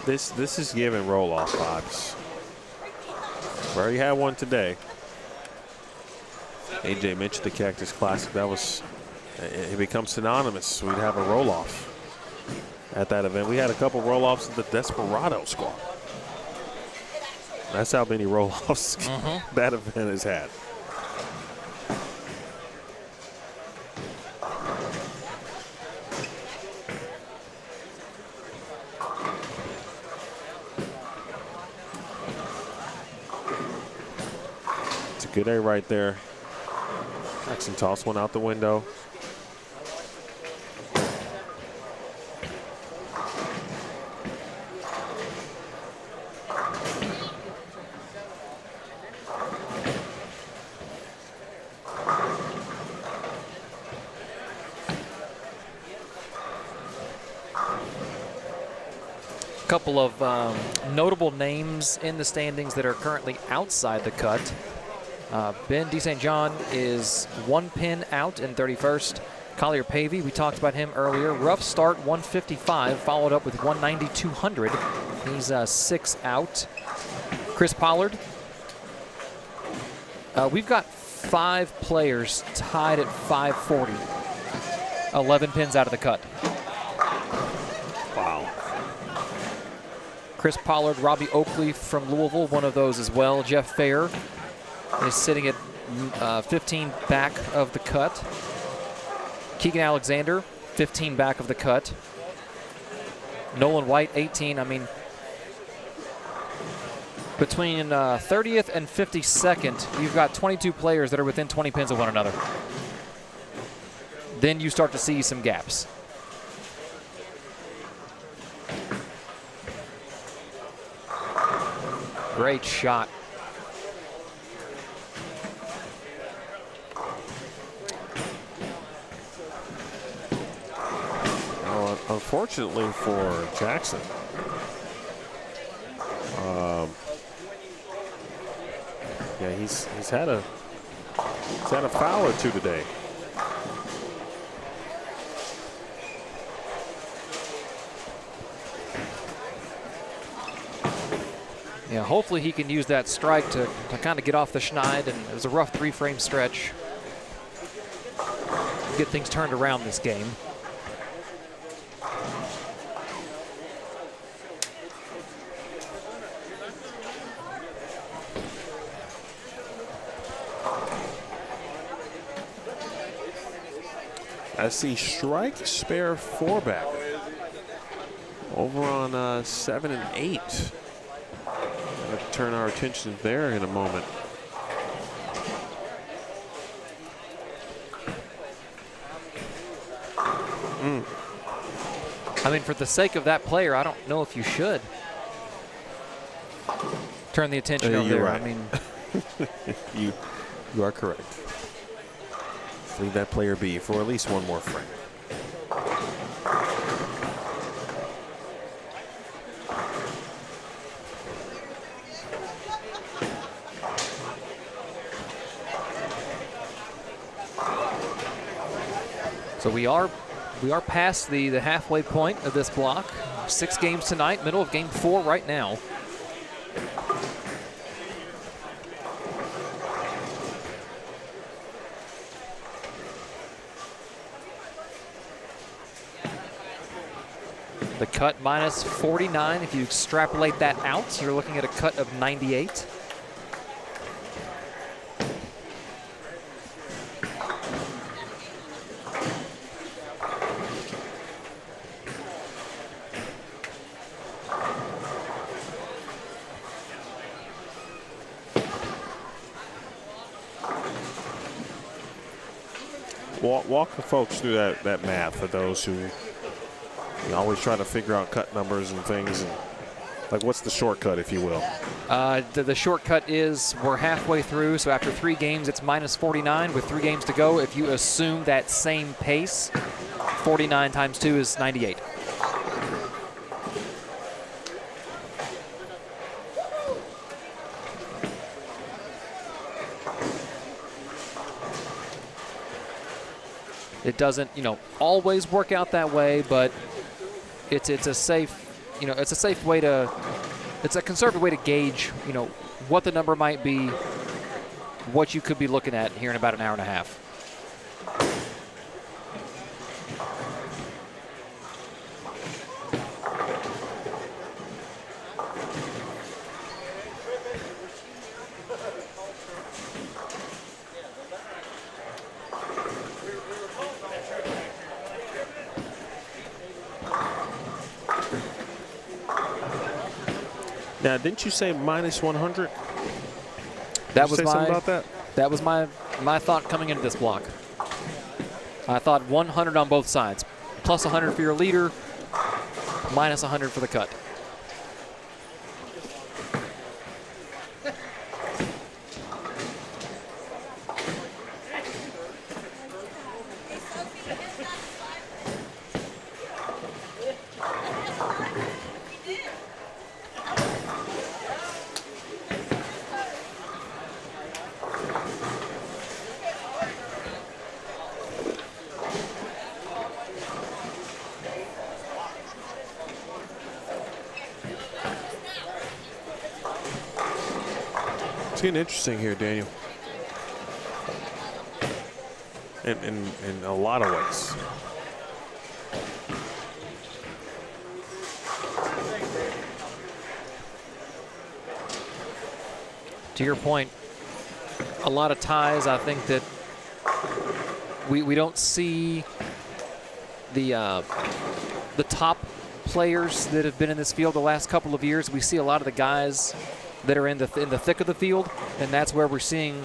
Speaker 1: This is giving roll-off vibes. We already had one today. AJ mentioned the Cactus Classic. It becomes synonymous. We'd have a roll-off at that event. We had a couple roll-offs at the Desperado squad. That's how many roll-offs that event has had. Good A right there. Jackson toss one out the window.
Speaker 2: Couple of notable names in the standings that are currently outside the cut. Ben DeSt. John is 1 pin out in 31st. Collier Pavey, we talked about him earlier. Rough start, 155, followed up with 190, 200. He's 6 out. Chris Pollard. We've got 5 players tied at 540. 11 pins out of the cut.
Speaker 1: Wow.
Speaker 2: Chris Pollard, Robbie Oakley from Louisville, one of those as well. Jeff Fair is sitting at 15 back of the cut. Keegan Alexander, 15 back of the cut. Nolan White, 18. I mean, between 30th and 52nd, you've got 22 players that are within 20 pins of one another. Then you start to see some gaps. Great shot.
Speaker 1: Well, unfortunately for Jackson, yeah, he's had a foul or two today.
Speaker 2: Yeah, hopefully he can use that strike to kind of get off the schneid, and it was a rough 3-frame stretch. Get things turned around this game.
Speaker 1: I see strike spare 4 back over on 7 and 8. Let's turn our attention there in a moment.
Speaker 2: I mean, for the sake of that player, I don't know if you should turn the attention over
Speaker 1: You're
Speaker 2: there.
Speaker 1: right.
Speaker 2: I mean,
Speaker 1: you are correct. Leave that player be for at least one more frame.
Speaker 2: so we are past the halfway point of this block. 6 games tonight, middle of game 4 right now. The cut minus 49. If you extrapolate that out, you're looking at a cut of 98.
Speaker 1: Walk the folks through that math for those who always try to figure out cut numbers and things. And, like, what's the shortcut, if you will?
Speaker 2: The shortcut is we're halfway through, so after 3 games, it's minus 49 with 3 games to go. If you assume that same pace, 49 times 2 is 98. It doesn't, always work out that way, but it's a safe, it's a safe way to, it's a conservative way to gauge, what the number might be, what you could be looking at here in about an hour and a half.
Speaker 1: Now, didn't you say minus 100?
Speaker 2: That was
Speaker 1: something about that?
Speaker 2: That was my thought coming into this block. I thought 100 on both sides, plus 100 for your leader, minus 100 for the cut.
Speaker 1: It's getting interesting here, Daniel. In a lot of ways.
Speaker 2: To your point, a lot of ties. I think that we don't see the top players that have been in this field the last couple of years. We see a lot of the guys that are in the thick of the field, and that's where we're seeing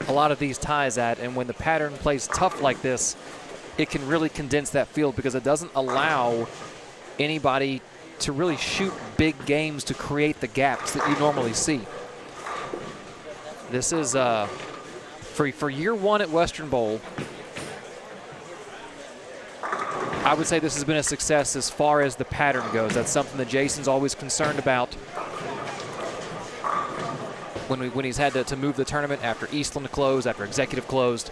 Speaker 2: a lot of these ties at. And when the pattern plays tough like this, it can really condense that field because it doesn't allow anybody to really shoot big games to create the gaps that you normally see. This is for year one at Western Bowl. I would say this has been a success as far as the pattern goes. That's something that Jason's always concerned about when he's had to move the tournament after Eastland closed, after Executive closed.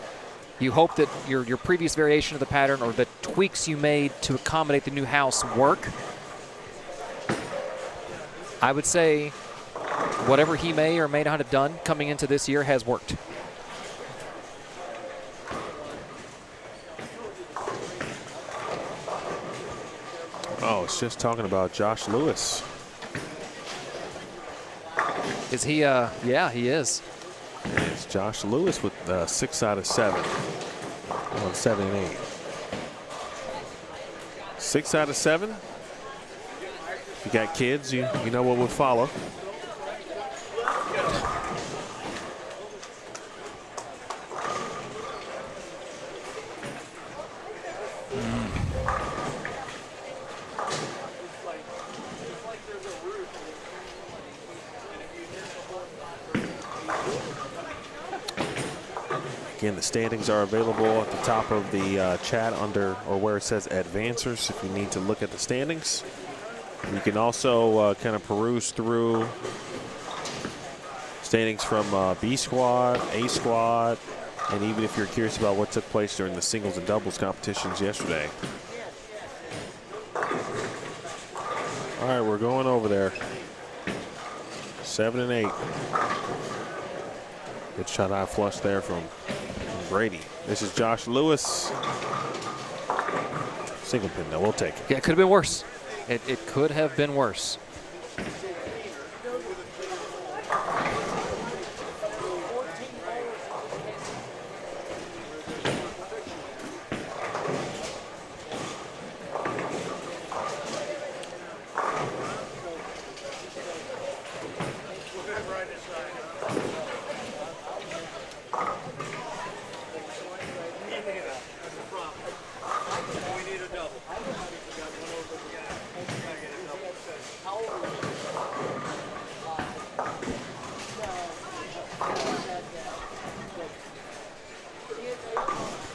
Speaker 2: You hope that your previous variation of the pattern or the tweaks you made to accommodate the new house work. I would say whatever he may or may not have done coming into this year has worked.
Speaker 1: Oh, it's just talking about Josh Lewis.
Speaker 2: Is he? Yeah, he is.
Speaker 1: And it's Josh Lewis with 6 out of 7 on 7 and 8. 6 out of 7. If you got kids, you know what would follow. Again, the standings are available at the top of the chat under or where it says advancers if you need to look at the standings. You can also kind of peruse through standings from B squad, A squad, and even if you're curious about what took place during the singles and doubles competitions yesterday. All right, we're going over there. 7 and 8. Good shot eye flush there from Brady. This is Josh Lewis. Single pin, though. We'll take it.
Speaker 2: Yeah, it could have been worse. It could have been worse.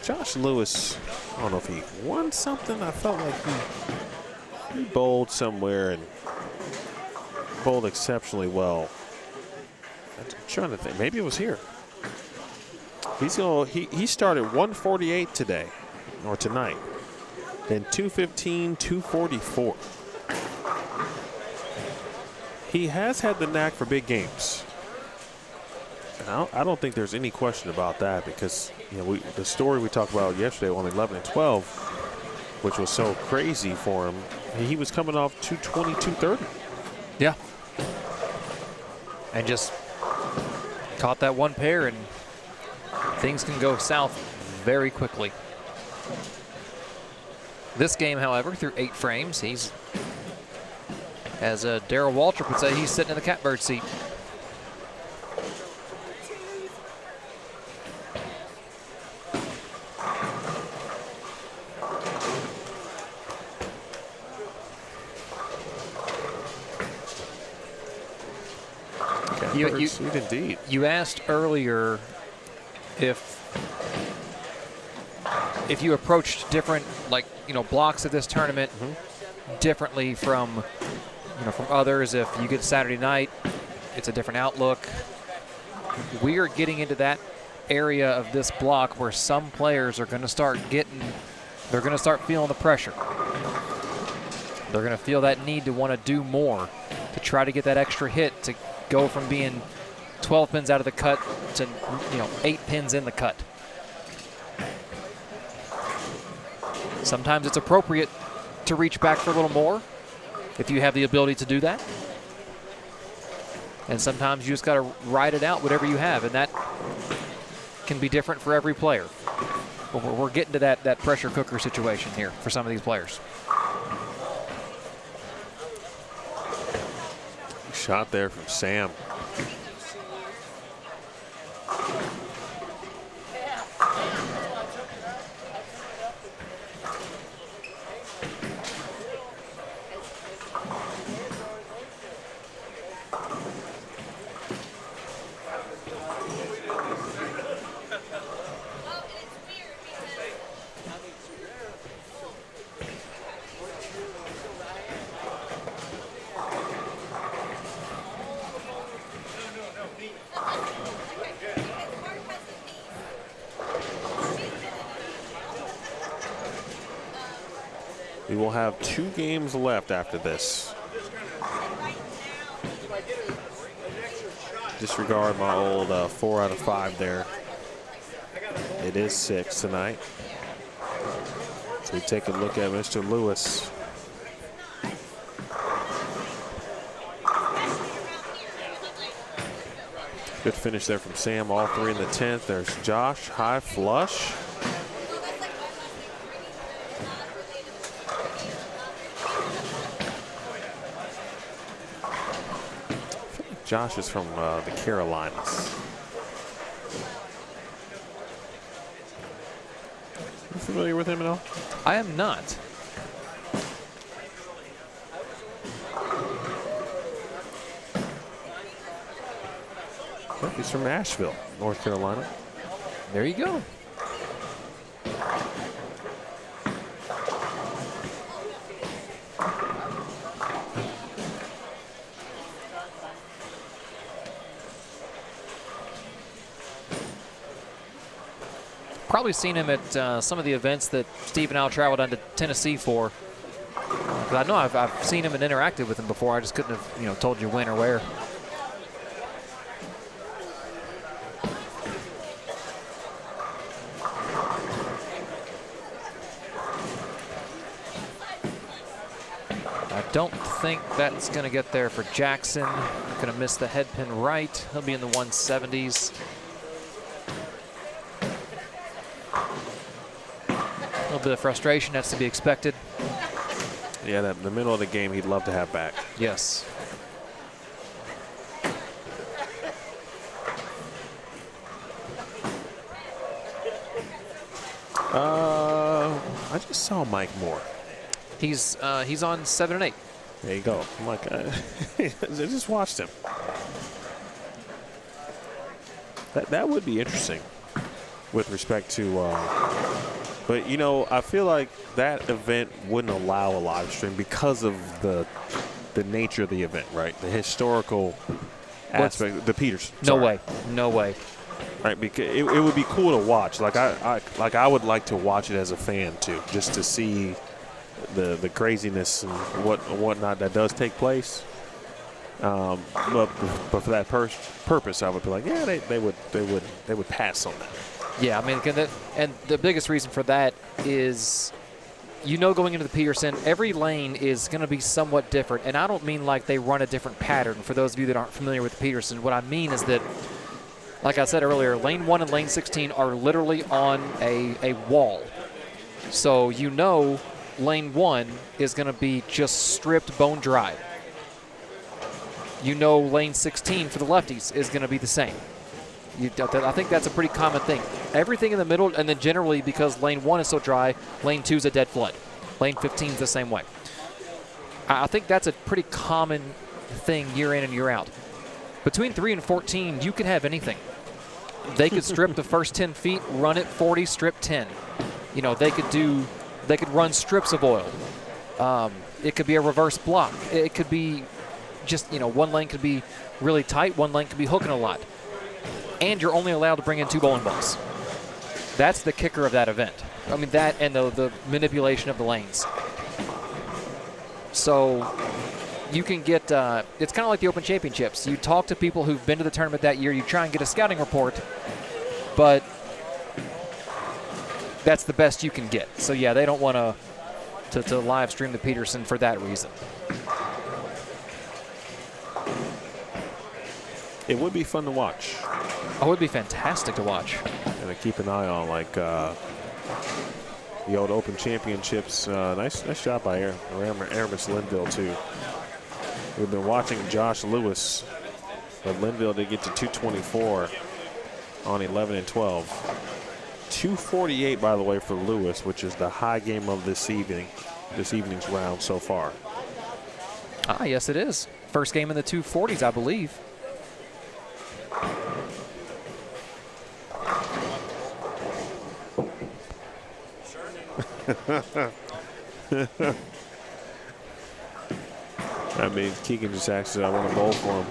Speaker 1: Josh Lewis, I don't know if he won something. I felt like he bowled somewhere and bowled exceptionally well. I'm trying to think. Maybe it was here. He started 148 today, or tonight. Then 215, 244. He has had the knack for big games. And I don't think there's any question about that because, the story we talked about yesterday on 11 and 12, which was so crazy for him, he was coming off 220, 230.
Speaker 2: Yeah. And just caught that one pair, and things can go south very quickly. This game, however, through 8 frames, he's, as Darrell Waltrip would say, he's sitting in the catbird seat.
Speaker 1: Indeed.
Speaker 2: You asked earlier if you approached different, blocks of this tournament differently from others. If you get Saturday night, it's a different outlook. We are getting into that area of this block where some players are going to start feeling the pressure. They're going to feel that need to want to do more to try to get that extra hit to go from being 12 pins out of the cut to 8 pins in the cut. Sometimes it's appropriate to reach back for a little more if you have the ability to do that. And sometimes you just got to ride it out, whatever you have, and that can be different for every player. But we're getting to that pressure cooker situation here for some of these players.
Speaker 1: Shot there from Sam. We will have 2 games left after this. Disregard my old 4 out of 5 there. It is 6 tonight. So we take a look at Mr. Lewis. Good finish there from Sam, all 3 in the 10th. There's Josh, high flush. Josh is from the Carolinas. You familiar with him at all?
Speaker 2: I am not.
Speaker 1: He's from Asheville, North Carolina.
Speaker 2: There you go. Probably seen him at some of the events that Steve and I traveled down to Tennessee for. But I know I've seen him and interacted with him before. I just couldn't have told you when or where. I don't think that's going to get there for Jackson. Going to miss the head pin right. He'll be in the 170s. A little bit of frustration, that's to be expected.
Speaker 1: Yeah, the middle of the game he'd love to have back.
Speaker 2: Yes.
Speaker 1: I just saw Mike Moore.
Speaker 2: He's on 7 and 8.
Speaker 1: There you go. I'm like, I just watched him. That would be interesting with respect to but I feel like that event wouldn't allow a live stream because of the nature of the event, right? The historical aspect, the Peters.
Speaker 2: No way. No way.
Speaker 1: Right, because it would be cool to watch. Like I would like to watch it as a fan too, just to see the craziness and whatnot that does take place. But for that purpose, I would be like, yeah, they would pass on that.
Speaker 2: Yeah, I mean, and the biggest reason for that is, going into the Peterson, every lane is going to be somewhat different. And I don't mean like they run a different pattern. For those of you that aren't familiar with the Peterson, what I mean is that, like I said earlier, lane 1 and lane 16 are literally on a wall. So lane 1 is going to be just stripped bone dry. Lane 16 for the lefties is going to be the same. I think that's a pretty common thing. Everything in the middle, and then generally because lane 1 is so dry, lane 2 is a dead flood. Lane 15 is the same way. I think that's a pretty common thing year in and year out. Between 3 and 14, you could have anything. They could strip the first 10 feet, run it 40, strip 10. They could run strips of oil. It could be a reverse block. It could be just, one lane could be really tight, one lane could be hooking a lot. And you're only allowed to bring in 2 bowling balls. That's the kicker of that event. I mean, that and the manipulation of the lanes. So you can get, it's kind of like the Open Championships. You talk to people who've been to the tournament that year. You try and get a scouting report, but that's the best you can get. So, yeah, they don't want to live stream the Peterson for that reason.
Speaker 1: It would be fun to watch.
Speaker 2: Oh, it would be fantastic to watch.
Speaker 1: And to keep an eye on, like the old Open Championships. Nice job by Aramis Linville, too. We've been watching Josh Lewis, but Linville did get to 224 on 11 and 12. 248, by the way, for Lewis, which is the high game of this evening's round so far.
Speaker 2: Ah, yes, it is. First game in the 240s, I believe.
Speaker 1: That means Keegan just asked if I want to bowl for him.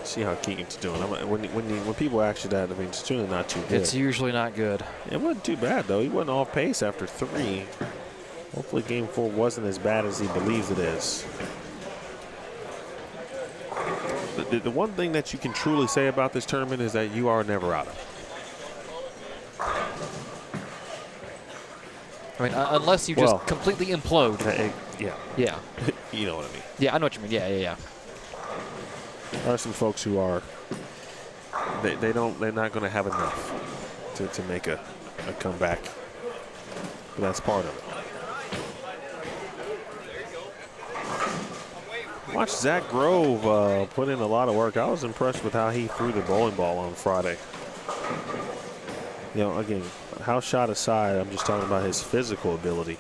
Speaker 1: See how Keegan's doing. When people ask you that, I mean, it's generally not too good.
Speaker 2: It's usually not good.
Speaker 1: It wasn't too bad, though. He wasn't off pace after 3. Hopefully game 4 wasn't as bad as he believes it is. The one thing that you can truly say about this tournament is that you are never out of it.
Speaker 2: I mean, unless you just completely implode.
Speaker 1: Yeah.
Speaker 2: Yeah.
Speaker 1: You know what I mean.
Speaker 2: Yeah, I know what you mean. Yeah.
Speaker 1: There are some folks who are, they're not going to have enough to make a comeback. But that's part of it. Watch Zach Grove put in a lot of work. I was impressed with how he threw the bowling ball on Friday. You know, again, house shot aside, I'm just talking about his physical ability.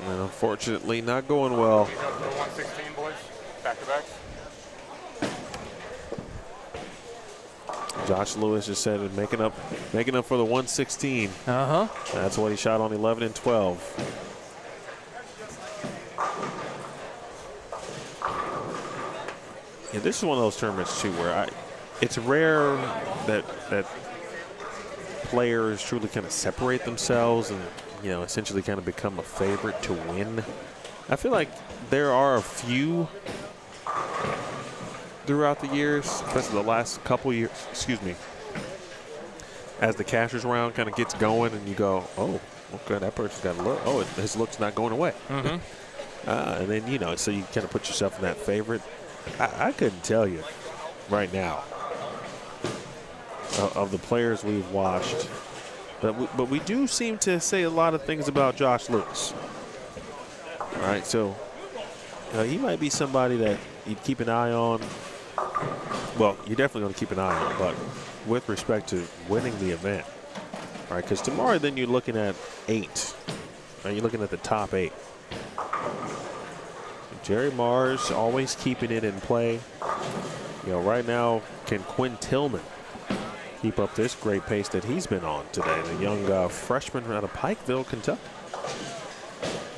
Speaker 1: And unfortunately, not going well.
Speaker 4: 116, boys. Back-to-backs.
Speaker 1: Josh Lewis just said it, making up for the 116. That's what he shot on 11 and 12. Yeah, this is one of those tournaments too where it's rare that players truly kind of separate themselves and, you know, essentially kind of become a favorite to win. I feel like there are a few throughout the years, especially the last couple years, as the cashers round kind of gets going and you go, oh, okay, that person's got a look. Oh, his look's not going away. And then, you know, so you kind of put yourself in that favorite. I couldn't tell you right now of the players we've watched, but we do seem to say a lot of things about Josh Lewis. All right, so he might be somebody that you'd keep an eye on. Well, you're definitely going to keep an eye on, but with respect to winning the event, all right, because tomorrow then you're looking at 8. Right, you're looking at the top 8. Jerry Mars always keeping it in play. You know, right now, can Quinn Tillman keep up this great pace that he's been on today? The young freshman out of Pikeville, Kentucky,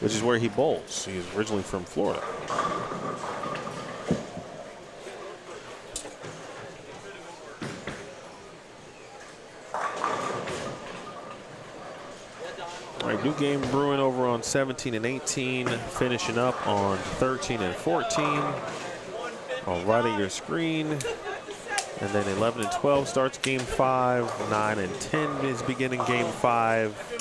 Speaker 1: which is where he bowls. He's originally from Florida. All right, new game brewing over on 17 and 18, finishing up on 13 and 14. All right at your screen. And then 11 and 12 starts game 5. 9 and 10 is beginning game 5.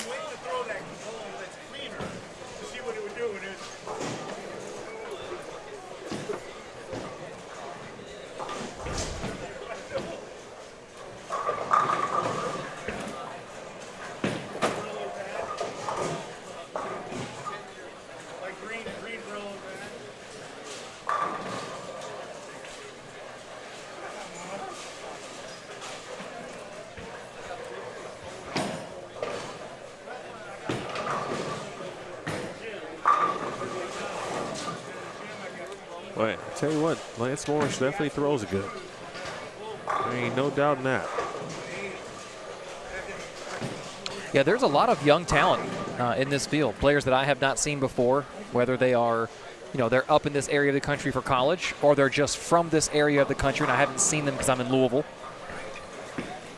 Speaker 1: But I tell you what, Lance Morris definitely throws it good. There ain't no doubt in that.
Speaker 2: Yeah, there's a lot of young talent in this field. Players that I have not seen before, whether they are, you know, they're up in this area of the country for college, or they're just from this area of the country and I haven't seen them because I'm in Louisville.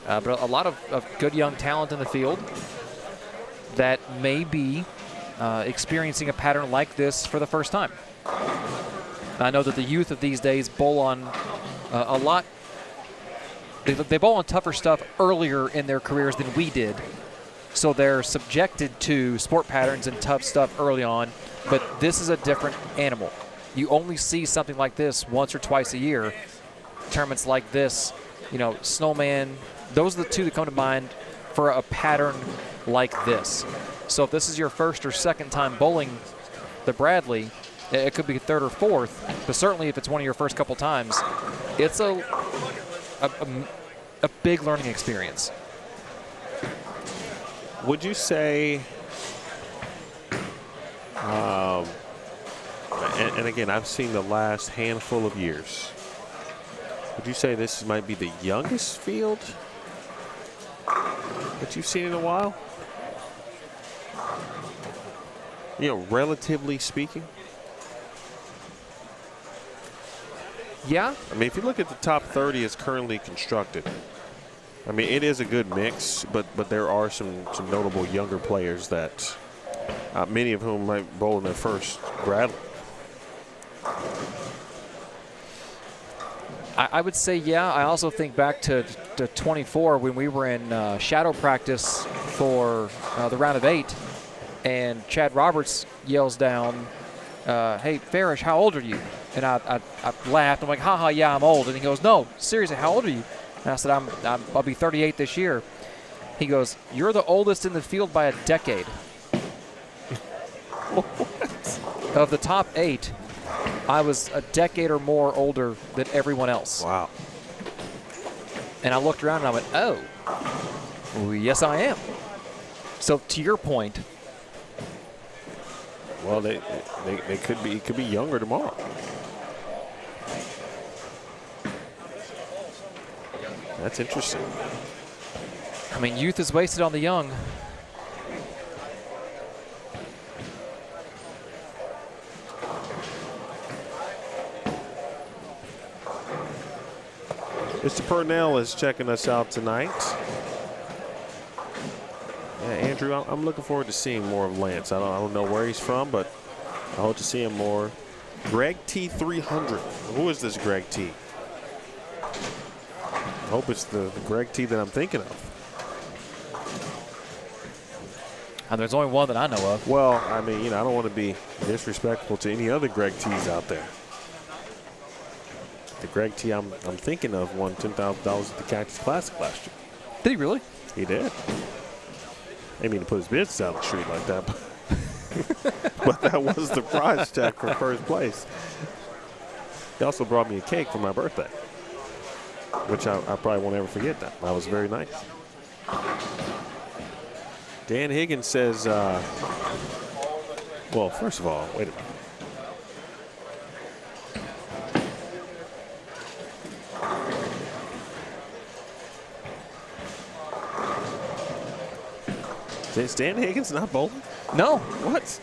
Speaker 2: but a lot of good young talent in the field that may be experiencing a pattern like this for the first time. I know that the youth of these days bowl on a lot. They bowl on tougher stuff earlier in their careers than we did. So they're subjected to sport patterns and tough stuff early on, but this is a different animal. You only see something like this once or twice a year. Tournaments like this, you know, Snowman, those are the two that come to mind for a pattern like this. So if this is your first or second time bowling the Bradley, it could be third or fourth, but certainly if it's one of your first couple times, it's a big learning experience.
Speaker 1: Would you say, and again, I've seen the last handful of years, would you say this might be the youngest field that you've seen in a while? You know, relatively speaking?
Speaker 2: Yeah.
Speaker 1: I mean, if you look at the top 30 as currently constructed, I mean, it is a good mix, but there are some notable younger players that, many of whom might bowl in their first Bradley.
Speaker 2: I would say, yeah. I also think back to 24 when we were in shadow practice for the round of 8, and Chad Roberts yells down, hey, Farish, how old are you? And I laughed. I'm like, haha, yeah, I'm old. And he goes, no, seriously, how old are you? And I said, I'll be 38 this year. He goes, you're the oldest in the field by a decade. Of the top 8, I was a decade or more older than everyone else.
Speaker 1: Wow.
Speaker 2: And I looked around and I went, oh, well, yes, I am. So to your point.
Speaker 1: Well, they could be younger tomorrow. That's interesting.
Speaker 2: I mean, youth is wasted on the young.
Speaker 1: Mr. Purnell is checking us out tonight. Yeah, Andrew, I'm looking forward to seeing more of Lance. I don't know where he's from, but I hope to see him more. Greg T 300. Who is this Greg T? I hope it's the Greg T that I'm thinking of.
Speaker 2: And there's only one that I know of.
Speaker 1: Well, I mean, you know, I don't want to be disrespectful to any other Greg T's out there. The Greg T I'm thinking of won $10,000 at the Cactus Classic last year.
Speaker 2: Did he really?
Speaker 1: He did. I mean to put his business out on the street like that, but that was the prize check for first place. He also brought me a cake for my birthday, which I probably won't ever forget that. That was very nice. Dan Higgins says, well, first of all, wait a minute. Is Dan Higgins not bowling?
Speaker 2: No.
Speaker 1: What?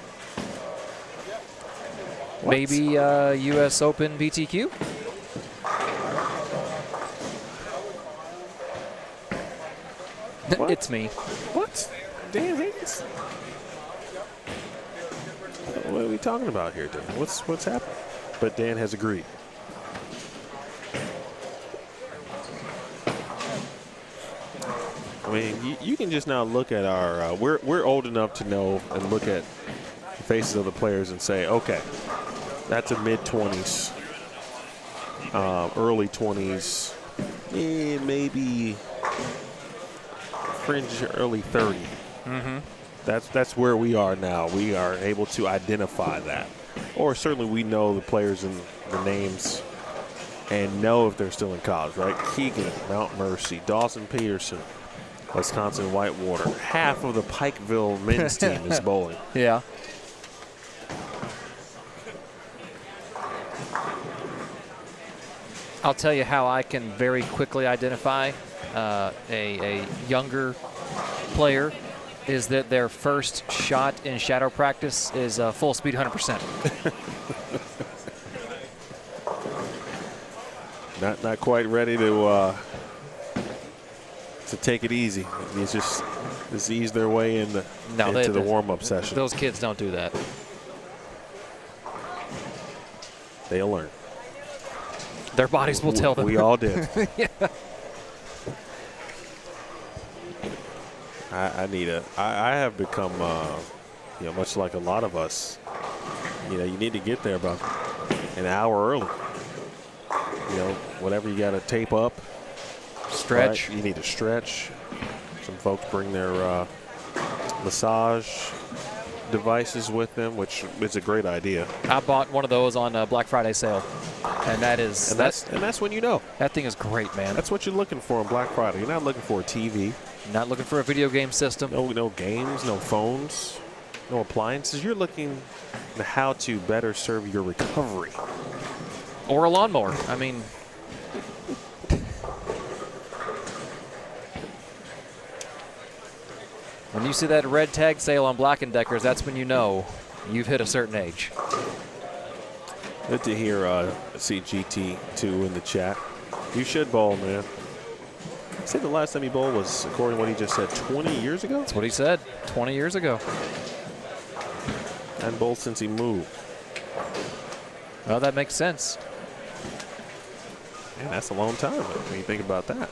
Speaker 2: Maybe U.S. Open BTQ?
Speaker 1: What?
Speaker 2: It's me.
Speaker 1: What? Dan Higgins? What are we talking about here, Dan? What's happening? But Dan has agreed. I mean, you can just now look at our. We're old enough to know and look at the faces of the players and say, okay, that's a mid-20s, early 20s, maybe fringe early 30.
Speaker 2: Mm-hmm.
Speaker 1: That's where we are now. We are able to identify that, or certainly we know the players and the names, and know if they're still in college. Right? Keegan, Mount Mercy, Dawson Peterson, Wisconsin Whitewater. Half of the Pikeville men's team is bowling.
Speaker 2: Yeah. I'll tell you how I can very quickly identify a younger player is that their first shot in shadow practice is full speed 100%.
Speaker 1: Not quite ready to to take it easy. It's just ease their way into the warm-up session.
Speaker 2: Those kids don't do that.
Speaker 1: They'll learn.
Speaker 2: Their bodies will tell them.
Speaker 1: We all did.
Speaker 2: Yeah.
Speaker 1: I have become, much like a lot of us, you need to get there about an hour early. Whatever you got to tape up.
Speaker 2: Stretch.
Speaker 1: Right? You need to stretch. Some folks bring their massage devices with them, which is a great idea.
Speaker 2: I bought one of those on a Black Friday sale, and that's
Speaker 1: when you know.
Speaker 2: That thing is great, man.
Speaker 1: That's what you're looking for on Black Friday. You're not looking for a TV.
Speaker 2: Not looking for a video game system.
Speaker 1: No games, no phones, no appliances. You're looking at how to better serve your recovery.
Speaker 2: Or a lawnmower. I mean, when you see that red tag sale on Black & Decker's, that's when you know you've hit a certain age.
Speaker 1: Good to hear CGT2 in the chat. You should bowl, man. I said the last time he bowled was, according to what he just said, 20 years ago?
Speaker 2: That's what he said, 20 years ago.
Speaker 1: And bowled since he moved.
Speaker 2: Well, that makes sense.
Speaker 1: Man, that's a long time when you think about that.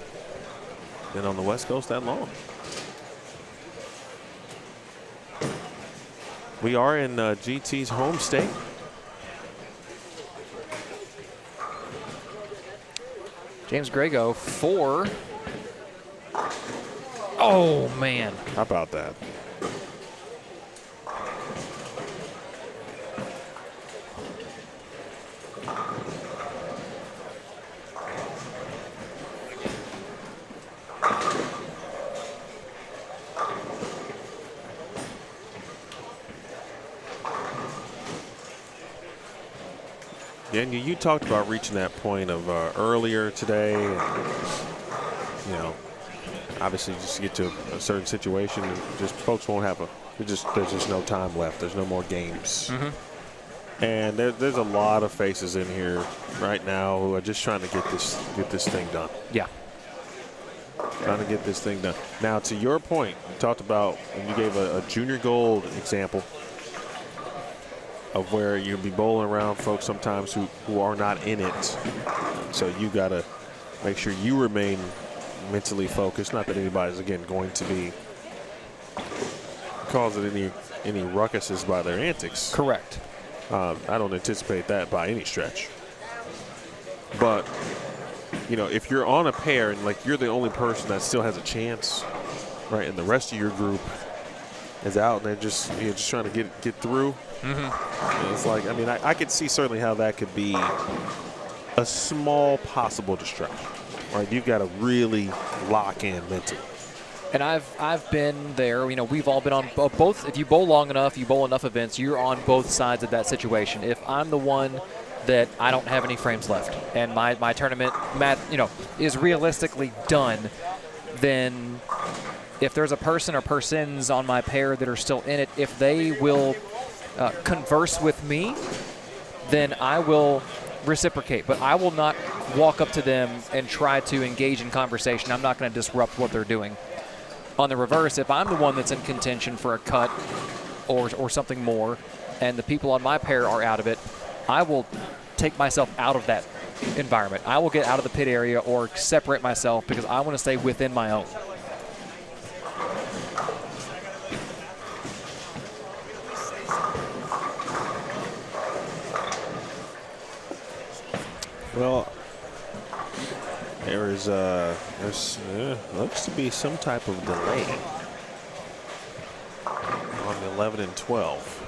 Speaker 1: Been on the West Coast that long. We are in GT's home state.
Speaker 2: James Grego, 4. Oh, man.
Speaker 1: How about that? Yeah, and you talked about reaching that point of earlier today, and, obviously just to get to a certain situation, just folks won't have there's just no time left. There's no more games.
Speaker 2: Mm-hmm.
Speaker 1: And there's a lot of faces in here right now who are just trying to get this thing done.
Speaker 2: Yeah.
Speaker 1: Trying to get this thing done. Now, to your point, you talked about, and you gave a junior gold example of where you'll be bowling around folks sometimes who are not in it. So you got to make sure you remain mentally focused. Not that anybody's, again, going to be causing any ruckuses by their antics.
Speaker 2: Correct.
Speaker 1: I don't anticipate that by any stretch. But, if you're on a pair and, you're the only person that still has a chance, right, and the rest of your group is out and they're just trying to get through. Mm-hmm. It's like, I could see certainly how that could be a small possible distraction. Right, you've got to really lock in mentally.
Speaker 2: And I've been there. We've all been on both. If you bowl long enough, you bowl enough events, you're on both sides of that situation. If I'm the one that I don't have any frames left and my tournament is realistically done, then if there's a person or persons on my pair that are still in it, if they will converse with me, then I will reciprocate. But I will not walk up to them and try to engage in conversation. I'm not going to disrupt what they're doing. On the reverse, if I'm the one that's in contention for a cut or something more, and the people on my pair are out of it, I will take myself out of that environment. I will get out of the pit area or separate myself because I want to stay within my own.
Speaker 1: Well, there's looks to be some type of delay on 11 and 12.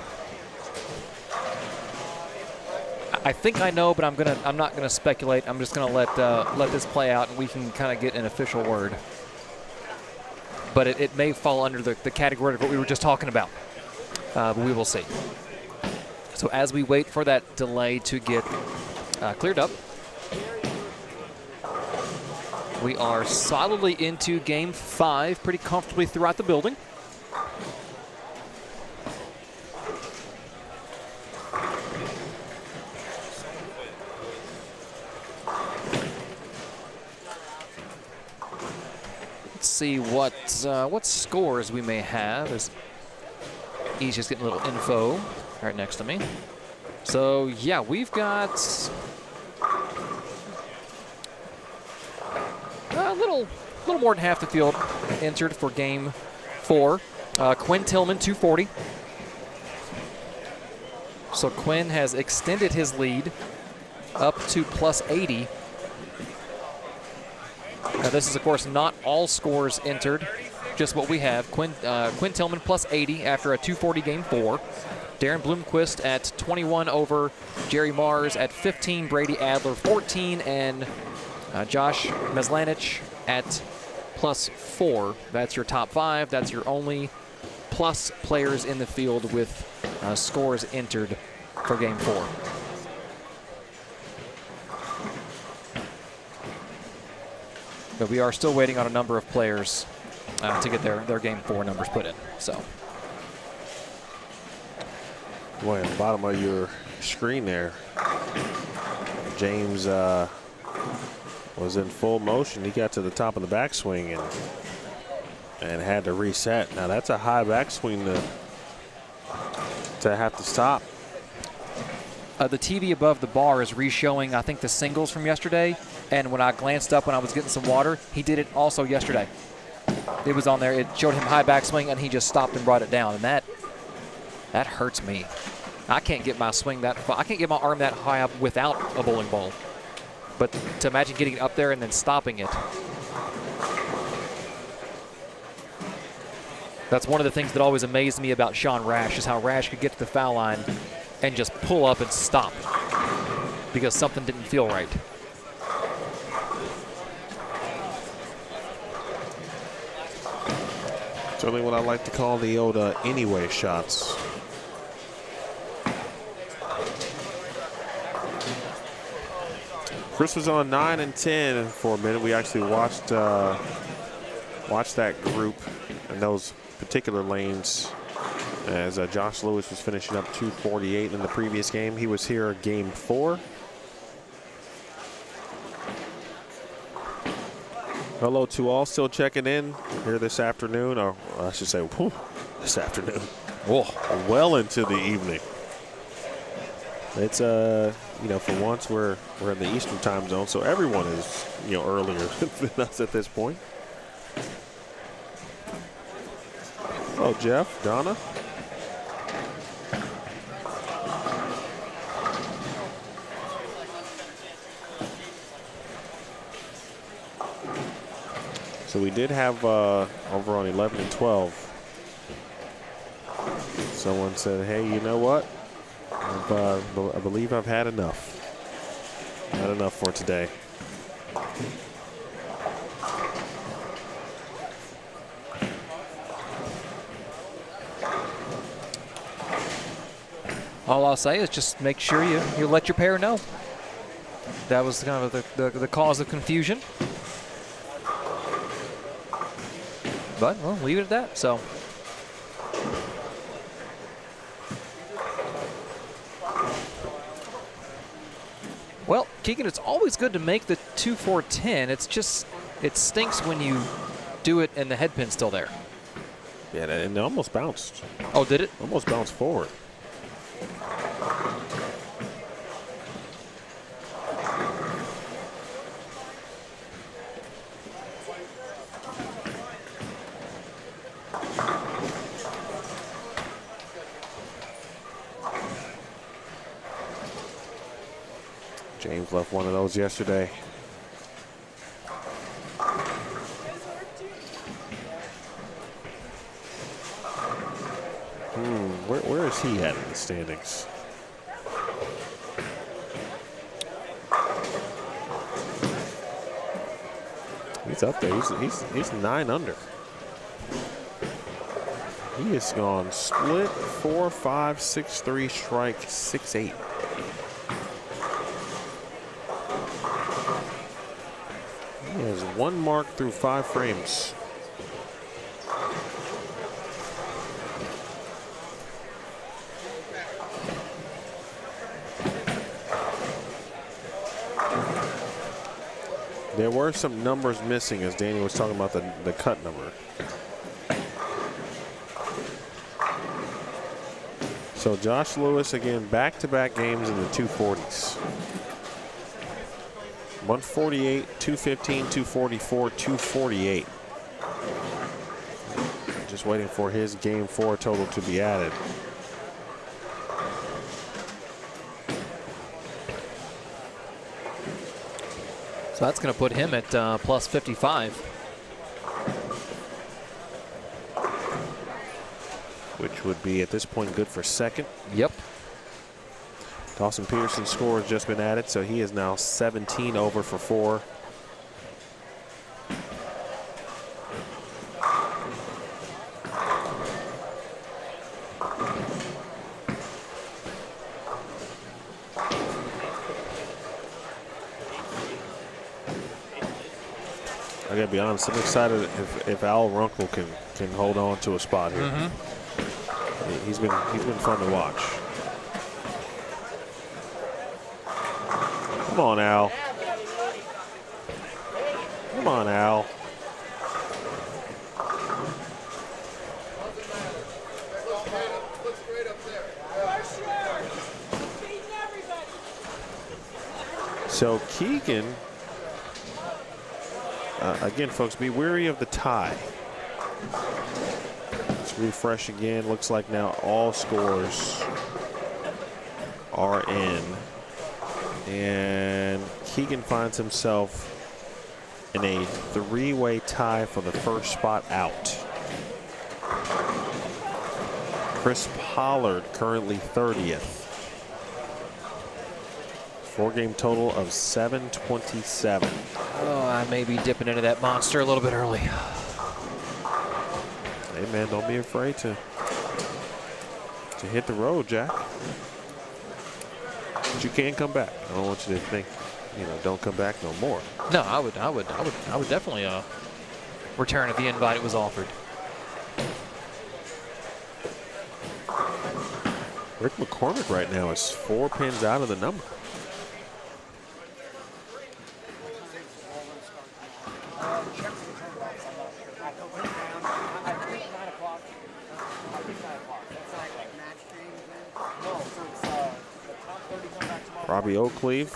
Speaker 2: I think I know, but I'm not gonna speculate. I'm just gonna let this play out, and we can kind of get an official word. But it may fall under the category of what we were just talking about. But we will see. So as we wait for that delay to get cleared up, we are solidly into Game 5, pretty comfortably throughout the building. Let's see what scores we may have. As he's just getting a little info right next to me. So yeah, we've got a little more than half the field entered for Game 4. Quinn Tillman, 240. So Quinn has extended his lead up to plus 80. Now this is, of course, not all scores entered, just what we have. Quinn Tillman plus 80 after a 240 Game 4. Darren Bloomquist at 21 over Jerry Mars at 15, Brady Adler 14, and Josh Meslanich at plus 4. That's your top 5. That's your only plus players in the field with scores entered for Game 4. But we are still waiting on a number of players to get their Game 4 numbers put in. So,
Speaker 1: boy, at the bottom of your screen there, James was in full motion. He got to the top of the backswing and had to reset. Now that's a high backswing to have to stop.
Speaker 2: The TV above the bar is re-showing, I think, the singles from yesterday. And when I glanced up when I was getting some water, he did it also yesterday. It was on there. It showed him high backswing, and he just stopped and brought it down. And that hurts me. I can't get my swing that far. I can't get my arm that high up without a bowling ball. But to imagine getting it up there and then stopping it. That's one of the things that always amazed me about Sean Rash, is how Rash could get to the foul line and just pull up and stop because something didn't feel right.
Speaker 1: Certainly what I like to call the old anyway shots. Chris was on 9 and 10 for a minute. We actually watched that group and those particular lanes as Josh Lewis was finishing up 248 in the previous game. He was here Game 4. Hello to all still checking in here this afternoon, or I should say this afternoon. Oh, well into the evening. It's you know, for once we're in the Eastern time zone, so everyone is, you know, earlier than us at this point. Hello, Jeff, Donna. So we did have over on 11 and 12. Someone said, hey, you know what? I believe I've had enough. Had enough for today.
Speaker 2: All I'll say is just make sure you let your pair know. That was kind of the cause of confusion. But we'll leave it at that. So. Well, Keegan, it's always good to make the 2-4-10. It's just, it stinks when you do it and the head pin's still there.
Speaker 1: Yeah, and it almost bounced.
Speaker 2: Oh, did it?
Speaker 1: Almost bounced forward. James left one of those yesterday. Where is he at in the standings? He's up there. He's 9 under. He has gone split 4-5, 6-3, strike 6-8. He has 1 mark through 5 frames. There were some numbers missing as Danny was talking about the cut number. So Josh Lewis, again, back-to-back games in the 240s. 148, 215, 244, 248. Just waiting for his game 4 total to be added.
Speaker 2: So that's going to put him at plus 55.
Speaker 1: Which would be, at this point, good for second.
Speaker 2: Yep.
Speaker 1: Dawson Peterson's score has just been added, so he is now 17 over for 4. I gotta be honest, I'm excited if Al Runkle can hold on to a spot here. He's been fun to watch. Come on, Al. Come on, Al. So Keegan, again, folks, be wary of the tie. Let's refresh again. Looks like now all scores are in. And Keegan finds himself in a 3-way tie for the first spot out. Chris Pollard currently 30th. 4-game total of 727.
Speaker 2: Oh, I may be dipping into that monster a little bit early.
Speaker 1: Hey, man, don't be afraid to hit the road, Jack. But you can come back. I don't want you to think, don't come back no more.
Speaker 2: No, I would definitely return if the invite was offered.
Speaker 1: Rick McCormick right now is 4 pins out of the number. Robbie Oakleaf.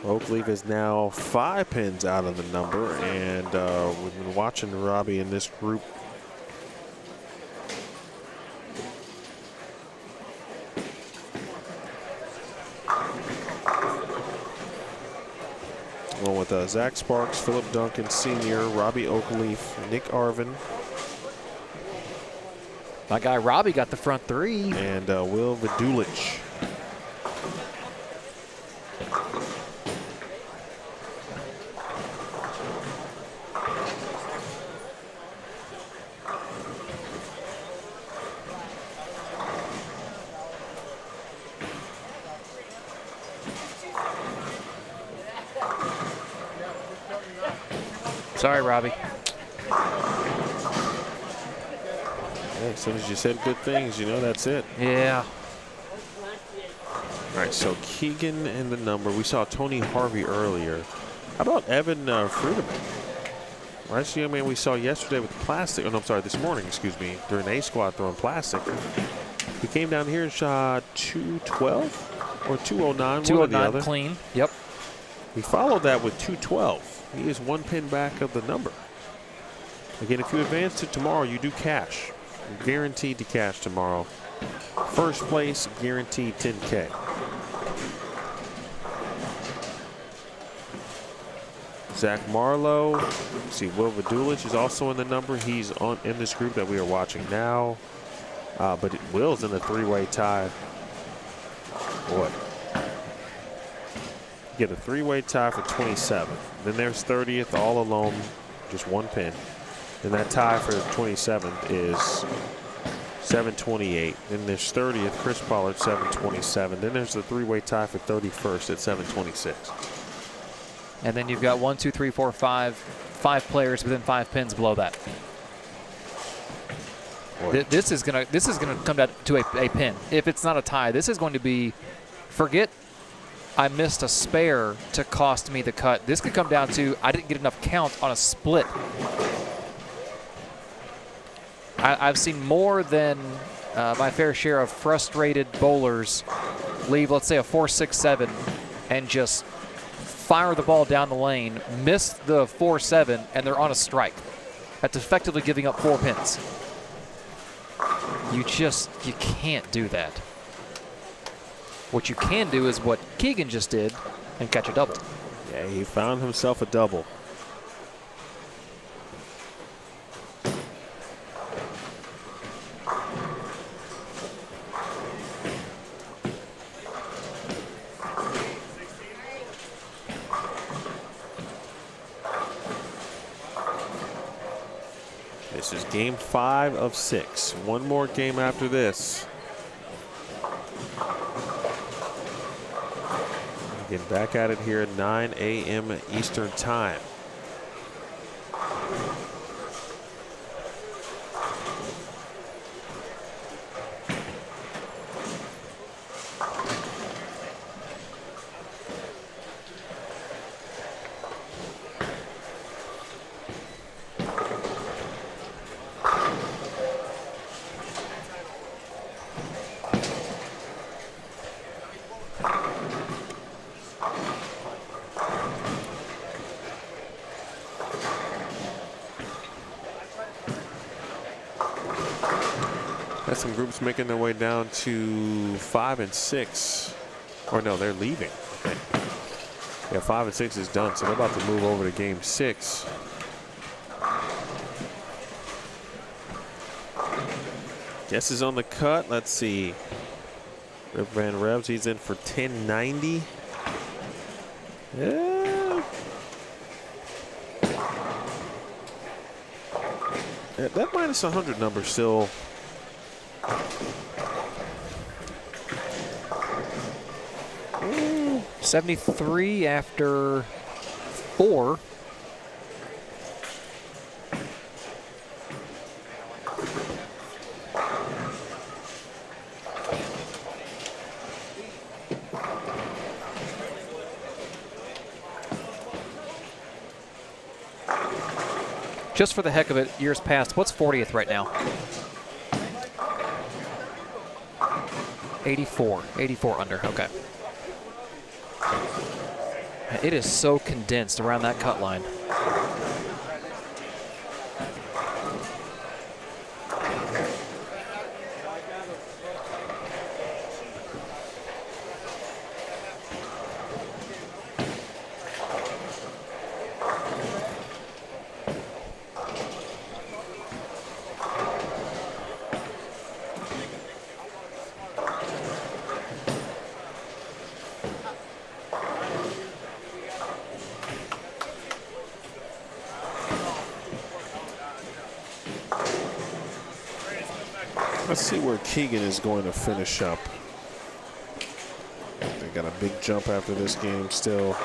Speaker 1: Oakleaf is now 5 pins out of the number, and we've been watching Robbie in this group. Along with Zach Sparks, Philip Duncan Sr., Robbie Oakleaf, Nick Arvin.
Speaker 2: My guy Robbie got the front 3.
Speaker 1: And Will Vidulich.
Speaker 2: Sorry, Robbie.
Speaker 1: Yeah, as soon as you said good things, that's it.
Speaker 2: Yeah.
Speaker 1: All right, so Keegan in the number. We saw Tony Harvey earlier. How about Evan Fruderman? Well, that's the young man we saw yesterday with plastic. Oh, no, I'm sorry, this morning, excuse me, during A squad throwing plastic. He came down here and shot 212 or 209.
Speaker 2: 209 clean. Yep.
Speaker 1: He followed that with 212. He is 1 pin back of the number. Again, if you advance to tomorrow, you do cash. You're guaranteed to cash tomorrow. First place, guaranteed 10K. Zach Marlowe. Let's see, Will Vidulich is also in the number. He's in this group that we are watching now. But Will's in a 3-way tie. Boy. Get a 3-way tie for 27th. Then there's 30th, all alone, just 1 pin. And that tie for 27th is 728. Then there's 30th, Chris Pollard, 727. Then there's the 3-way tie for 31st at 726.
Speaker 2: And then you've got 1, 2, 3, 4, 5 players within 5 pins below that. This is gonna come down to a pin. If it's not a tie, this is going to be, forget I missed a spare to cost me the cut. This could come down to I didn't get enough count on a split. I've seen more than my fair share of frustrated bowlers leave, let's say, a 4-6-7 and just fire the ball down the lane, miss the 4-7, and they're on a strike. That's effectively giving up 4 pins. You can't do that. What you can do is what Keegan just did and catch a double.
Speaker 1: Yeah, he found himself a double. This is game 5 of 6. One more game after this. Getting back at it here at 9 a.m. Eastern Time. Got some groups making their way down to 5 and 6. Or no, they're leaving. Okay. Yeah, 5 and 6 is done, so they're about to move over to game 6. Guesses on the cut. Let's see. Rip Van Revs, he's in for 1090. Yeah. That minus 100 number still.
Speaker 2: 73 after 4. Just for the heck of it, years past, what's 40th right now? 84. 84 under, okay. It is so condensed around that cut line.
Speaker 1: Let's see where Keegan is going to finish up. They got a big jump after this game still.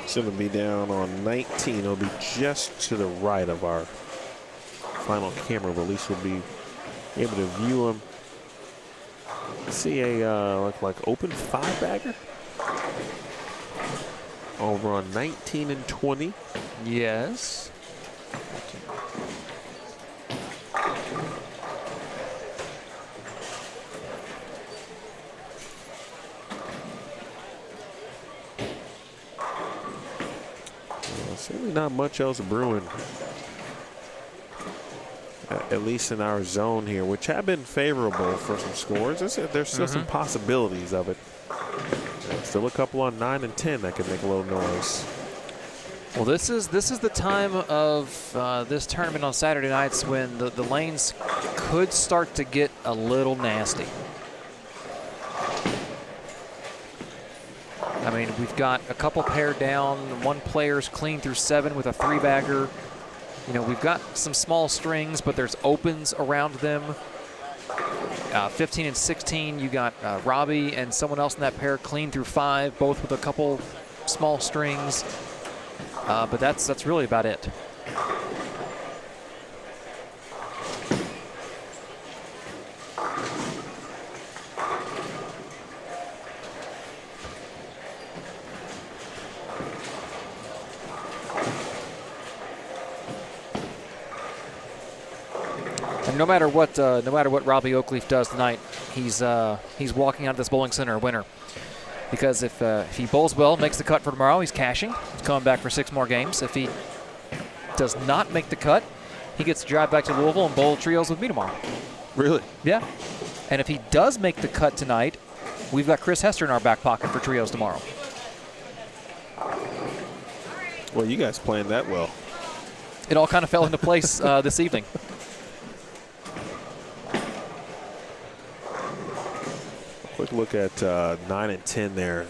Speaker 1: It's going to be down on 19. It'll be just to the right of our final camera, but at least we'll be able to view him. See a like open 5-bagger over on 19 and 20.
Speaker 2: Yes.
Speaker 1: Certainly not much else brewing, at least in our zone here, which have been favorable for some scores. There's still some possibilities of it. Still a couple on 9 and 10 that could make a little noise.
Speaker 2: Well, this is the time of this tournament on Saturday nights when the lanes could start to get a little nasty. I mean, we've got a couple pair down. One player's clean through 7 with a 3-bagger. You know, we've got some small strings, but there's opens around them. 15 and 16, you got Robbie and someone else in that pair clean through 5, both with a couple small strings. But that's really about it. no matter what Robbie Oakleaf does tonight, he's walking out of this bowling center a winner. Because if he bowls well, makes the cut for tomorrow, he's cashing. He's coming back for 6 more games. If he does not make the cut, he gets to drive back to Louisville and bowl trios with me tomorrow.
Speaker 1: Really?
Speaker 2: Yeah. And if he does make the cut tonight, we've got Chris Hester in our back pocket for trios tomorrow.
Speaker 1: Well, you guys playing that well.
Speaker 2: It all kind of fell into place this evening.
Speaker 1: Quick look at 9 and 10 there.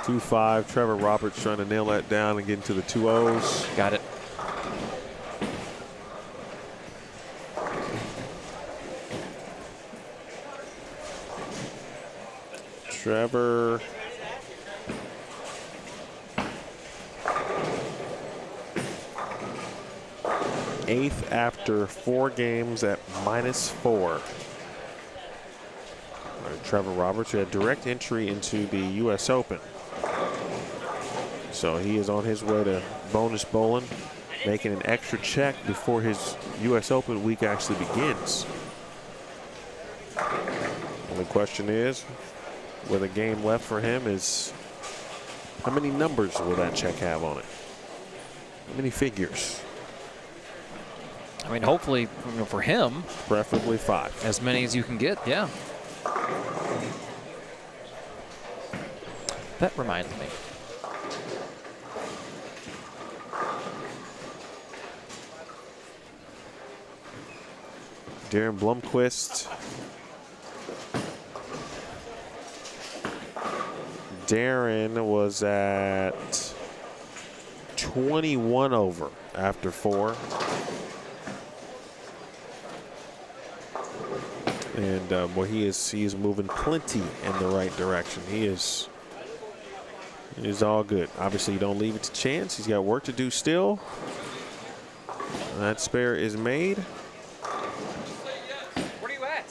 Speaker 1: 2-5. Trevor Roberts trying to nail that down and get into the 2-0s.
Speaker 2: Got it.
Speaker 1: Trevor. Eighth after 4 games at -4. Trevor Roberts, who had direct entry into the U.S. Open. So he is on his way to bonus bowling, making an extra check before his U.S. Open week actually begins. Only question is, with a game left for him, is how many numbers will that check have on it? How many figures?
Speaker 2: I mean, hopefully, for him,
Speaker 1: preferably 5.
Speaker 2: As many as you can get, yeah. That reminds me.
Speaker 1: Darren Blomquist. Darren was at 21 over after 4. And boy, he is moving plenty in the right direction. He is all good. Obviously, you don't leave it to chance. He's got work to do still. That spare is made.
Speaker 2: Where are you at?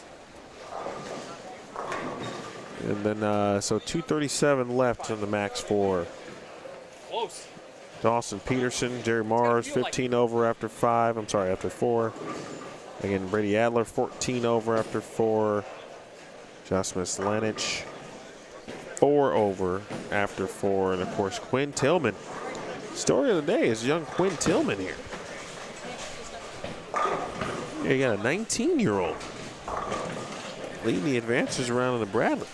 Speaker 1: And then, so 2:37 left on the max for
Speaker 2: Close.
Speaker 1: Dawson Peterson. Jerry Mars, 15 over after 5. I'm sorry, after 4. Again, Brady Adler, 14 over after 4. Jasmus Lanich, 4 over after 4. And, of course, Quinn Tillman. Story of the day is young Quinn Tillman here. Yeah, you got a 19-year-old leading the advances around in the Bradley.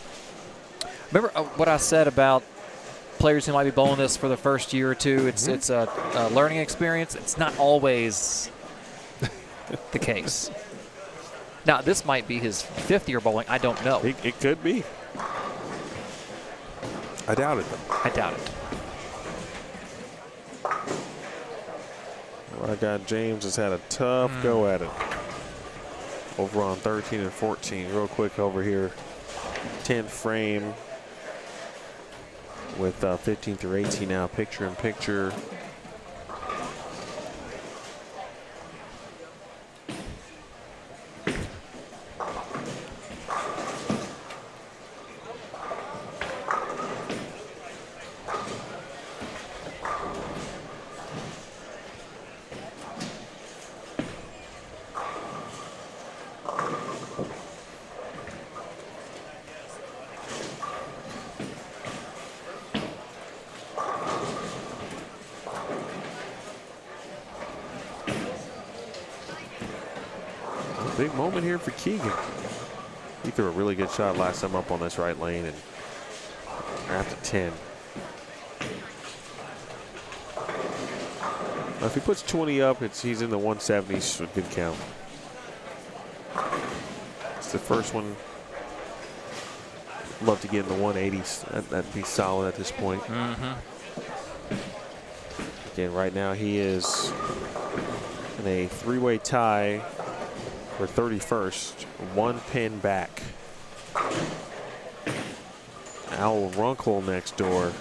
Speaker 2: Remember what I said about players who might be bowling this for the first year or two? It's a learning experience. It's not always the case. Now, this might be his 5th year bowling. I don't know.
Speaker 1: It could be. I doubt it, though.
Speaker 2: I doubt it.
Speaker 1: Well, I got James has had a tough go at it. Over on 13 and 14. Real quick over here. 10th frame with 15 through 18 now. Picture in picture. Big moment here for Keegan. He threw a really good shot last time up on this right lane and after 10. Now, if he puts 20 up, he's in the 170s, a good count. It's the first one. Love to get in the 180s. That'd be solid at this point. Again, right now he is in a 3-way tie for 31st, 1 pin back. Al Runkle next door.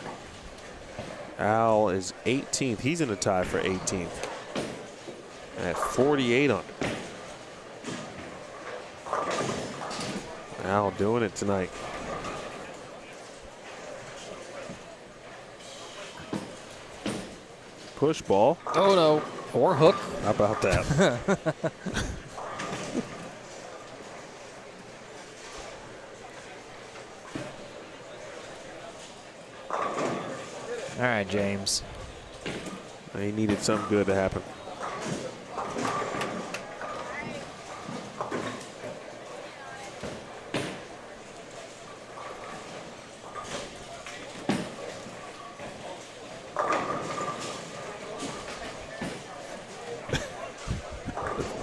Speaker 1: Al is 18th. He's in a tie for 18th at 48 under. Al doing it tonight. Push ball.
Speaker 2: Oh, no. Or hook.
Speaker 1: How about that?
Speaker 2: All right, James.
Speaker 1: He needed something good to happen.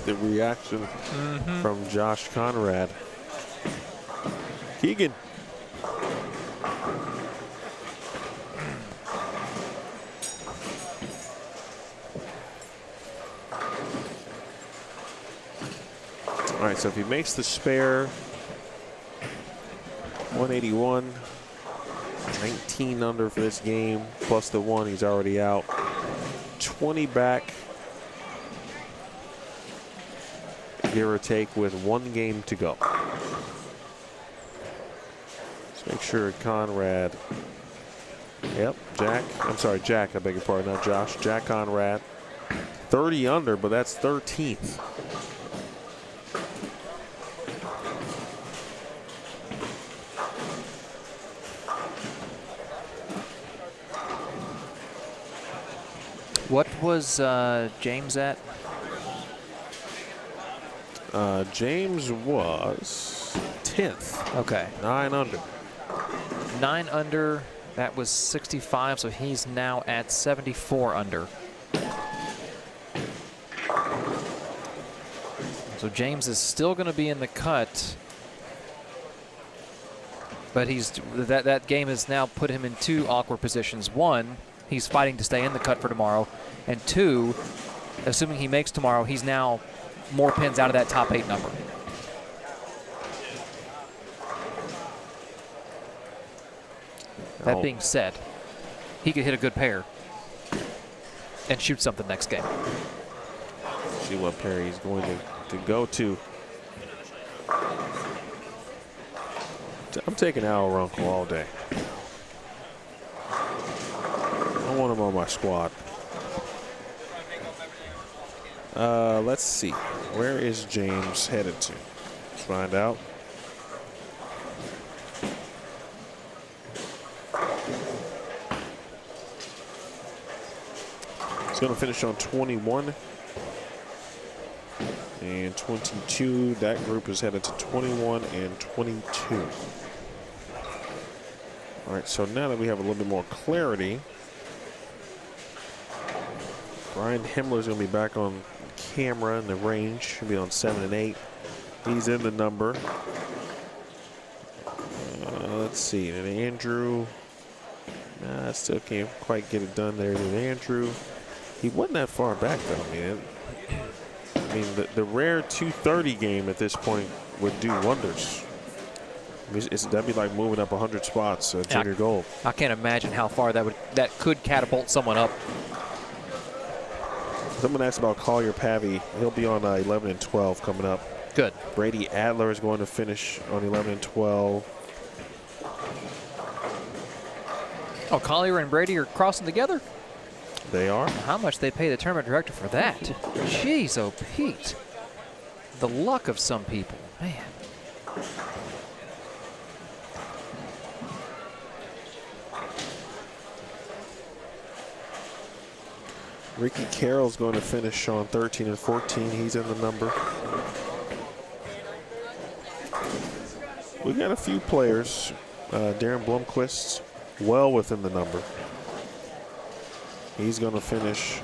Speaker 1: The reaction from Josh Conrad. Keegan. All right, so if he makes the spare, 181, 19 under for this game, plus the one, he's already out. 20 back, give or take, with 1 game to go. Let's make sure Conrad, yep, Jack, I'm sorry, Jack, I beg your pardon, not Josh, Jack Conrad, 30 under, but that's 13th.
Speaker 2: What was James at?
Speaker 1: James was 10th.
Speaker 2: Okay.
Speaker 1: 9 under.
Speaker 2: 9 under. That was 65, so he's now at 74 under. So James is still going to be in the cut, but that game has now put him in 2 awkward positions. 1, he's fighting to stay in the cut for tomorrow, and 2, assuming he makes tomorrow, he's now more pins out of that top 8 number. That being said, he could hit a good pair and shoot something next game.
Speaker 1: See what pair he's going to go to. I'm taking Al Runkle all day. I want him on my squad. Let's see. Where is James headed to? Let's find out. He's going to finish on 21 and 22. That group is headed to 21 and 22. All right, so now that we have a little bit more clarity, Brian Himmler's going to be back on camera in the range. He'll be on 7 and 8. He's in the number. Let's see. And Andrew, still can't quite get it done there with Andrew. He wasn't that far back, though, man. I mean, the rare 230 game at this point would do wonders. I mean, that'd be like moving up 100 spots at junior gold.
Speaker 2: I can't imagine how far that could catapult someone up.
Speaker 1: Someone asked about Collier Pavey. He'll be on 11 and 12 coming up.
Speaker 2: Good.
Speaker 1: Brady Adler is going to finish on 11 and 12.
Speaker 2: Oh, Collier and Brady are crossing together?
Speaker 1: They are.
Speaker 2: How much they pay the tournament director for that? Jeez, oh Pete. The luck of some people, man.
Speaker 1: Ricky Carroll's going to finish on 13 and 14. He's in the number. We got a few players. Darren Blomquist, well within the number. He's going to finish,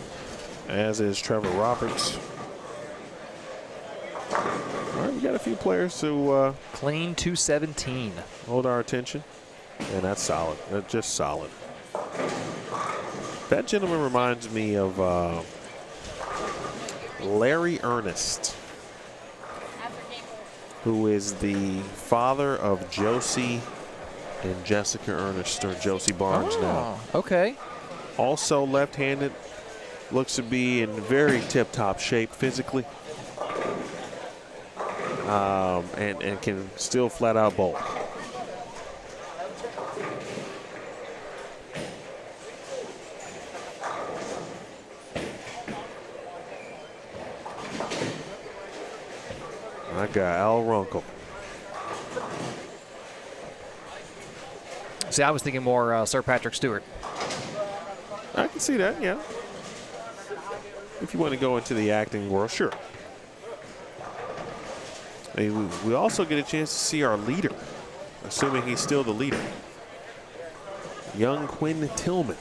Speaker 1: as is Trevor Roberts. All right, we got a few players who
Speaker 2: clean 217.
Speaker 1: Hold our attention, and that's solid. That's just solid. That gentleman reminds me of Larry Ernest, who is the father of Josie and Jessica Ernest, or Josie Barnes now.
Speaker 2: Okay.
Speaker 1: Also left-handed, looks to be in very tip-top shape physically, and can still flat-out bowl. I got Al Runkle.
Speaker 2: See, I was thinking more Sir Patrick Stewart.
Speaker 1: I can see that, yeah. If you want to go into the acting world, sure. We also get a chance to see our leader, assuming he's still the leader. Young Quinn Tillman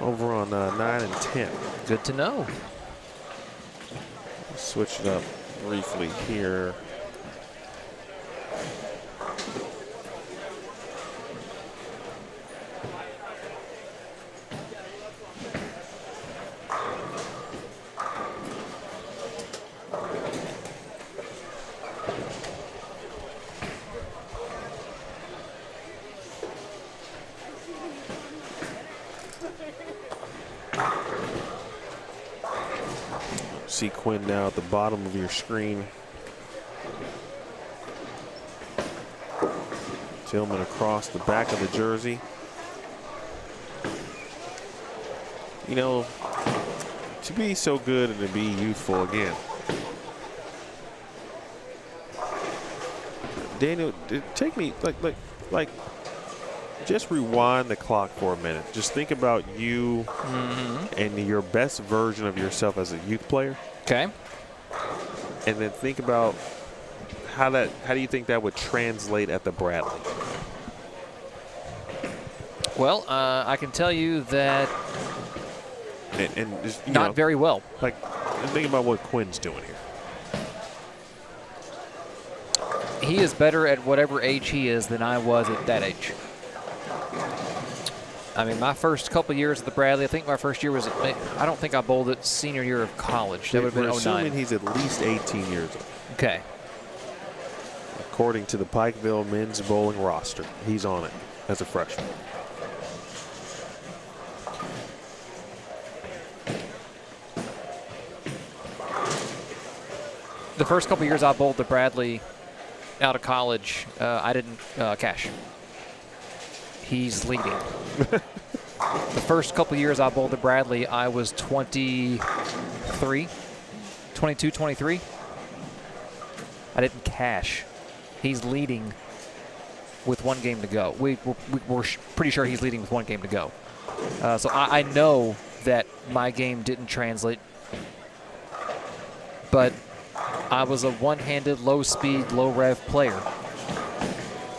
Speaker 1: over on 9 and 10.
Speaker 2: Good to know.
Speaker 1: Switch it up briefly here. See Quinn now at the bottom of your screen. Tillman across the back of the jersey. You know, to be so good and to be youthful again. Daniel, take me like just rewind the clock for a minute. Just think about you and your best version of yourself as a youth player.
Speaker 2: Okay.
Speaker 1: And then think about how do you think that would translate at the Bradley?
Speaker 2: Well, I can tell you that
Speaker 1: and just,
Speaker 2: not very well.
Speaker 1: Like, think about what Quinn's doing here.
Speaker 2: He is better at whatever age he is than I was at that age. I mean, my first couple years at the Bradley, I think my first year was, I don't think I bowled it senior year of college. That would have been 09.
Speaker 1: Assuming he's at least 18 years old.
Speaker 2: Okay.
Speaker 1: According to the Pikeville men's bowling roster, he's on it as a freshman.
Speaker 2: The first couple years I bowled the Bradley out of college, I didn't cash. He's leading. The first couple years I bowled the Bradley, I was 22, 23. I didn't cash. He's leading with 1 game to go. We're pretty sure he's leading with 1 game to go. So I know that my game didn't translate, but I was a one-handed, low-speed, low-rev player.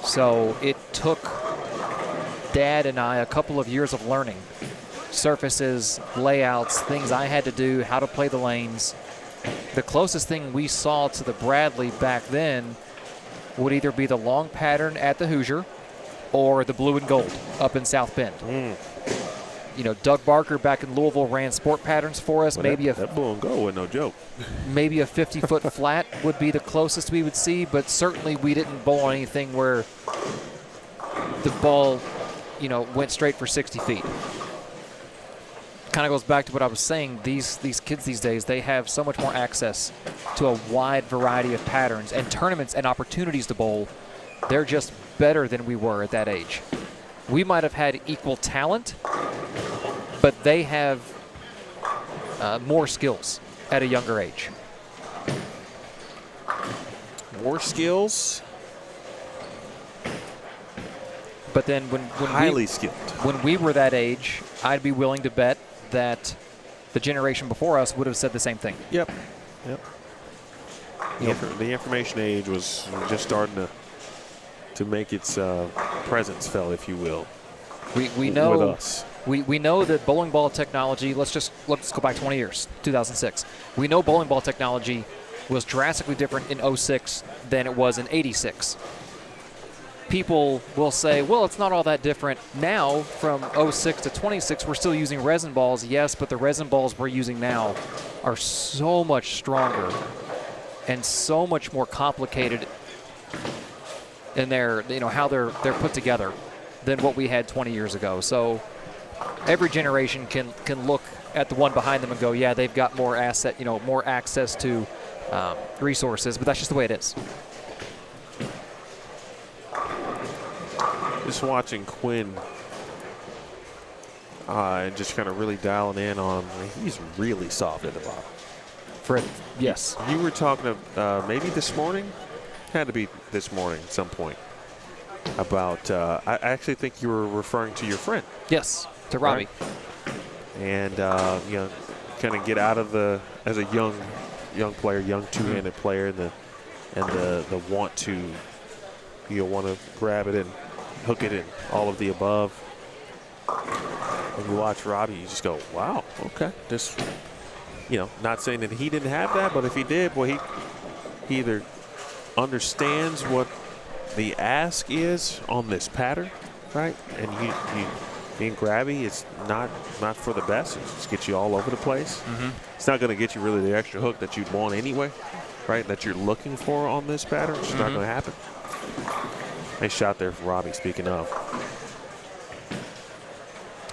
Speaker 2: So it took Dad and I a couple of years of learning. Surfaces, layouts, things I had to do, how to play the lanes. The closest thing we saw to the Bradley back then would either be the long pattern at the Hoosier or the blue and gold up in South Bend. You know, Doug Barker back in Louisville ran sport patterns for us.
Speaker 1: Well,
Speaker 2: maybe
Speaker 1: that blue and gold was no joke.
Speaker 2: Maybe a 50-foot flat would be the closest we would see, but certainly we didn't bowl on anything where the ball, you know, went straight for 60 feet. Kind of goes back to what I was saying. These kids these days, they have so much more access to a wide variety of patterns and tournaments and opportunities to bowl. They're just better than we were at that age. We might have had equal talent, but they have more skills at a younger age.
Speaker 1: More skills.
Speaker 2: But then when
Speaker 1: highly skilled.
Speaker 2: When we were that age, I'd be willing to bet that the generation before us would have said the same thing.
Speaker 1: Yep. The information age was just starting to make its presence felt, if you will.
Speaker 2: We know
Speaker 1: with us.
Speaker 2: We know that bowling ball technology. Let's go back 20 years, 2006. We know bowling ball technology was drastically different in 06 than it was in 86. People will say, well, it's not all that different. Now, from 06 to 26, we're still using resin balls, yes, but the resin balls we're using now are so much stronger and so much more complicated in their, you know, how they're put together than what we had 20 years ago. So every generation can look at the one behind them and go, yeah, they've got more more access to resources, but that's just the way it is.
Speaker 1: Just watching Quinn and just kind of really dialing in on him. He's really soft at the bottom.
Speaker 2: Yes.
Speaker 1: You were talking maybe this morning? Had to be this morning at some point. About, I actually think you were referring to your friend.
Speaker 2: Yes. To Robbie.
Speaker 1: Right? And, you know, kind of get out of as a young player, young two-handed player, and the want to, want to grab it and hook it and all of the above. And you watch Robbie, you just go, wow, okay. This, not saying that he didn't have that, but if he did, boy, he either understands what the ask is on this pattern, right? And being grabby, it's not for the best. It just gets you all over the place. It's not going to get you really the extra hook that you'd want anyway, right? That you're looking for on this pattern. It's just not going to happen. Nice shot there from Robbie, speaking of.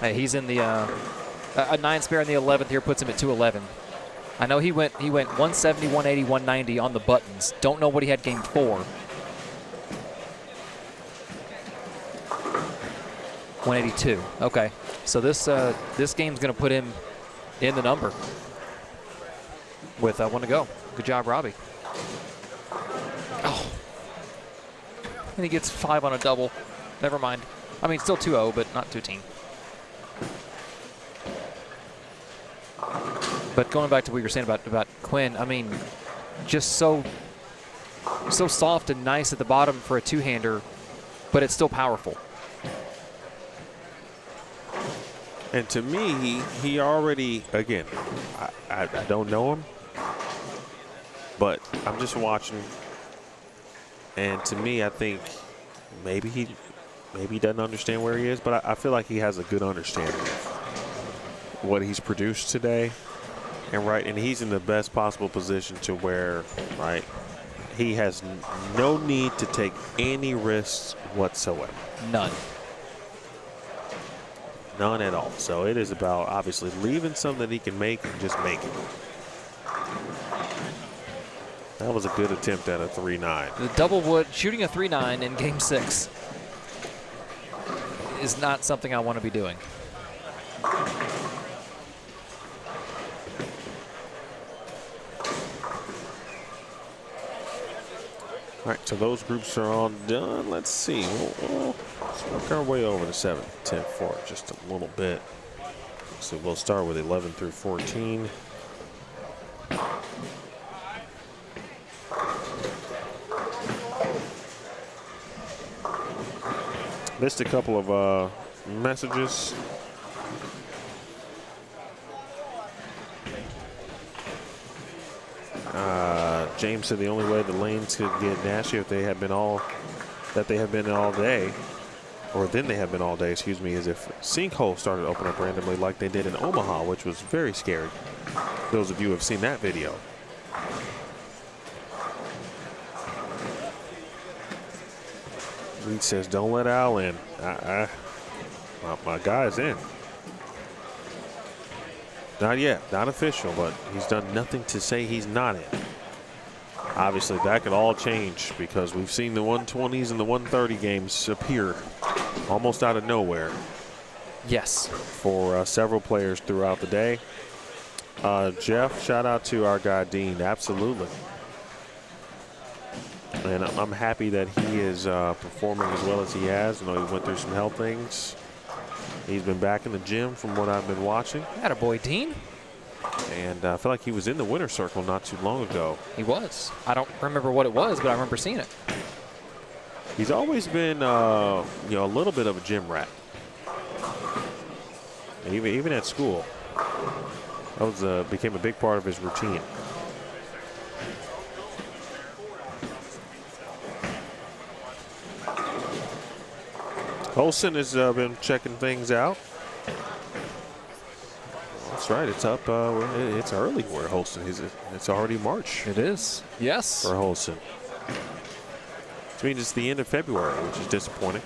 Speaker 2: Hey, he's in the a 9 spare in the 11th here, puts him at 211. I know he went 170, 180, 190 on the buttons. Don't know what he had game 4. 182. Okay, so this game's going to put him in the number with one to go. Good job, Robbie. Oh, and he gets 5 on a double. Never mind. I mean, still 2-0, but not 2-team. But going back to what you were saying about Quinn, I mean, just so soft and nice at the bottom for a two-hander, but it's still powerful.
Speaker 1: And to me, he already, again, I don't know him, but I'm just watching. And to me, I think maybe he doesn't understand where he is, but I feel like he has a good understanding of what he's produced today. And he's in the best possible position to where, right, he has no need to take any risks whatsoever.
Speaker 2: None.
Speaker 1: None at all. So it is about obviously leaving something that he can make and just make it. That was a good attempt at a 3-9.
Speaker 2: The double wood, shooting a 3-9 in game 6 is not something I want to be doing.
Speaker 1: All right, so those groups are all done. Let's see. We'll work our way over to 7, 10, 4 just a little bit. So we'll start with 11 through 14. Missed a couple of messages. James said the only way the lanes could get nasty if they have been all day, or then they have been all day, excuse me, is if sinkholes started to open up randomly like they did in Omaha, which was very scary. Those of you who have seen that video. Reed says, don't let Al in. My guy's in. Not yet, not official, but he's done nothing to say he's not in. Obviously, that could all change because we've seen the 120s and the 130 games appear almost out of nowhere.
Speaker 2: Yes.
Speaker 1: For several players throughout the day. Jeff, shout out to our guy Dean. Absolutely. And I'm happy that he is performing as well as he has. I know he went through some health things. He's been back in the gym from what I've been watching.
Speaker 2: Attaboy, Dean.
Speaker 1: And I feel like he was in the winner's circle not too long ago.
Speaker 2: He was. I don't remember what it was, but I remember seeing it.
Speaker 1: He's always been, a little bit of a gym rat. And even at school, that became a big part of his routine. Olsen has been checking things out. That's right. It's up. It's early for Holston. It's already March.
Speaker 2: It is. Yes.
Speaker 1: For Holston. Which means it's the end of February, which is disappointing.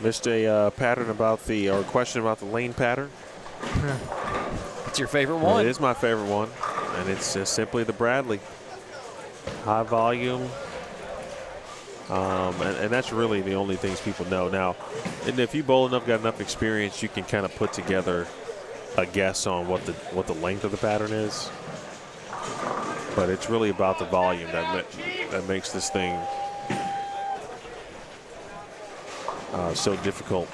Speaker 1: Missed a pattern about or question about the lane pattern.
Speaker 2: It's your favorite one.
Speaker 1: It is my favorite one, and it's simply the Bradley. High volume, And that's really the only things people know. Now, and if you bowl enough, got enough experience, you can kind of put together a guess on what the length of the pattern is. But it's really about the volume that makes this thing so difficult.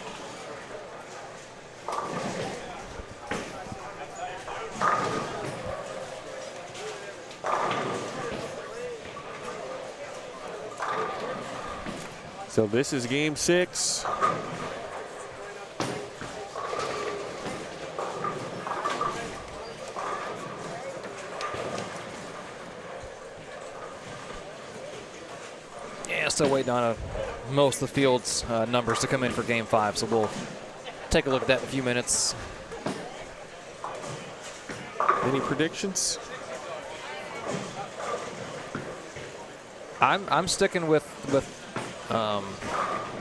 Speaker 1: So this is game 6.
Speaker 2: Yeah, still waiting on most of the field's numbers to come in for game 5, so we'll take a look at that in a few minutes.
Speaker 1: Any predictions?
Speaker 2: I'm sticking with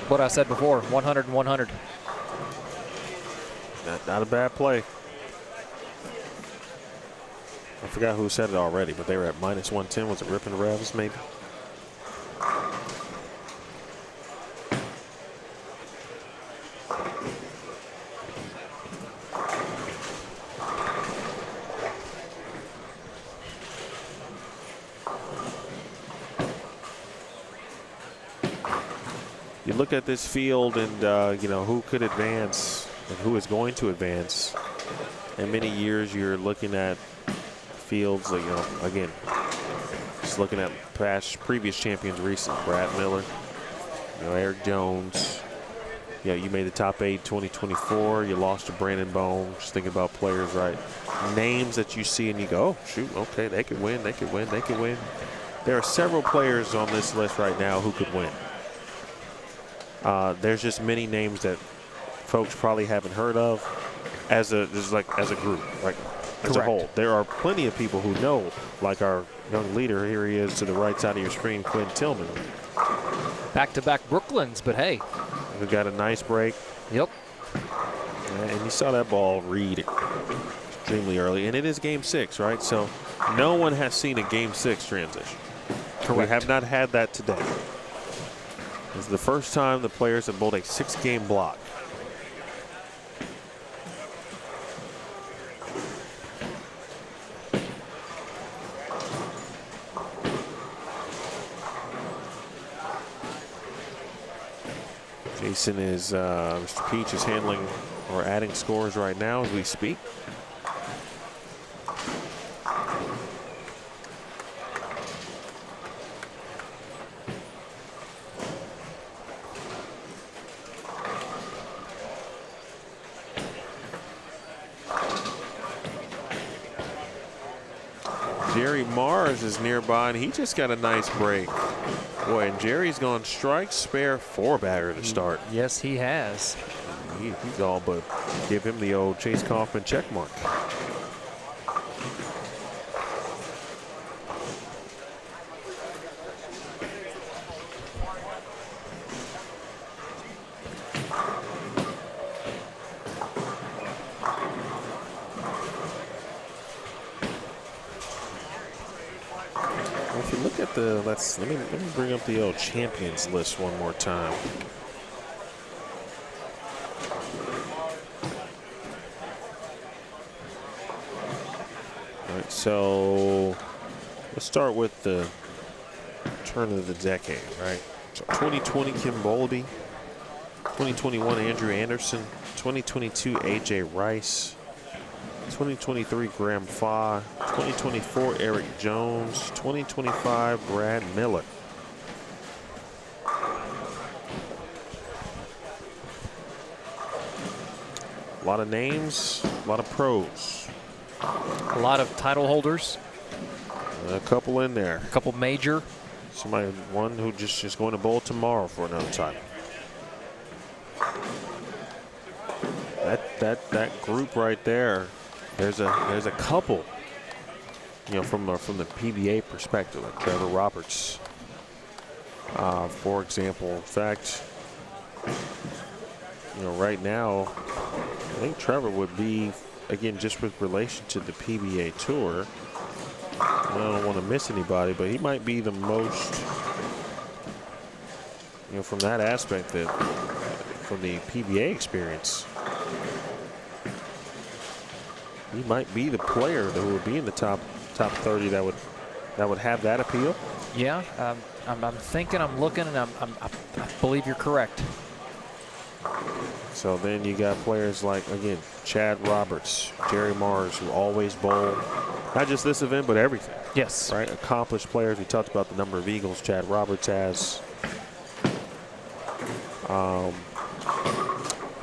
Speaker 2: what I said before, 100 and 100.
Speaker 1: Not a bad play. I forgot who said it already, but they were at -110. Was it Rip and Revs, maybe? You look at this field and, you know, who could advance and who is going to advance. In many years, you're looking at fields, you know, again, just looking at previous champions recent. Brad Miller, you know, Eric Jones. You know, you made the top 8 2024. You lost to Brandon Bone. Just thinking about players, right? Names that you see and you go, oh, shoot, okay, they could win, they could win, they could win. There are several players on this list right now who could win. There's just many names that folks probably haven't heard of as a group, like as a whole. There are plenty of people who know, like our young leader. Here he is to the right side of your screen, Quinn Tillman.
Speaker 2: Back-to-back Brooklyns, but hey.
Speaker 1: We got a nice break.
Speaker 2: Yep.
Speaker 1: And you saw that ball read extremely early. And it is game 6, right? So no one has seen a game 6 transition.
Speaker 2: Correct.
Speaker 1: We have not had that today. This is the first time the players have bowled a 6-game block. Jason is, Mr. Peach is handling or adding scores right now as we speak. Jerry Mars is nearby, and he just got a nice break. Boy, and Jerry's gone strike, spare, 4-bagger to start.
Speaker 2: Yes, he has.
Speaker 1: He's all but give him the old Chase Kaufman check mark. Let me bring up the old champions list one more time. All right, so let's start with the turn of the decade, right? So 2020, Kim Bowlby. 2021, Andrew Anderson. 2022, AJ Rice. 2023, Graham Faw. 2024, Eric Jones. 2025, Brad Miller. A lot of names, a lot of pros.
Speaker 2: A lot of title holders.
Speaker 1: A couple in there.
Speaker 2: A couple major.
Speaker 1: One who just is going to bowl tomorrow for another title. That group right there. There's a couple, you know, from the PBA perspective, like Trevor Roberts, for example. In fact, you know, right now, I think Trevor would be, again, just with relation to the PBA tour. I don't want to miss anybody, but he might be the most from that aspect, that from the PBA experience, he might be the player that would be in the top 30 that would have that appeal.
Speaker 2: Yeah, I'm thinking, I'm looking, and I believe you're correct.
Speaker 1: So then you got players like, again, Chad Roberts, Jerry Mars, who always bowl, not just this event, but everything.
Speaker 2: Yes.
Speaker 1: Right? Accomplished players. We talked about the number of eagles Chad Roberts has.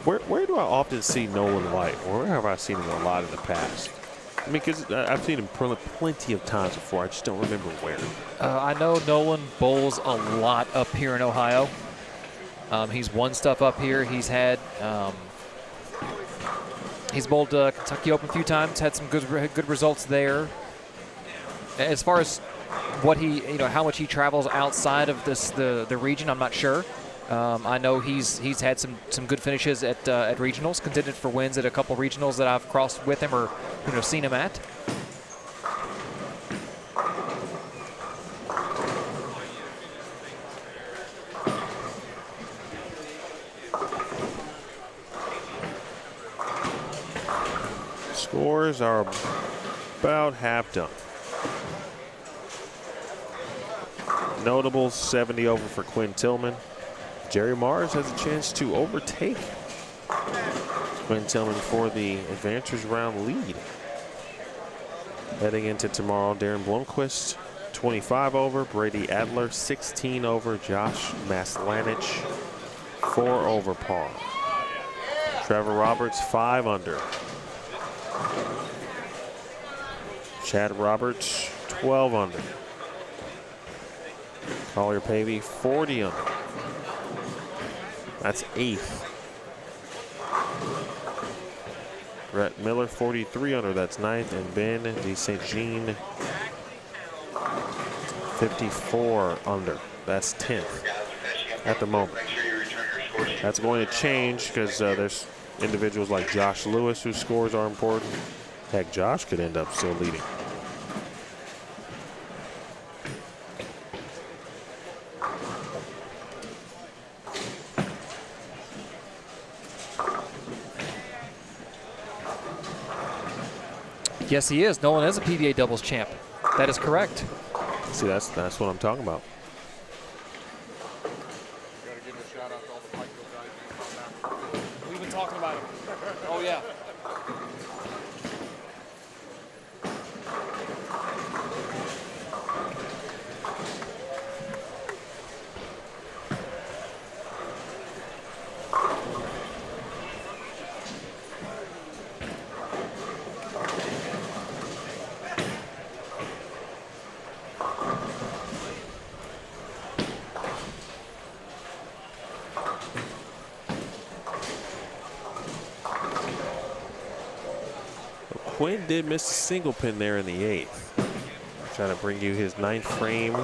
Speaker 1: Where do I often see Nolan White? Where have I seen him a lot in the past? I mean, because I've seen him plenty of times before. I just don't remember where.
Speaker 2: I know Nolan bowls a lot up here in Ohio. He's won stuff up here. He's had he's bowled Kentucky Open a few times. Had some good results there. As far as what he, how much he travels outside of the region, I'm not sure. I know he's had some good finishes at regionals, contended for wins at a couple regionals that I've crossed with him or seen him at.
Speaker 1: Scores are about half done. Notables 70 over for Quinn Tillman. Jerry Mars has a chance to overtake Quinn Tillman for the advancers round lead. Heading into tomorrow, Darren Blomquist 25 over, Brady Adler 16 over, Josh Maslanich 4 over par. Trevor Roberts 5 under. Chad Roberts 12 under. Collier Pavey 40 under. That's 8th. Brett Miller 43 under. That's 9th. And Ben de St. Jean 54 under. That's 10th at the moment. That's going to change because there's individuals like Josh Lewis whose scores are important. Heck, Josh could end up still leading.
Speaker 2: Yes, he is. Nolan is a PBA doubles champ. That is correct.
Speaker 1: See, that's what I'm talking about.
Speaker 4: Gotta give a shout out to all the Pikeville guys.
Speaker 2: We've been talking about him. Oh, yeah.
Speaker 1: Quinn did miss a single pin there in the 8th. Trying to bring you his 9th frame.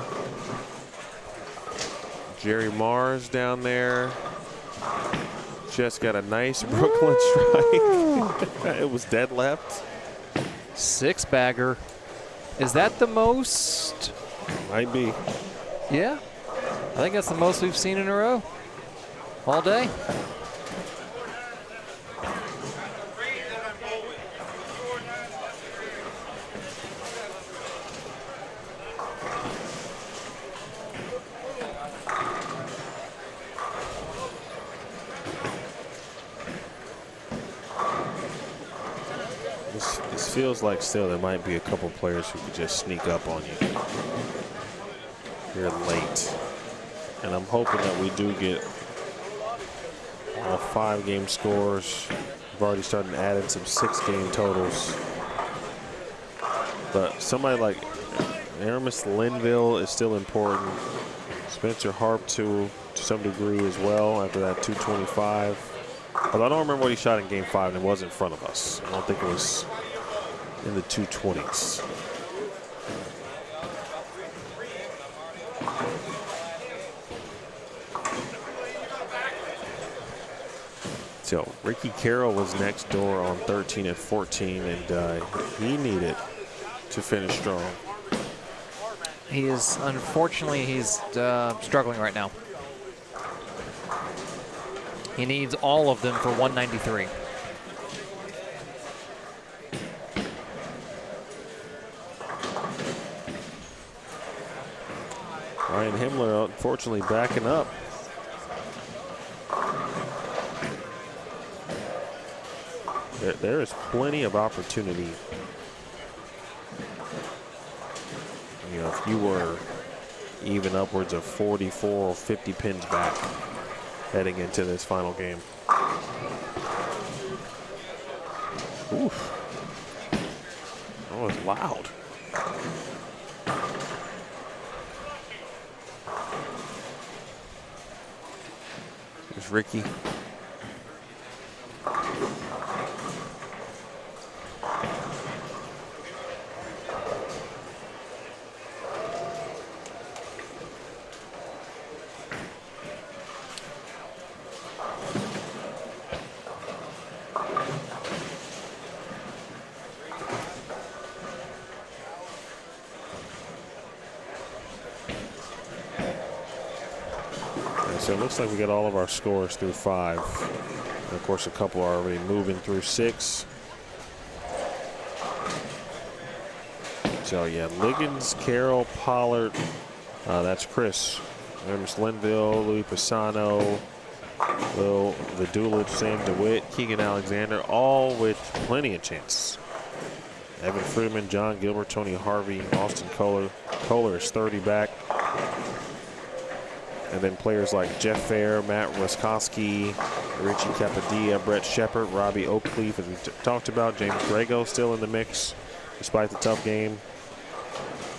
Speaker 1: Jerry Mars down there. Just got a nice Brooklyn strike. It was dead left.
Speaker 2: 6-bagger. Is that the most?
Speaker 1: Might be.
Speaker 2: Yeah. I think that's the most we've seen in a row. All day.
Speaker 1: This feels like still there might be a couple players who could just sneak up on you here late. And I'm hoping that we do get all 5-game scores. We've already started adding some 6-game totals. But somebody like Aramis Linville is still important. Spencer Harp to some degree as well after that 225. Although I don't remember what he shot in game 5 and it was in front of us. I don't think it was in the 220s. So Ricky Carroll was next door on 13 and 14, and he needed to finish strong.
Speaker 2: He is, unfortunately, he's struggling right now. He needs all of them for 193.
Speaker 1: Ryan Himmler, unfortunately, backing up. There is plenty of opportunity. You know, if you were even upwards of 44 or 50 pins back heading into this final game. Oof. That was loud. There's Ricky. So it looks like we got all of our scores through 5. And of course, a couple are already moving through 6. So yeah, Liggins, Carroll, Pollard, that's Chris. There's Linville, Louis Pisano, Will Vidulich, Sam DeWitt, Keegan Alexander, all with plenty of chances. Evan Freeman, John Gilbert, Tony Harvey, Austin Kohler. Kohler is 30 back. And then players like Jeff Fair, Matt Ruskowski, Richie Capadilla, Brett Shepard, Robbie Oakleaf, as we talked about. James Grego still in the mix, despite the tough game.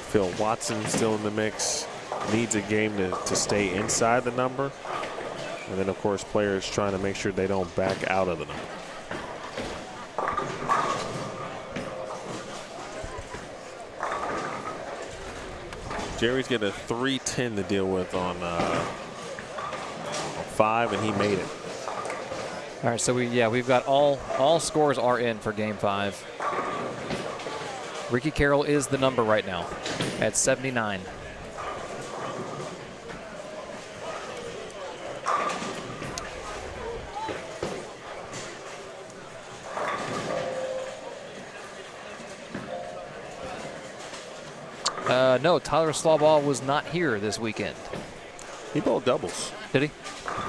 Speaker 1: Phil Watson still in the mix. Needs a game to stay inside the number. And then, of course, players trying to make sure they don't back out of the number. Jerry's got a 310 to deal with on 5, and he made it.
Speaker 2: All right, so we've got all scores are in for Game 5. Ricky Carroll is the number right now at 79. No, Tyler Slawball was not here this weekend.
Speaker 1: He bowled doubles.
Speaker 2: Did he?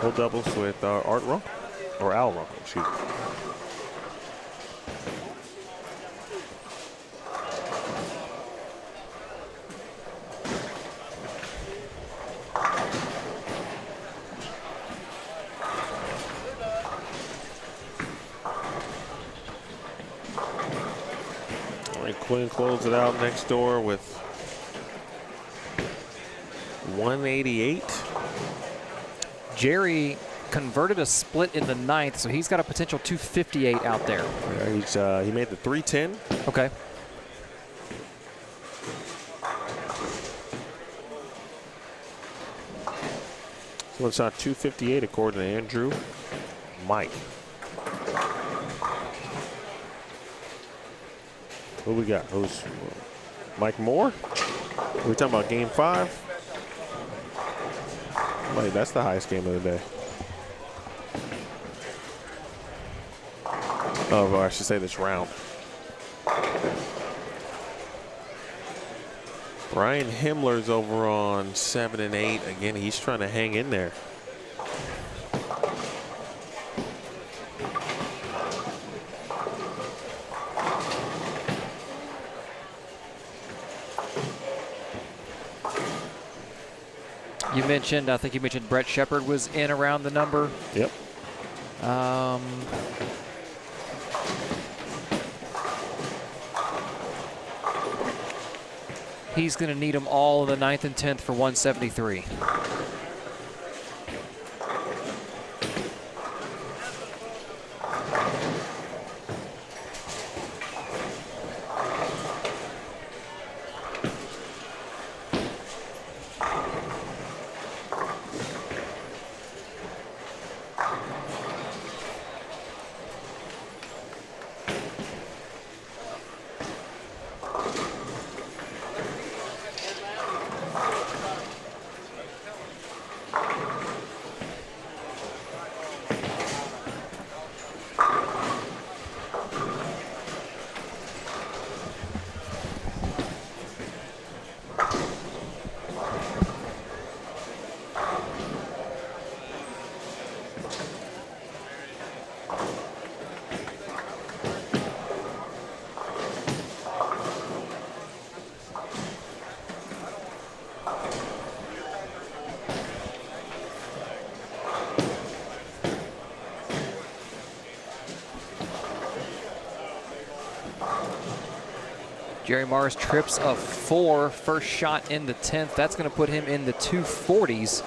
Speaker 1: Bowled doubles with Art Runkle, or Al Runkle, excuse me. All right, Quinn closed it out next door with 188.
Speaker 2: Jerry converted a split in the 9th, so he's got a potential 258 out there.
Speaker 1: Yeah, he made the 310.
Speaker 2: Okay.
Speaker 1: So it's not 258 according to Andrew. Mike. Who we got? Who's Mike Moore? We're talking about Game 5. Wait, that's the highest game of the day. Oh, I should say this round. Brian Himmler's over on 7 and 8. Again, he's trying to hang in there.
Speaker 2: You mentioned, I think you mentioned Brett Shepard was in around the number.
Speaker 1: Yep.
Speaker 2: He's going to need them all in the 9th and 10th for 173. Jerry Mars trips a 4, first shot in the 10th. That's going to put him in the 240s.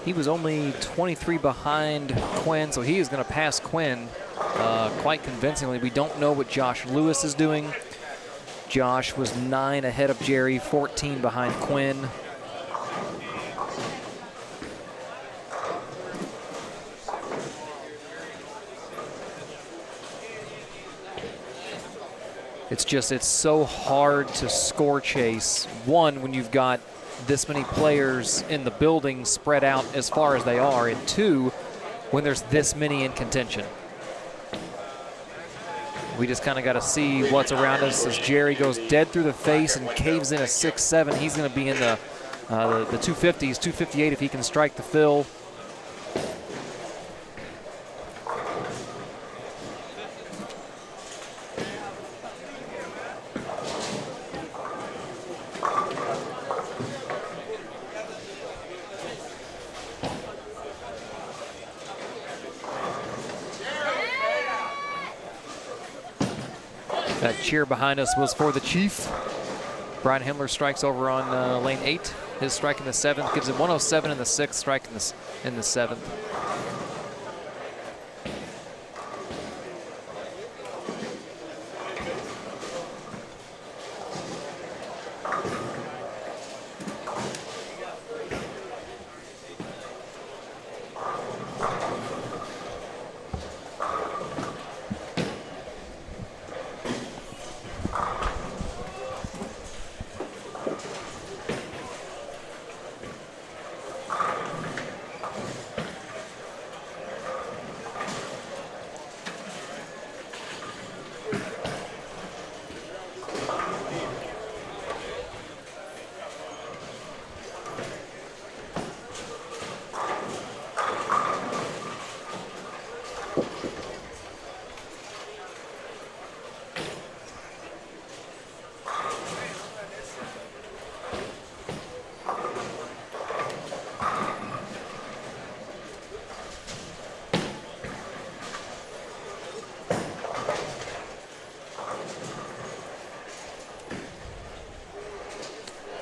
Speaker 2: He was only 23 behind Quinn, so he is going to pass Quinn quite convincingly. We don't know what Josh Lewis is doing. Josh was 9 ahead of Jerry, 14 behind Quinn. It's so hard to score chase. One, when you've got this many players in the building spread out as far as they are, and two, when there's this many in contention. We just kind of got to see what's around us as Jerry goes dead through the face and caves in a 6-7. He's going to be in the 250s, 258 if he can strike the fill. That cheer behind us was for the Chief. Brian Himmler strikes over on lane 8. His strike in the 7th gives him 107 in the 6th, strike in the 7th.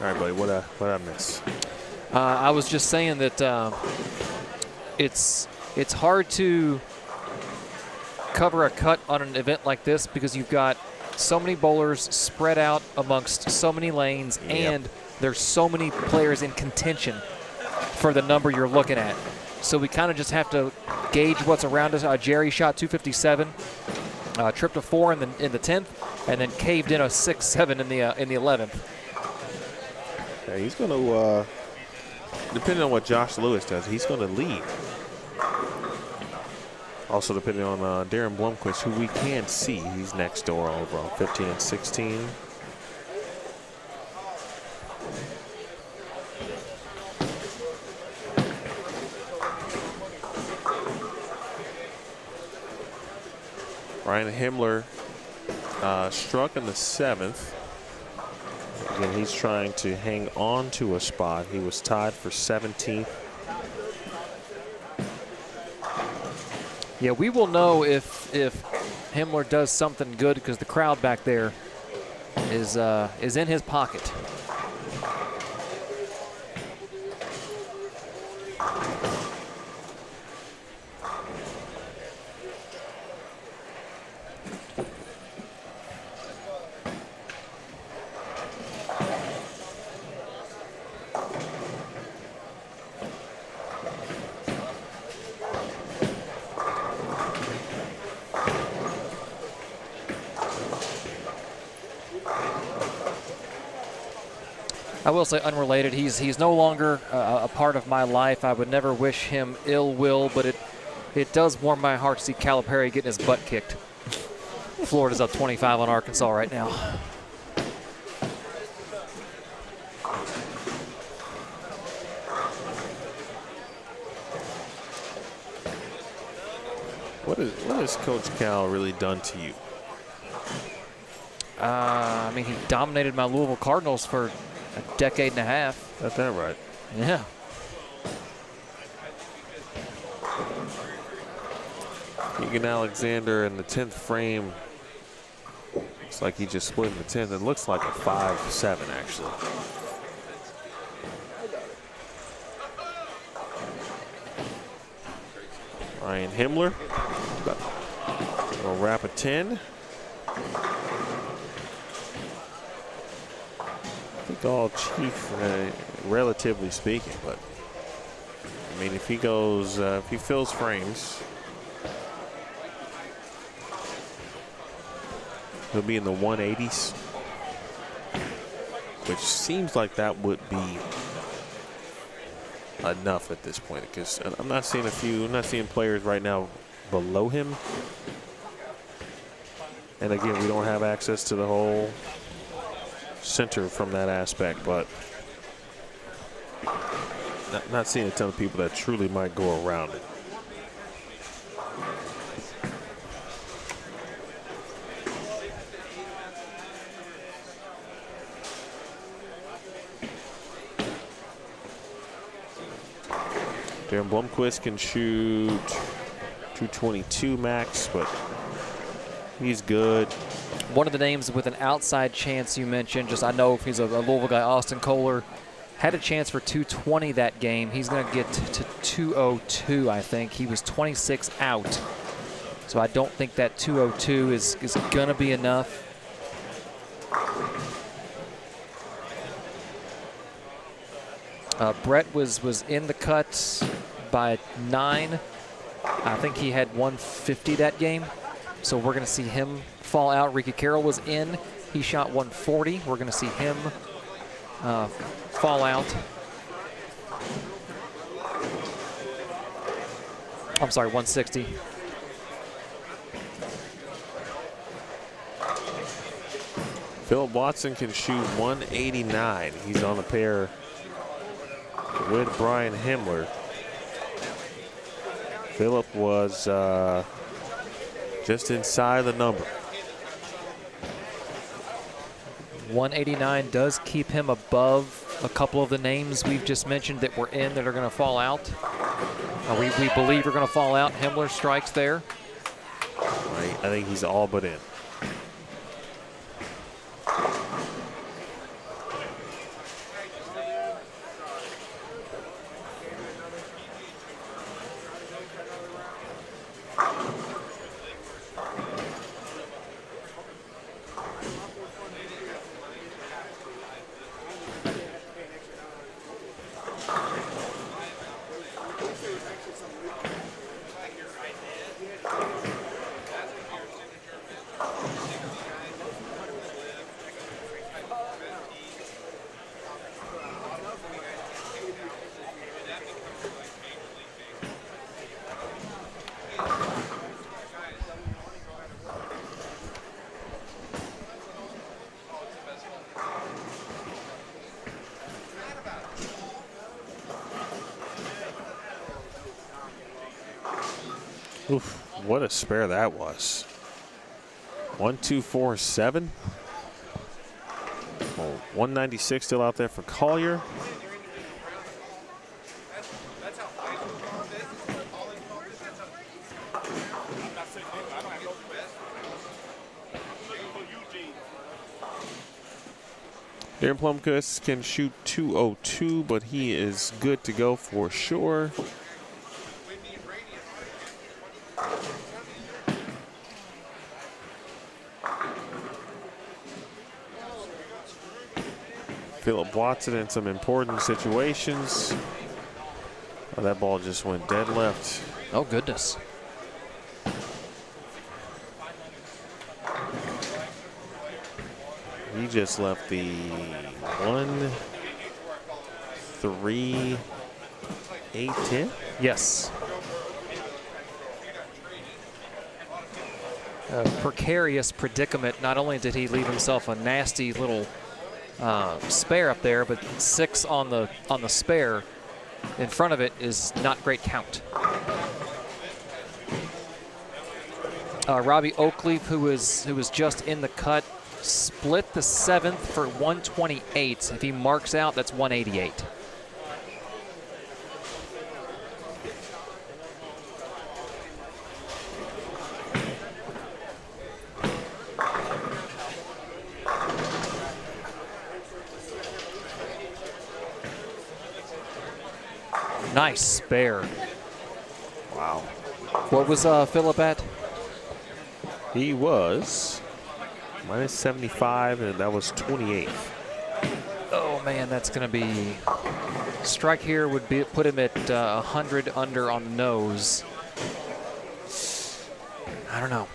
Speaker 1: All right, buddy, what I miss?
Speaker 2: I was just saying that it's hard to cover a cut on an event like this because you've got so many bowlers spread out amongst so many lanes, and there's so many players in contention for the number you're looking at. So we kind of just have to gauge what's around us. Jerry shot 257, tripped a 4 in the 10th, and then caved in a 6-7 in the 11th.
Speaker 1: Yeah, he's going to, depending on what Josh Lewis does, he's going to lead. Also depending on Darren Blomquist, who we can see. He's next door over on 15 and 16. Brian Himmler struck in the 7th. Again, he's trying to hang on to a spot. He was tied for 17th.
Speaker 2: Yeah, we will know if Himmler does something good because the crowd back there is in his pocket. I will say, unrelated, he's no longer a part of my life. I would never wish him ill will, but it does warm my heart to see Calipari getting his butt kicked. Florida's up 25 on Arkansas right now.
Speaker 1: What has Coach Cal really done to you?
Speaker 2: I mean, he dominated my Louisville Cardinals for a decade and a half.
Speaker 1: Got that right.
Speaker 2: Yeah.
Speaker 1: Keegan Alexander in the 10th frame. Looks like he just split in the 10th. It looks like a 5-7 actually. Ryan Himmler. We'll wrap a 10. I think all Chief, relatively speaking, but I mean, if he goes, if he fills frames, he'll be in the 180s, which seems like that would be enough at this point, because I'm not seeing players right now below him. And again, we don't have access to the whole center from that aspect, but not seeing a ton of people that truly might go around it. Darren Blomquist can shoot 222 max, but he's good.
Speaker 2: One of the names with an outside chance you mentioned, just I know if he's a Louisville guy, Austin Kohler, had a chance for 220 that game. He's going to get to 202, I think. He was 26 out. So I don't think that 202 is going to be enough. Brett was in the cut by 9. I think he had 150 that game. So we're going to see him fall out. Ricky Carroll was in. He shot 140. We're going to see him fall out. I'm sorry, 160.
Speaker 1: Philip Watson can shoot 189. He's on the pair with Brian Himmler. Philip was just inside the number.
Speaker 2: 189 does keep him above a couple of the names we've just mentioned that were in that are going to fall out. We believe are going to fall out. Himmler strikes there.
Speaker 1: I think he's all but in. Oof, what a spare that was. 1-2-4-7. Oh, 196 still out there for Collier. Darren Blomquist can shoot 202, but he is good to go for sure. Philip Watson in some important situations. Oh, that ball just went dead left.
Speaker 2: Oh, goodness.
Speaker 1: He just left the 1-3-8-10.
Speaker 2: Yes. A precarious predicament. Not only did he leave himself a nasty little spare up there, but 6 on the spare in front of it is not great count. Robbie Oakleaf, who was just in the cut, split the 7th for 128. If he marks out, that's 188. Nice spare.
Speaker 1: Wow.
Speaker 2: What was Phillip at?
Speaker 1: He was minus 75, and that was 28th.
Speaker 2: Oh man, that's going to be strike here would be put him at 100 under on the nose. I don't know.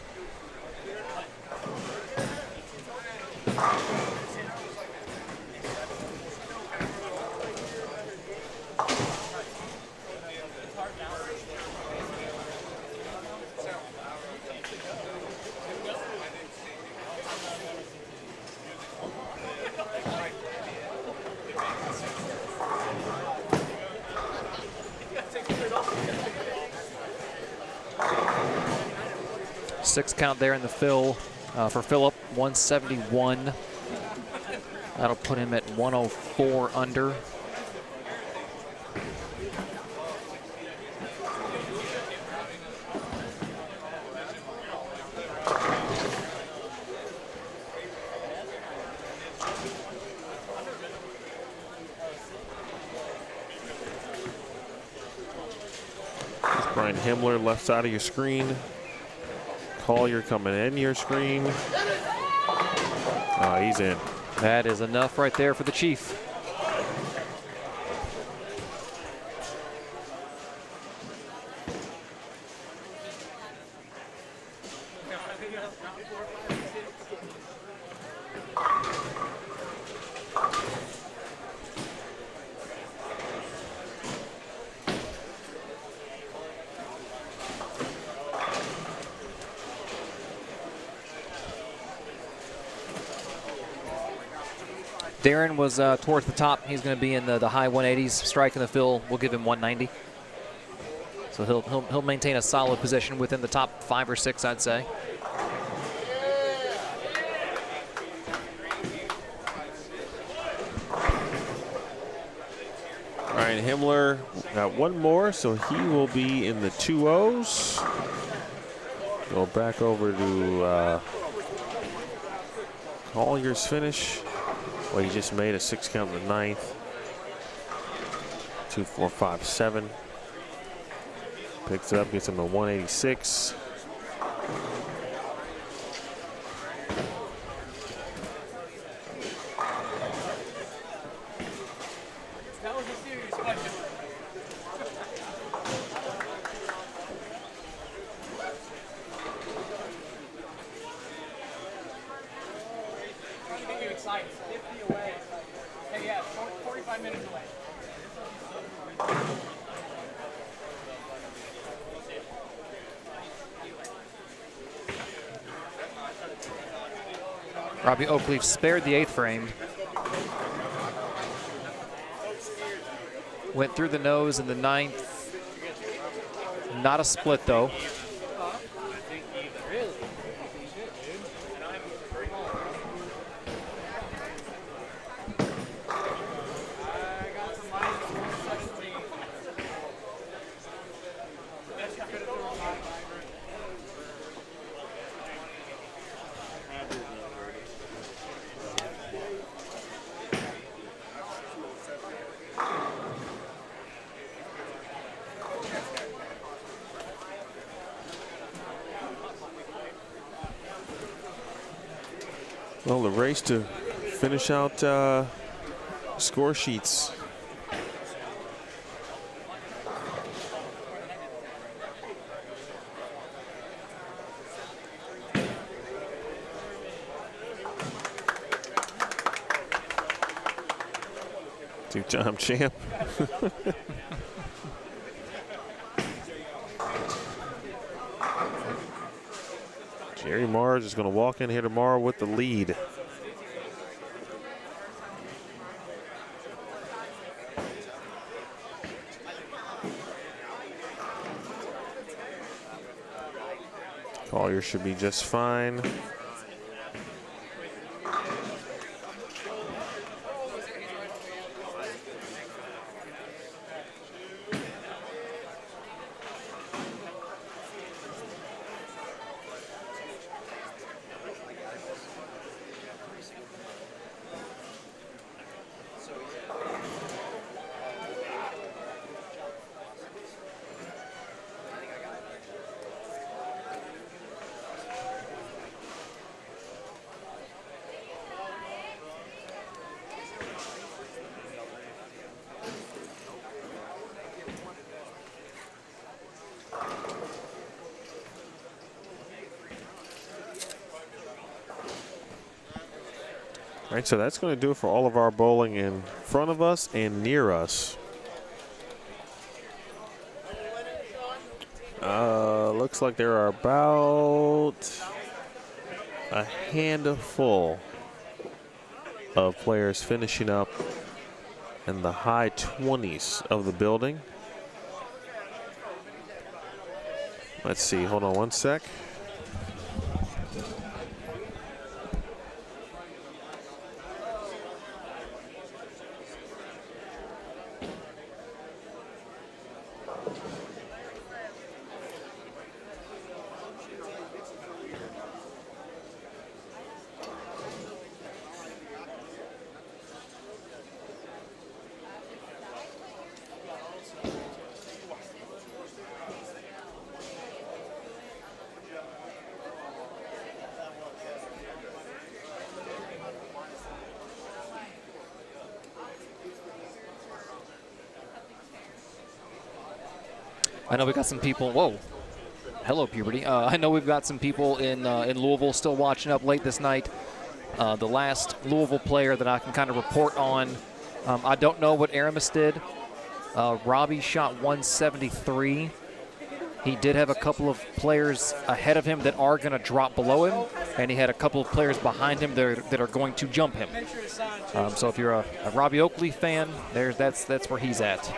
Speaker 2: Six count there in the fill for Phillip, 171. That'll put him at 104 under.
Speaker 1: Brian Himmler, left side of your screen. Collier coming in your screen. Oh, he's in.
Speaker 2: That is enough right there for the Chief. Darren was towards the top. He's going to be in the high 180s. Strike in the fill, we'll give him 190. So he'll maintain a solid position within the top 5 or 6, I'd say.
Speaker 1: Ryan Himmler got one more, so he will be in the 2-0s. Go back over to Collier's finish. Well, he just made a 6 count in the 9th. 2, 4, 5, 7. Picks it up, gets him to 186.
Speaker 5: That was a serious question. Trying to get you excited. 50 away. Hey, yeah, 45 minutes away.
Speaker 2: Robbie Oakleaf spared the 8th frame. Went through the nose in the 9th. Not a split, though.
Speaker 1: Well, the race to finish out score sheets. Two-time champ. Jerry Mars is going to walk in here tomorrow with the lead. Collier should be just fine. All right, so that's going to do it for all of our bowling in front of us and near us. Looks like there are about a handful of players finishing up in the high 20s of the building. Let's see, hold on one sec.
Speaker 2: I know we got some people. Whoa. Hello, puberty. I know we've got some people in Louisville still watching up late this night. The last Louisville player that I can kind of report on, I don't know what Aramis did. Robbie shot 173. He did have a couple of players ahead of him that are going to drop below him, and he had a couple of players behind him that are going to jump him. So if you're a Robbie Oakley fan, that's where he's at.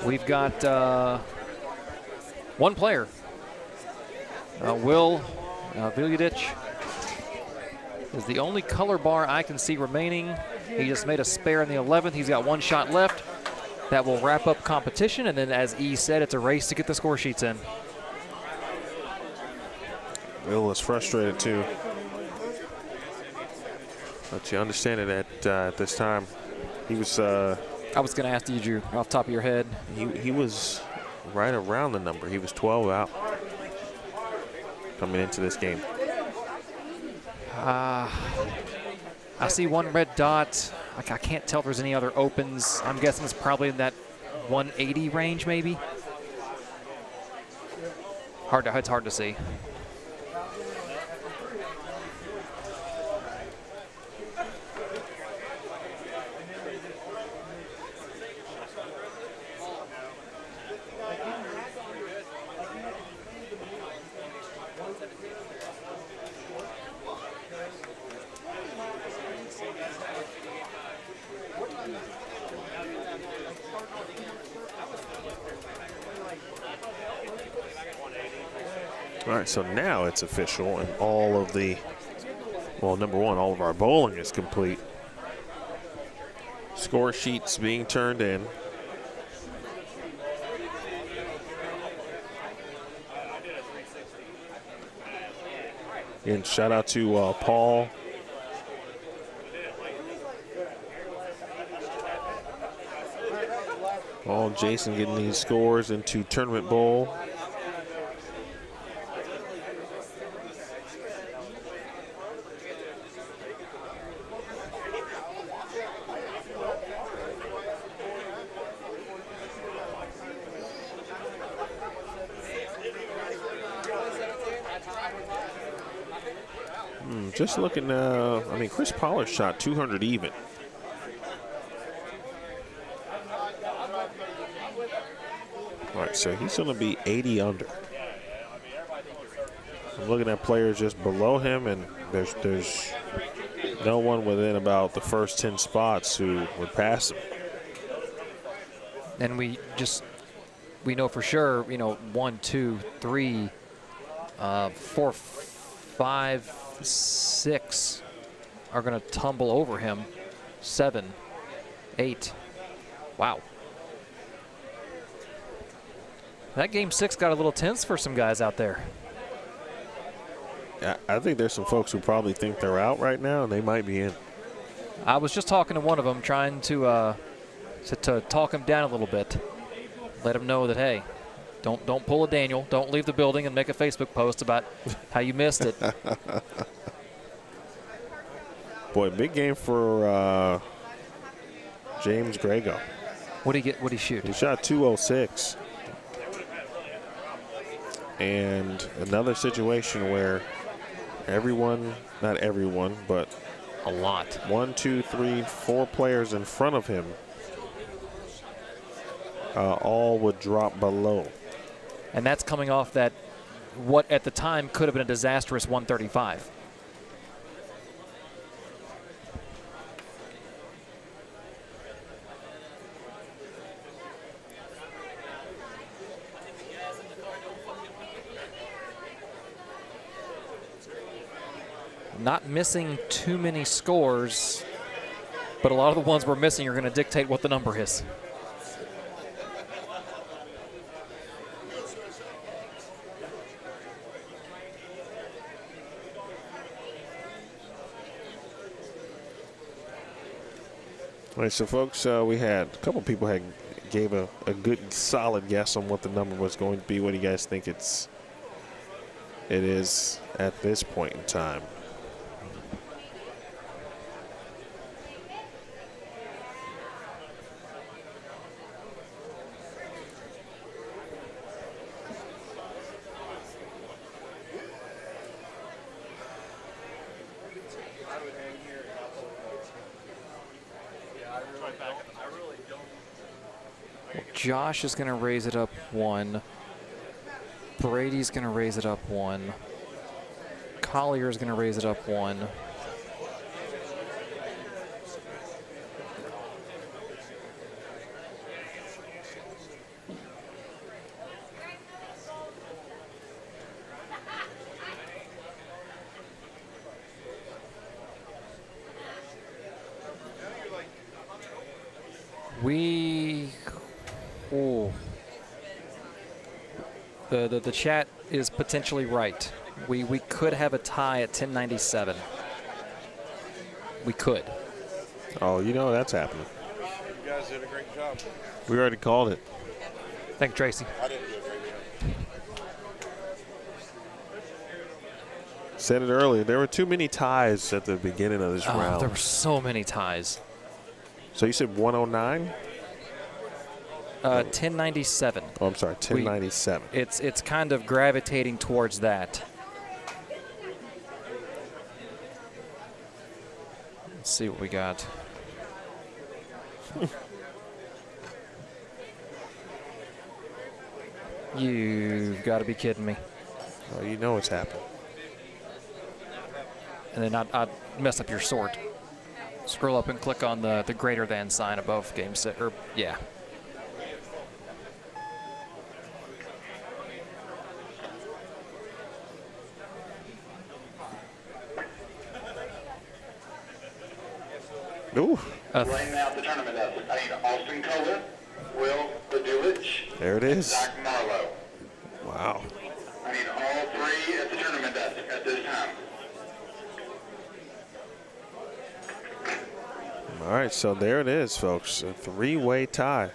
Speaker 2: We've got one player, Will Viljadic, is the only color bar I can see remaining. He just made a spare in the 11th. He's got one shot left. That will wrap up competition, and then as E said, it's a race to get the score sheets in.
Speaker 1: Will is frustrated too. But you understand it at this time. He was
Speaker 2: I was going to ask you, Drew, off the top of your head.
Speaker 1: He was right around the number. He was 12 out coming into this game.
Speaker 2: I see one red dot. I can't tell if there's any other opens. I'm guessing it's probably in that 180 range, maybe. It's hard to see.
Speaker 1: All right, so now it's official, and all of the, well, number one, all of our bowling is complete. Score sheets being turned in. And shout out to Paul. Jason getting these scores into Tournament Bowl. Just looking, I mean, Chris Pollard shot 200 even. All right, so he's going to be 80 under. I'm looking at players just below him, and there's no one within about the first 10 spots who would pass him.
Speaker 2: And we know for sure, 1, 2, 3, 4, 5, 6 are going to tumble over him. 7, 8. Wow. That game 6 got a little tense for some guys out there.
Speaker 1: Yeah, I think there's some folks who probably think they're out right now, and they might be in.
Speaker 2: I was just talking to one of them, trying to talk him down a little bit. Let him know that, hey, don't pull a Daniel. Don't leave the building and make a Facebook post about how you missed it.
Speaker 1: Boy, big game for James Grego.
Speaker 2: What did he shoot?
Speaker 1: He shot 206. And another situation where everyone, not everyone, but
Speaker 2: a lot.
Speaker 1: 1, 2, 3, 4 players in front of him all would drop below.
Speaker 2: And that's coming off that what at the time could have been a disastrous 135. Not missing too many scores, but a lot of the ones we're missing are going to dictate what the number is.
Speaker 1: All right, so folks, we had a couple people gave a good solid guess on what the number was going to be. What do you guys think it is at this point in time?
Speaker 2: Josh is going to raise it up 1. Brady's going to raise it up 1. Collier's going to raise it up 1. The chat is potentially right. We could have a tie at 1097. We could.
Speaker 1: Oh, that's happening.
Speaker 4: You guys did a great job.
Speaker 1: We already called it.
Speaker 2: Thank you, Tracy.
Speaker 4: I didn't do a great job.
Speaker 1: Said it earlier. There were too many ties at the beginning of this round.
Speaker 2: There were so many ties.
Speaker 1: So you said 109?
Speaker 2: 1097.
Speaker 1: Oh, I'm sorry, 1097.
Speaker 2: It's kind of gravitating towards that. Let's see what we got. You've got to be kidding me.
Speaker 1: Oh, you know what's happened.
Speaker 2: And then I'd mess up your sort. Scroll up and click on the greater than sign above game set. Or yeah.
Speaker 1: Ooh.
Speaker 6: Laying out the tournament up. I need Austin Kohler, Will Badulich,
Speaker 1: There it is.
Speaker 6: Zach Marlowe.
Speaker 1: Wow.
Speaker 6: I need all 3 at the tournament desk at this time.
Speaker 1: All right, so there it is, folks. A 3-way tie.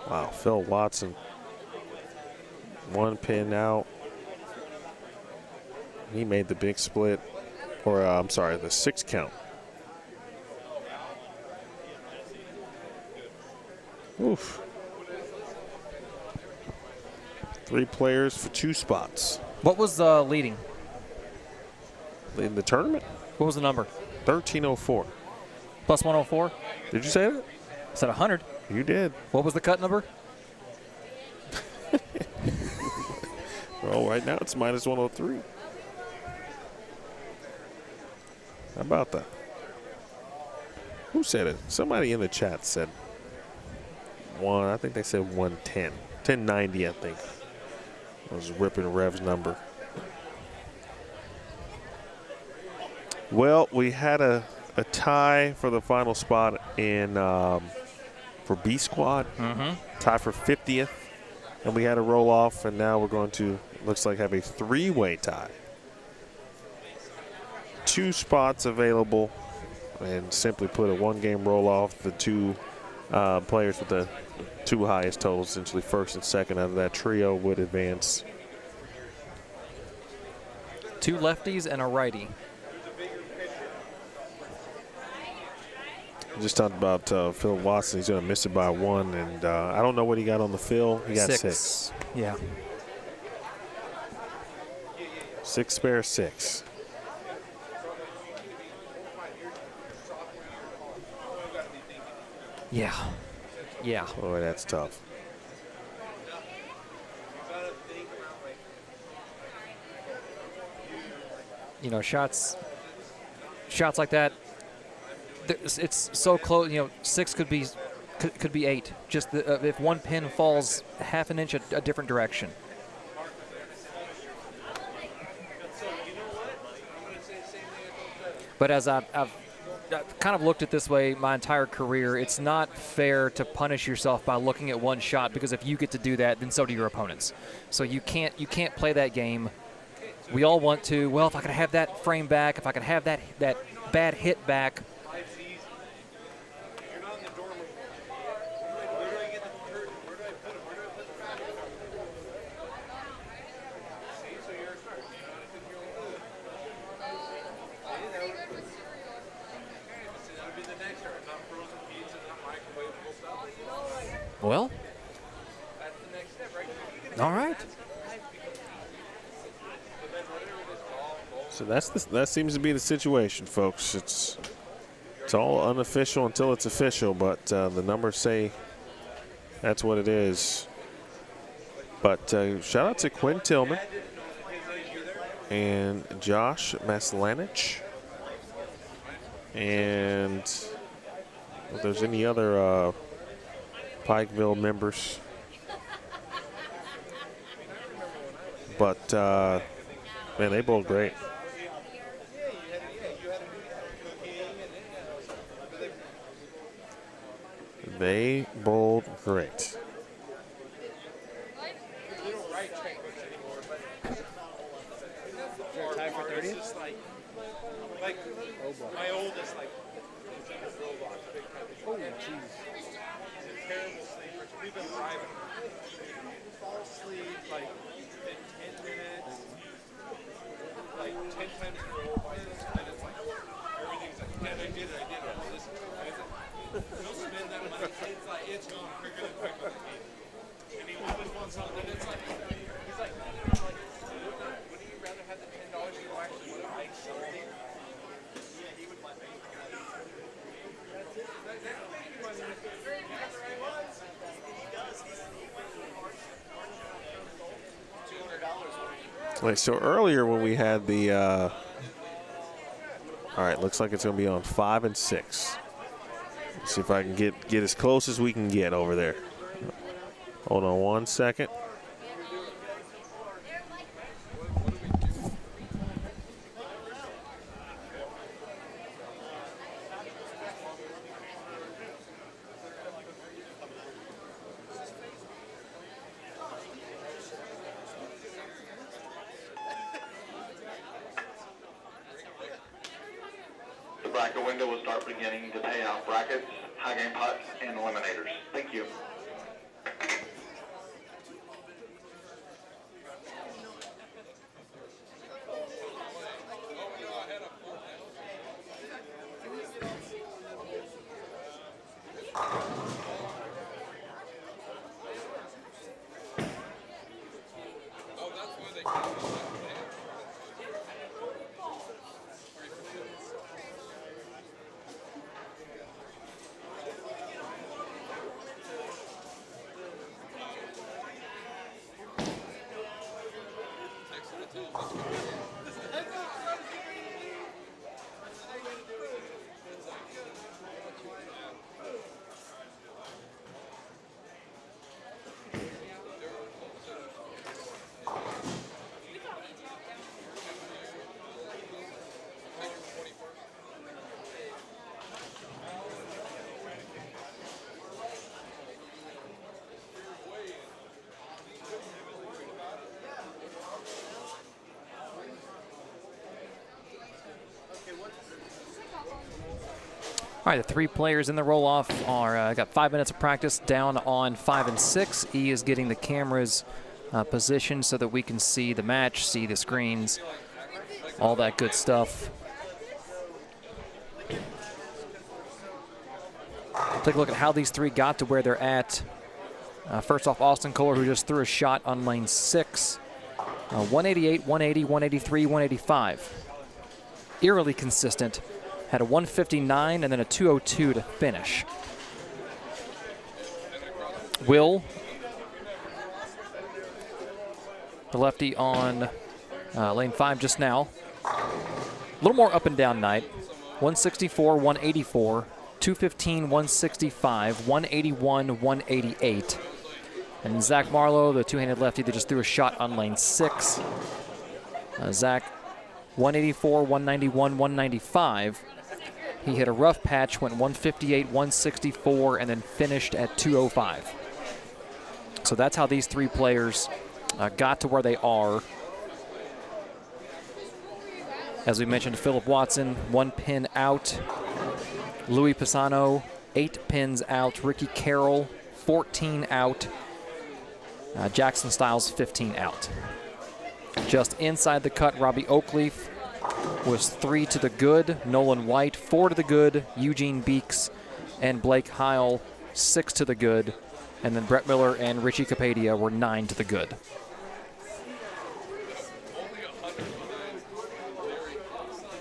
Speaker 1: Wow, Phil Watson, 1 pin out. He made the big split, or I'm sorry, the 6 count. Oof. 3 players for 2 spots.
Speaker 2: What was leading?
Speaker 1: In the tournament?
Speaker 2: What was the number?
Speaker 1: 1304.
Speaker 2: Plus 104?
Speaker 1: Did you say that?
Speaker 2: I said 100.
Speaker 1: You did.
Speaker 2: What was the cut number?
Speaker 1: Well, right now it's minus 103. How about that? Who said it? Somebody in the chat said I think they said 110. 1090, I think. I was ripping Rev's number. Well, we had a tie for the final spot in for B squad. Tie for 50th. And we had a roll off, and now we're going to, looks like, have a 3-way tie. 2 spots available, and simply put, a 1-game roll off. The 2 players with the 2 highest totals, essentially first and second out of that trio, would advance.
Speaker 2: 2 lefties and a righty.
Speaker 1: Just talked about Phil Watson. He's going to miss it by 1, and I don't know what he got on the fill. He got 6.
Speaker 2: Yeah.
Speaker 1: 6 spare 6.
Speaker 2: Yeah. Yeah.
Speaker 1: Boy, that's tough.
Speaker 2: You know, shots like that, it's so close. You know, 6 could be 8. Just if one pin falls half an inch a different direction. But as I've kind of looked at this way my entire career, it's not fair to punish yourself by looking at one shot, because if you get to do that, then so do your opponents. So you can't play that game. We all want to. Well, if I could have that frame back, if I could have that bad hit back. Well, all right.
Speaker 1: So that seems to be the situation, folks. It's all unofficial until it's official, but the numbers say that's what it is. But shout out to Quinn Tillman and Josh Maslanich. And if there's any other Pikeville members. But, man, they bowled great. They bowled great.
Speaker 5: Time for 30? Like my oldest, like, oh, jeez. It's a terrible sleeper. We've been driving. Fall asleep, like, 10 minutes, like, 10 times in a row by this, and it's like, everything's like, yeah, I did it. Listen, don't spend that money. It's like, it's gone quicker than quick on the team. And he always wants something. It's like, he's like, wouldn't you rather have the $10 you actually would buy something? Yeah, he would let me. That's it.
Speaker 1: Wait, so earlier when we had the, all right, looks like it's going to be on 5 and 6. Let's see if I can get as close as we can get over there. Hold on 1 second.
Speaker 6: The bracket window will start beginning to pay out brackets, high game putts, and eliminators. Thank you.
Speaker 2: All right, the 3 players in the roll-off are got 5 minutes of practice down on 5 and 6. E is getting the cameras positioned so that we can see the match, see the screens, all that good stuff. Take a look at how these 3 got to where they're at. First off, Austin Kohler, who just threw a shot on lane 6. 188, 180, 183, 185. Eerily consistent. Had a 159 and then a 202 to finish. Will, the lefty on lane 5 just now. A little more up and down night. 164, 184, 215, 165, 181, 188. And Zach Marlowe, the two-handed lefty that just threw a shot on lane 6. Zach, 184, 191, 195. He hit a rough patch, went 158, 164, and then finished at 205. So that's how these 3 players got to where they are. As we mentioned, Philip Watson, 1 pin out. Louis Pisano, 8 pins out. Ricky Carroll, 14 out. Jackson Styles, 15 out. Just inside the cut, Robbie Oakleaf was 3 to the good. Nolan White, 4 to the good. Eugene Beeks and Blake Heil, 6 to the good. And then Brett Miller and Richie Capadia were 9 to the good.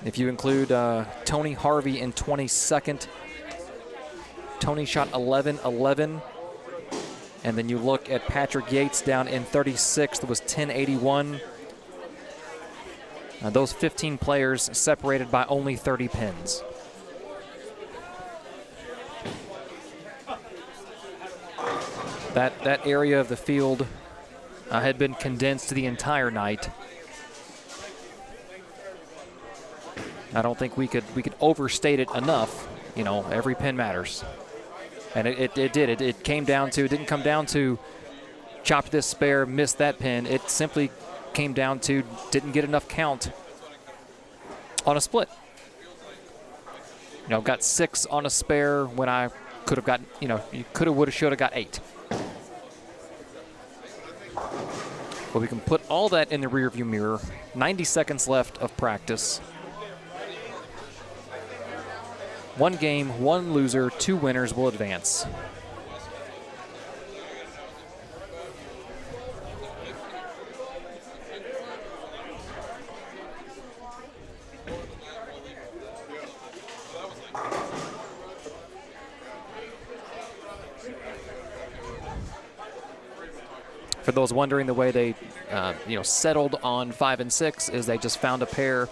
Speaker 2: If you include Tony Harvey in 22nd, Tony shot 11-11. And then you look at Patrick Yates down in 36th, was 1081. Those 15 players separated by only 30 pins. That area of the field had been condensed the entire night. I don't think we could overstate it enough. You know, every pin matters. And it did. It came down to, it didn't come down to chopped this spare, missed that pin. It simply came down to didn't get enough count on a split. You know, got 6 on a spare when I could have gotten, you know, you could have, would have, should have got 8. But we can put all that in the rearview mirror. 90 seconds left of practice. 1 game, 1 loser, 2 winners will advance. For those wondering, the way they settled on 5 and 6 is they just found a pair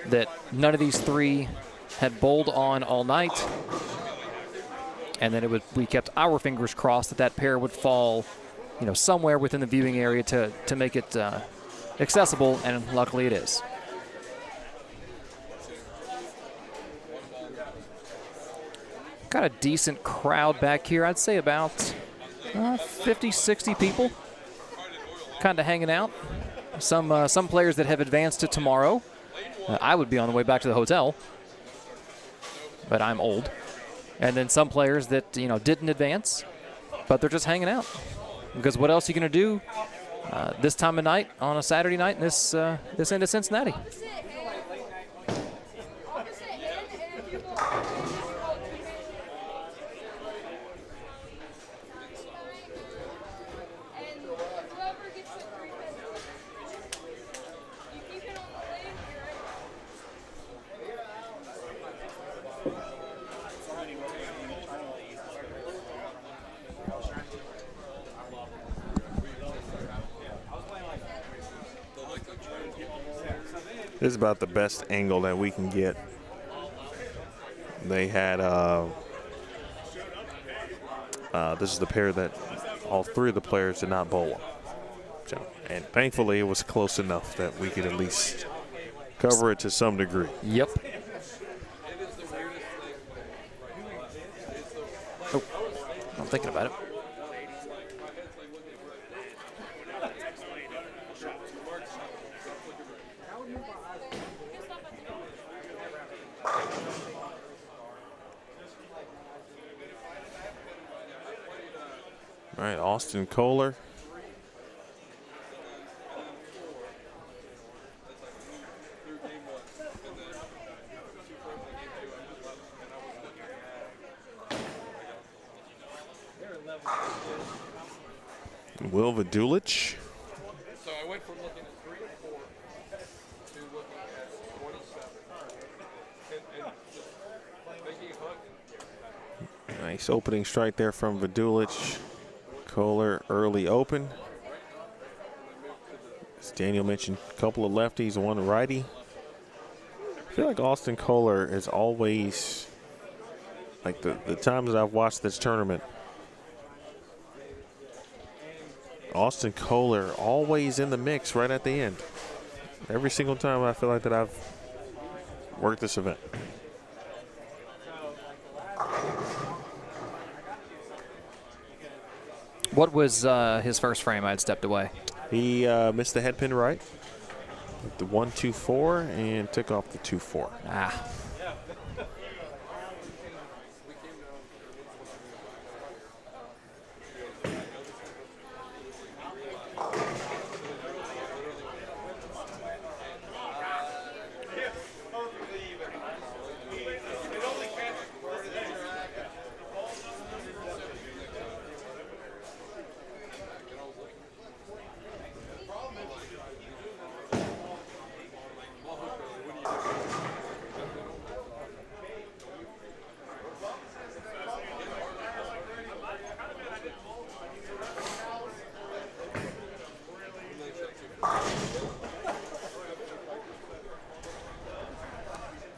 Speaker 2: that none of these 3 had bowled on all night, and then we kept our fingers crossed that pair would fall, you know, somewhere within the viewing area to make it accessible, and luckily it is. Got a decent crowd back here. I'd say about 50, 60 people kind of hanging out. Some players that have advanced to tomorrow. I would be on the way back to the hotel, but I'm old. And then some players that, you know, didn't advance, but they're just hanging out. Because what else are you going to do this time of night on a Saturday night in this end of Cincinnati?
Speaker 1: This is about the best angle that we can get. They had, this is the pair that all 3 of the players did not bowl. So, and thankfully it was close enough that we could at least cover it to some degree.
Speaker 2: Yep. Oh, I'm thinking about it.
Speaker 1: All right, Austin Kohler. Will Vidulich.
Speaker 5: So I went from looking at 3 and 4 to looking at 27. And just making a hook.
Speaker 1: Nice opening strike there from Vidulich. Kohler early open. As Daniel mentioned, a couple of lefties, one righty. I feel like Austin Kohler is always, like the times that I've watched this tournament, Austin Kohler always in the mix right at the end. Every single time I feel like that I've worked this event.
Speaker 2: What was his first frame? I had stepped away.
Speaker 1: He missed the head pin right with the 1-2-4 and took off the 2-4.
Speaker 2: Ah.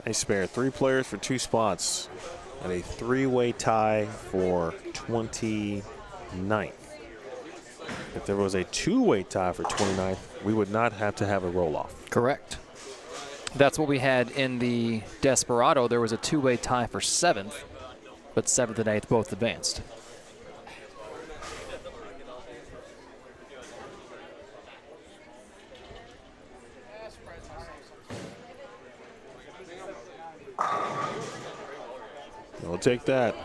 Speaker 1: They spare 3 players for 2 spots and a 3-way tie for 29th. If there was a 2-way tie for 29th, we would not have to have a roll-off.
Speaker 2: Correct. That's what we had in the Desperado. There was a 2-way tie for 7th, but 7th and 8th both advanced.
Speaker 1: We'll take that.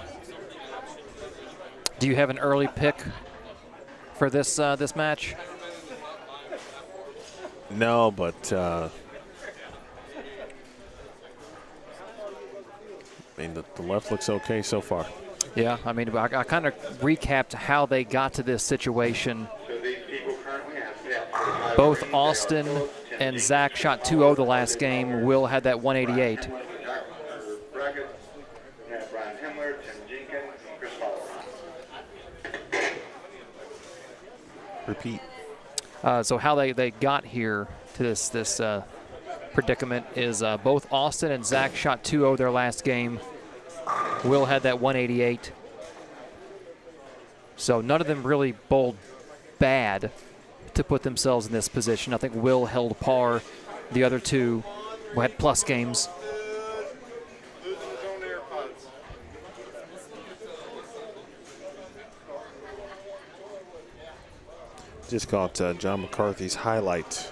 Speaker 2: Do you have an early pick for this this match?
Speaker 1: No, but I mean, the left looks okay so far.
Speaker 2: Yeah, I mean, I kind of recapped how they got to this situation. Both Austin and Zach shot 2-0 the last game. Will had that 188.
Speaker 1: Repeat.
Speaker 2: So how they got here to this predicament is both Austin and Zach shot 2-0 their last game. Will had that 188. So none of them really bowled bad to put themselves in this position. I think Will held par. The other two had plus games.
Speaker 1: Just caught John McCarthy's highlight.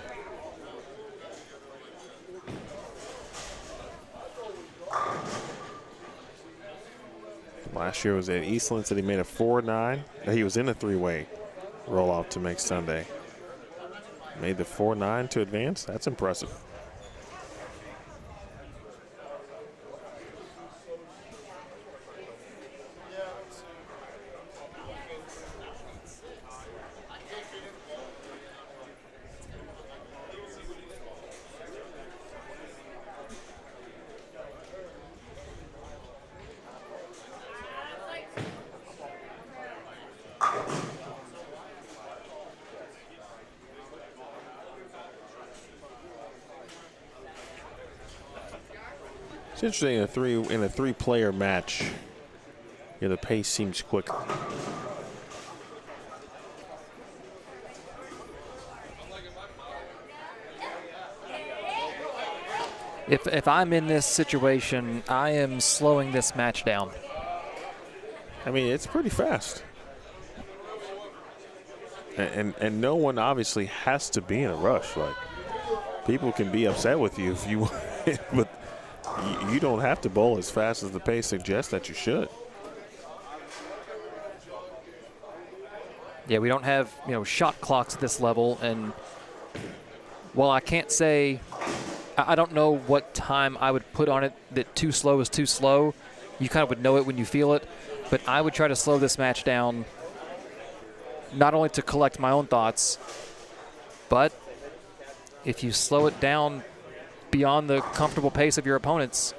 Speaker 1: Last year was at Eastland, said he made a 4-9. He was in a 3-way roll-off to make Sunday. Made the 4-9 to advance. That's impressive. It's interesting in a three-player match. Yeah, the pace seems quick.
Speaker 2: If I'm in this situation, I am slowing this match down.
Speaker 1: I mean, it's pretty fast. And no one obviously has to be in a rush. Like, people can be upset with you if you but you don't have to bowl as fast as the pace suggests that you should.
Speaker 2: Yeah, we don't have, shot clocks at this level. And while I can't say, I don't know what time I would put on it that too slow is too slow. You kind of would know it when you feel it. But I would try to slow this match down, not only to collect my own thoughts, but if you slow it down beyond the comfortable pace of your opponents,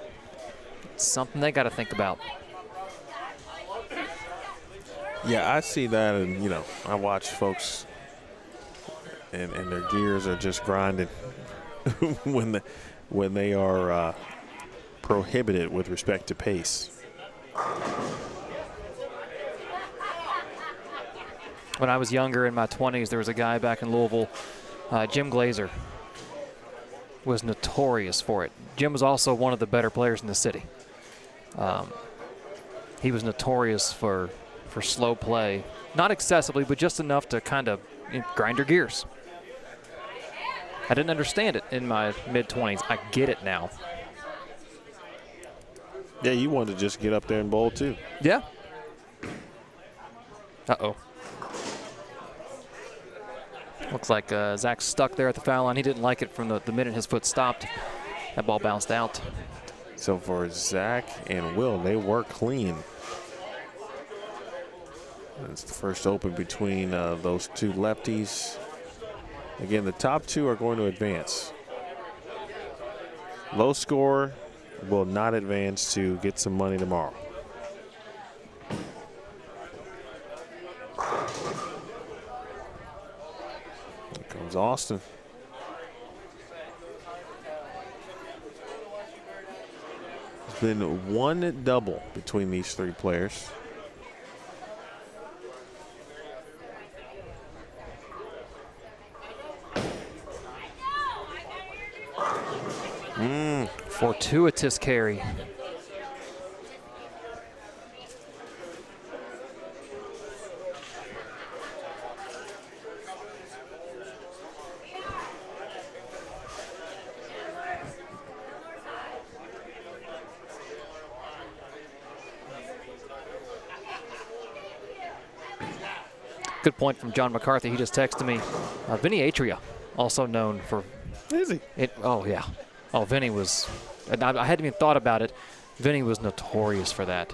Speaker 2: it's something they got to think about.
Speaker 1: Yeah, I see that, and I watch folks, and their gears are just grinding when they are prohibited with respect to pace.
Speaker 2: When I was younger, in my 20s, there was a guy back in Louisville, Jim Glazer, was notorious for it. Jim was also one of the better players in the city. He was notorious for slow play. Not excessively, but just enough to kind of grind your gears. I didn't understand it in my mid-20s. I get it now.
Speaker 1: Yeah, you wanted to just get up there and bowl too.
Speaker 2: Yeah. Uh-oh. Looks like Zach's stuck there at the foul line. He didn't like it from the minute his foot stopped. That ball bounced out.
Speaker 1: So for Zach and Will, they were clean. It's the first open between those two lefties. Again, the top two are going to advance. Low score will not advance to get some money tomorrow. Here comes Austin. There's been one double between these three players.
Speaker 2: Fortuitous carry. Good point from John McCarthy. He just texted me. Vinny Atria, also known for.
Speaker 1: Is he?
Speaker 2: Oh, yeah. Oh, Vinny was. I hadn't even thought about it. Vinny was notorious for that.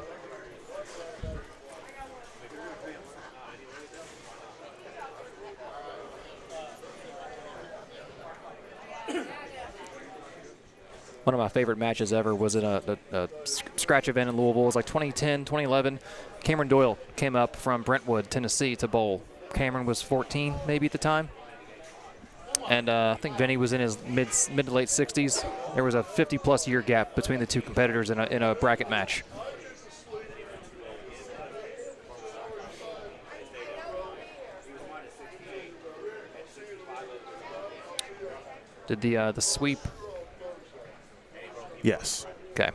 Speaker 2: One of my favorite matches ever was in a scratch event in Louisville. It was like 2010, 2011. Cameron Doyle came up from Brentwood, Tennessee to bowl. Cameron was 14 maybe at the time. And I think Vinny was in his mid to late 60s. There was a 50-plus year gap between the two competitors in a bracket match. Did the sweep?
Speaker 1: Yes.
Speaker 2: Okay.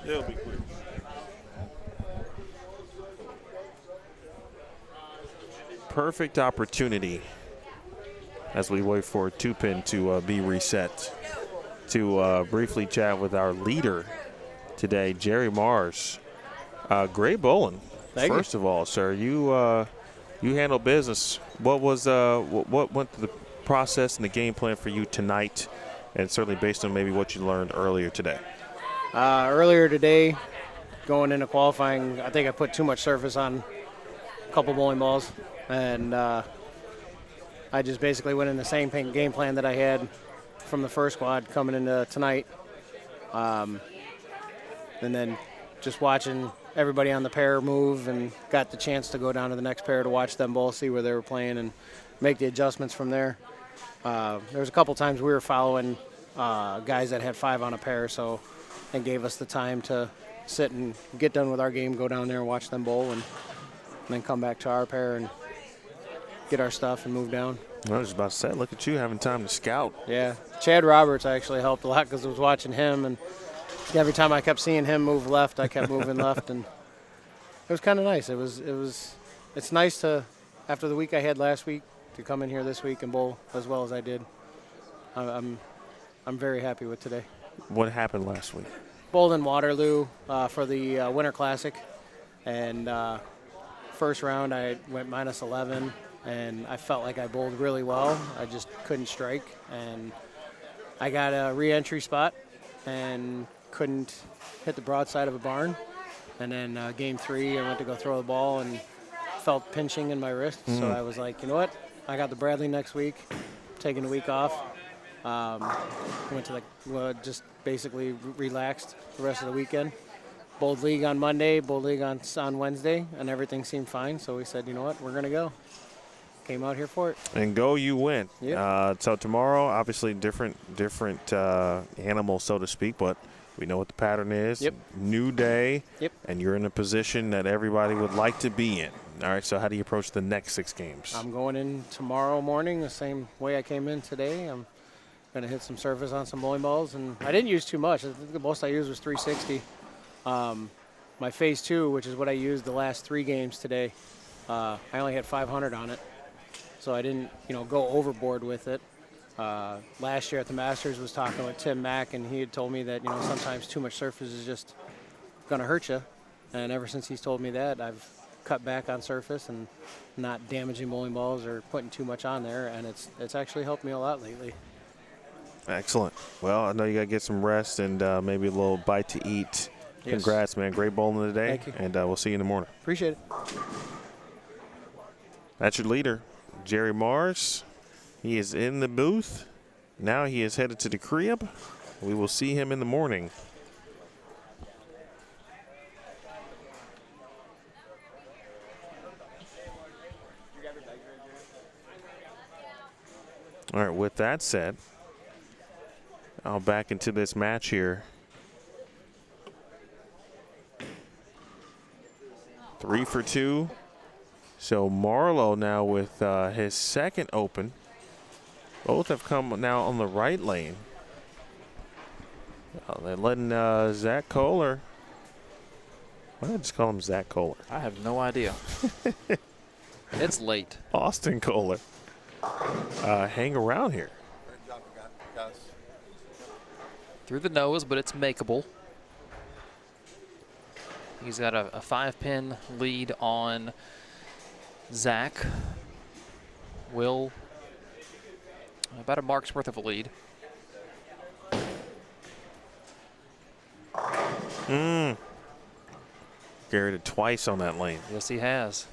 Speaker 1: It'll be quick. Perfect opportunity as we wait for a two-pin to be reset to briefly chat with our leader today, Jerry Mars. Great bowling. First of all, sir, you handled business. What was what went through the process and the game plan for you tonight, and certainly based on maybe what you learned earlier today?
Speaker 7: Earlier today, going into qualifying, I think I put too much surface on a couple bowling balls, and I just basically went in the same game plan that I had from the first squad coming into tonight. And then just watching everybody on the pair move, and got the chance to go down to the next pair to watch them bowl, see where they were playing, and make the adjustments from there. There was a couple times we were following guys that had 5 on a pair, so it gave us the time to sit and get done with our game, go down there and watch them bowl, and then come back to our pair and get our stuff and move down.
Speaker 1: I was about to say, look at you having time to scout.
Speaker 7: Yeah. Chad Roberts actually helped a lot because I was watching him, and every time I kept seeing him move left, I kept moving left, and it was kind of nice. It was it's nice to, after the week I had last week, to come in here this week and bowl as well as I did. I'm very happy with today.
Speaker 1: What happened last week?
Speaker 7: Bowled in Waterloo for the Winter Classic, and first round I went minus 11, and I felt like I bowled really well. I just couldn't strike, and I got a re-entry spot and couldn't hit the broadside of a barn. And then game 3, I went to go throw the ball and felt pinching in my wrist. So I was like, you know what? I got the Bradley next week, taking a week off. Went to just basically relaxed the rest of the weekend. Bowled league on Monday, bowled league on Wednesday, and everything seemed fine. So we said, you know what? We're going to go. Came out here for it.
Speaker 1: And go you went.
Speaker 7: Yep.
Speaker 1: So tomorrow, obviously different animal, so to speak, but we know what the pattern is.
Speaker 7: Yep.
Speaker 1: New day.
Speaker 7: Yep.
Speaker 1: And you're in a position that everybody would like to be in. All right, so how do you approach the next 6 games?
Speaker 7: I'm going in tomorrow morning the same way I came in today. I'm going to hit some surface on some bowling balls, and I didn't use too much. I think the most I used was 360. My phase 2, which is what I used the last 3 games today, I only had 500 on it, so I didn't, go overboard with it. Last year at the Masters, was talking with Tim Mack, and he had told me that sometimes too much surface is just going to hurt you. And ever since he's told me that, I've cut back on surface and not damaging bowling balls or putting too much on there, and it's actually helped me a lot lately.
Speaker 1: Excellent. Well, I know you got to get some rest and maybe a little bite to eat.
Speaker 7: Yes.
Speaker 1: Congrats, man. Great bowling today.
Speaker 7: Thank you.
Speaker 1: And we'll see you in the morning.
Speaker 7: Appreciate it.
Speaker 1: That's your leader, Jerry Mars. He is in the booth. Now he is headed to the crib. We will see him in the morning. All right, with that said, I'll back into this match here. 3 for 2. So Marlowe now with his second open. Both have come now on the right lane. They're letting Zach Kohler. Why did I just call him Zach Kohler?
Speaker 2: I have no idea. It's late.
Speaker 1: Austin Kohler. Hang around here.
Speaker 4: Great job, guys.
Speaker 2: Through the nose, but it's makeable. He's got a 5-pin lead on Zach. Will, about a mark's worth of a lead.
Speaker 1: Garrett it twice on that lane.
Speaker 2: Yes, he has.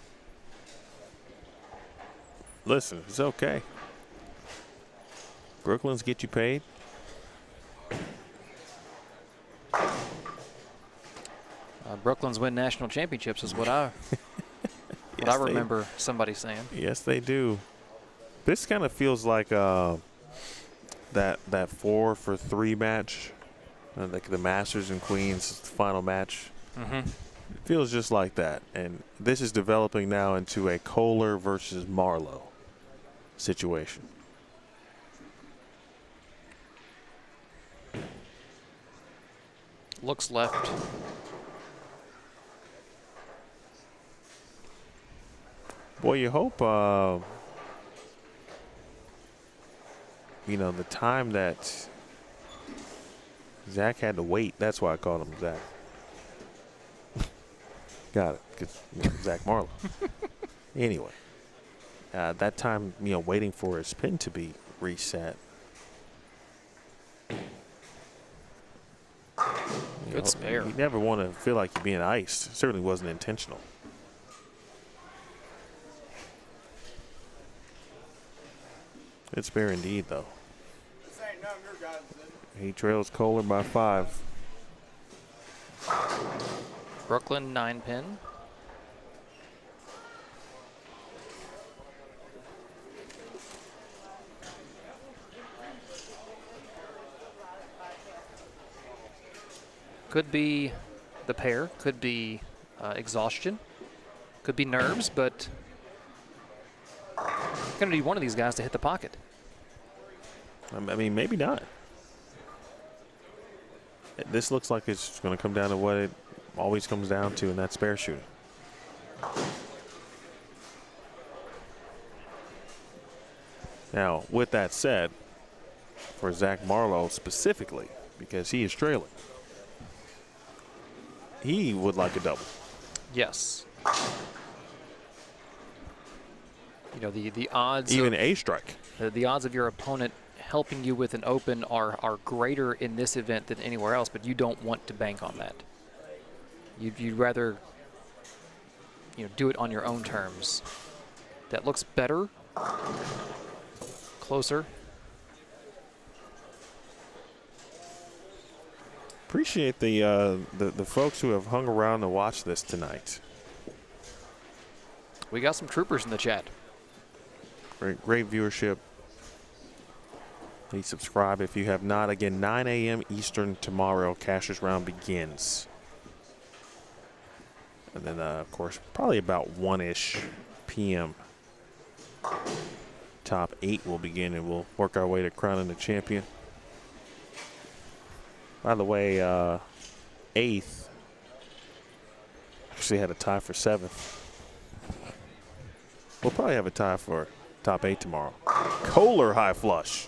Speaker 1: Listen, it's okay. Brooklyn's get you paid.
Speaker 2: Brooklyn's win national championships is what I
Speaker 1: Yes,
Speaker 2: I remember somebody saying.
Speaker 1: Yes, they do. This kind of feels like that 4 for 3 match, like the Masters and Queens final match.
Speaker 2: Mm-hmm.
Speaker 1: It feels just like that, and this is developing now into a Kohler versus Marlowe situation.
Speaker 2: Looks left.
Speaker 1: Boy, you hope, the time that Zach had to wait, that's why I called him Zach. Got it, because Zach Marlowe. Anyway, that time, waiting for his pin to be reset.
Speaker 2: Good spare.
Speaker 1: You never want to feel like you're being iced. It certainly wasn't intentional. Good spare indeed, though. He trails Kohler by 5.
Speaker 2: Brooklyn 9-pin. Could be the pair, could be exhaustion, could be nerves, but going to need one of these guys to hit the pocket.
Speaker 1: I mean, maybe not. This looks like it's going to come down to what it always comes down to, and that's spare shooting. Now, with that said, for Zach Marlowe specifically, because he is trailing, he would like a double.
Speaker 2: Yes. You know, the odds.
Speaker 1: Even a strike.
Speaker 2: The odds of your opponent helping you with an open are greater in this event than anywhere else, but you don't want to bank on that. You'd rather, you know, do it on your own terms. That looks better. Closer.
Speaker 1: Appreciate the folks who have hung around to watch this tonight.
Speaker 2: We got some troopers in the chat.
Speaker 1: Great viewership. Please subscribe if you have not. Again, 9 a.m. Eastern tomorrow, Cashers Round begins. And then, of course, probably about 1-ish p.m. Top 8 will begin, and we'll work our way to crowning the champion. By the way, 8th actually had a tie for 7th. We'll probably have a tie for top 8 tomorrow. Kohler high flush.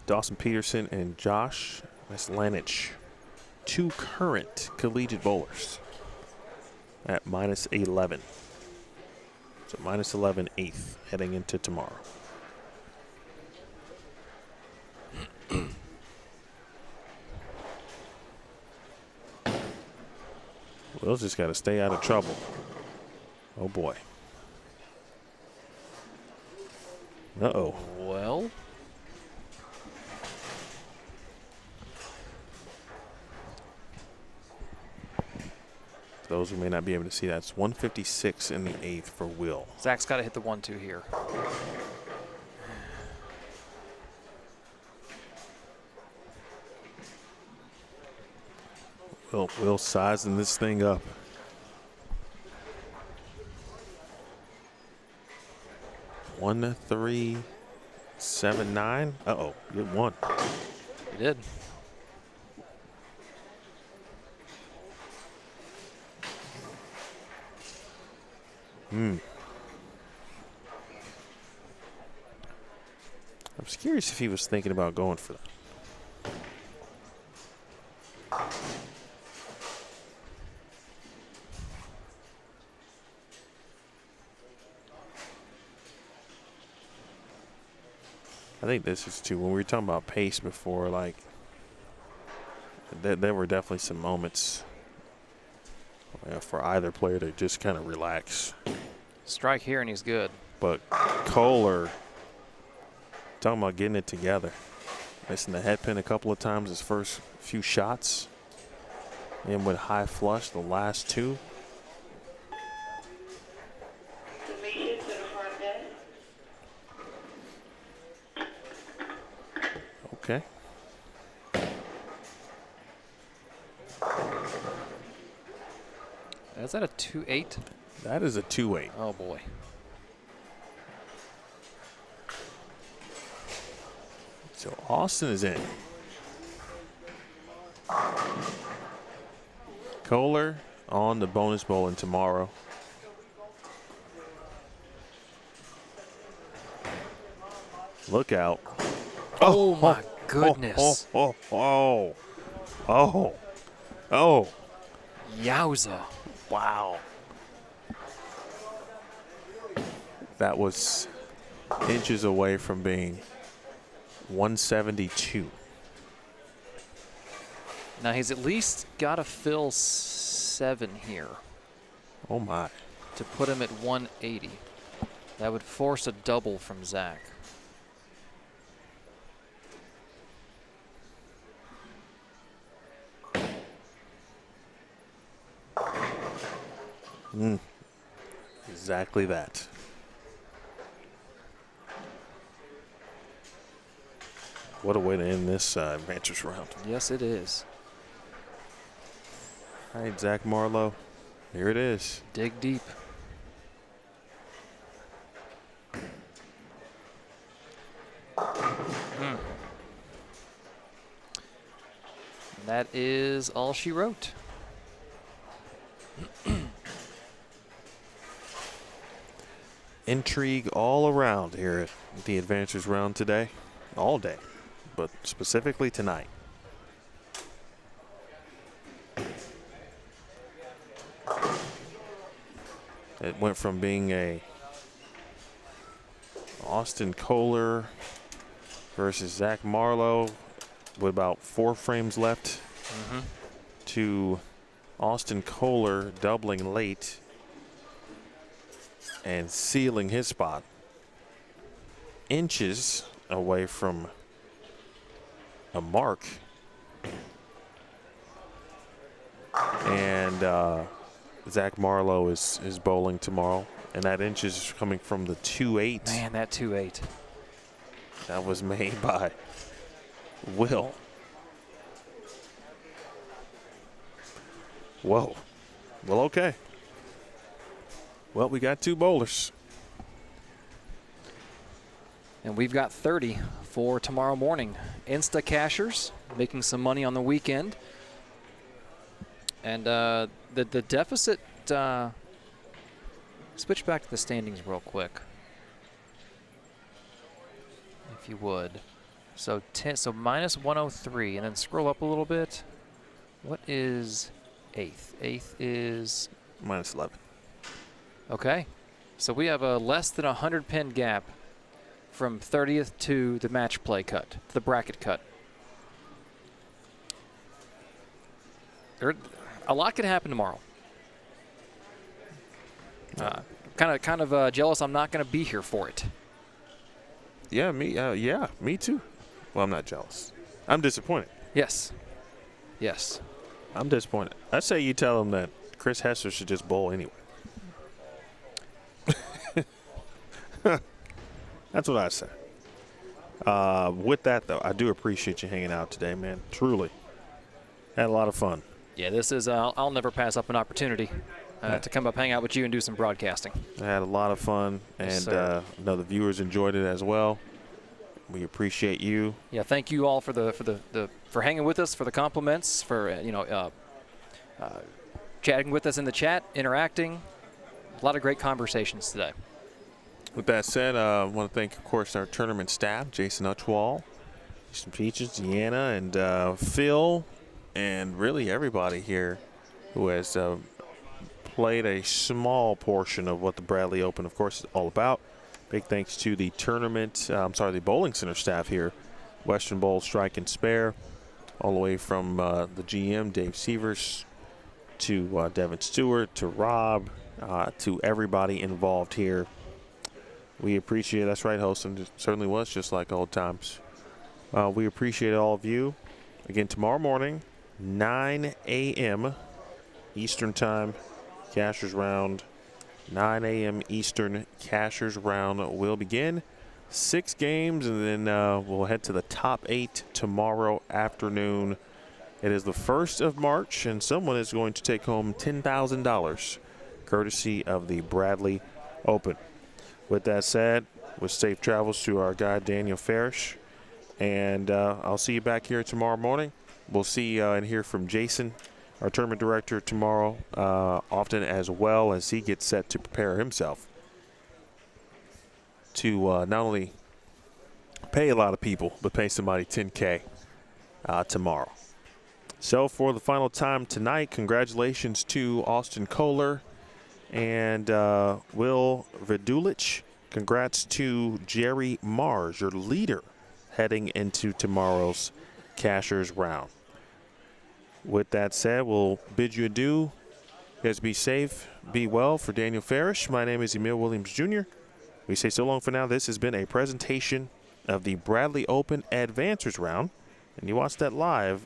Speaker 1: Dawson Peterson and Josh Veslanich, 2 current collegiate bowlers at -11. So -11 8th heading into tomorrow. Will's just got to stay out of trouble. Oh boy. Uh-oh.
Speaker 2: Well.
Speaker 1: Those who may not be able to see that, it's 156 in the 8th for Will.
Speaker 2: Zach's got to hit the 1-2 here.
Speaker 1: Will sizing this thing up. One, 3, 7, 9. Uh-oh, good one.
Speaker 2: He did.
Speaker 1: I was curious if he was thinking about going for that. I think this is too, when we were talking about pace before, like, there were definitely some moments for either player to just kind of relax.
Speaker 2: Strike here and he's good.
Speaker 1: But Kohler, talking about getting it together. Missing the head pin a couple of times his first few shots. And with high flush the last 2. Okay.
Speaker 2: Is that a 2-8?
Speaker 1: That is a 2-8.
Speaker 2: Oh boy.
Speaker 1: So Austin is in. Kohler on the bonus bowling tomorrow. Look out.
Speaker 2: Oh my goodness.
Speaker 1: Oh.
Speaker 2: Yowza.
Speaker 1: Wow. That was inches away from being 172.
Speaker 2: Now he's at least got to fill 7 here
Speaker 1: Oh my.
Speaker 2: to put him at 180. That would force a double from Zach.
Speaker 1: Exactly that. What a way to end this adventures round.
Speaker 2: Yes, it is.
Speaker 1: All right, Zach Marlowe, here it is.
Speaker 2: Dig deep. That is all she wrote.
Speaker 1: intrigue all around here at the Advancers round today, all day, but specifically tonight. It went from being a Austin Kohler versus Zach Marlowe with about 4 frames left to Austin Kohler doubling late and sealing his spot inches away from a mark. And Zach Marlowe is bowling tomorrow, and that inch is coming from the 2-8.
Speaker 2: Man, that 2-8.
Speaker 1: That was made by Will. Whoa. Well, okay. Well, we got 2 bowlers.
Speaker 2: And we've got 30 for tomorrow morning. Insta cashers making some money on the weekend. And the deficit, switch back to the standings real quick, if you would. So minus 103, and then scroll up a little bit. What is 8th? 8th is
Speaker 1: minus 11.
Speaker 2: Okay, so we have a less than 100 pin gap from 30th to the match play cut, the bracket cut. A lot could happen tomorrow. Kind of jealous I'm not going to be here for it.
Speaker 1: Yeah, me too. Well, I'm not jealous. I'm disappointed.
Speaker 2: Yes. Yes.
Speaker 1: I'm disappointed. I say you tell him that Chris Hester should just bowl anyway. That's what I say. With that, though, I do appreciate you hanging out today, man. Truly. Had a lot of fun.
Speaker 2: Yeah, this is, I'll never pass up an opportunity to come up, hang out with you, and do some broadcasting.
Speaker 1: I had a lot of fun, and I know the viewers enjoyed it as well. We appreciate you.
Speaker 2: Yeah, thank you all for for hanging with us, for the compliments, for chatting with us in the chat, interacting. A lot of great conversations today.
Speaker 1: With that said, I want to thank, of course, our tournament staff, Jason Utchwall, Easton Peaches, Deanna, and Phil, and really everybody here who has played a small portion of what the Bradley Open, of course, is all about. Big thanks to the the Bowling Center staff here, Western Bowl, Strike and Spare, all the way from the GM, Dave Sievers, to Devin Stewart, to Rob, to everybody involved here. We appreciate it. That's right, Holston. It certainly was just like old times. We appreciate all of you. Again, tomorrow morning, 9 a.m. Eastern Time, Cashers Round. 9 a.m. Eastern Cashers Round will begin. 6 games, and then we'll head to the top 8 tomorrow afternoon. It is the 1st of March, and someone is going to take home $10,000, courtesy of the Bradley Open. With that said, with safe travels to our guy, Daniel Farish. And I'll see you back here tomorrow morning. We'll see and hear from Jason, our tournament director, tomorrow, often as well as he gets set to prepare himself to not only pay a lot of people, but pay somebody $10K tomorrow. So for the final time tonight, congratulations to Austin Kohler and Will Vidulich. Congrats to Jerry Mars, your leader, heading into tomorrow's Cashers Round. With that said, we'll bid you adieu. You guys be safe, be well. For Daniel Farish, my name is Emil Williams Jr. We say so long for now. This has been a presentation of the Bradley Open Advancers Round, and you watch that live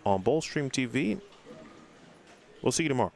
Speaker 1: on Bullstream TV. We'll see you tomorrow.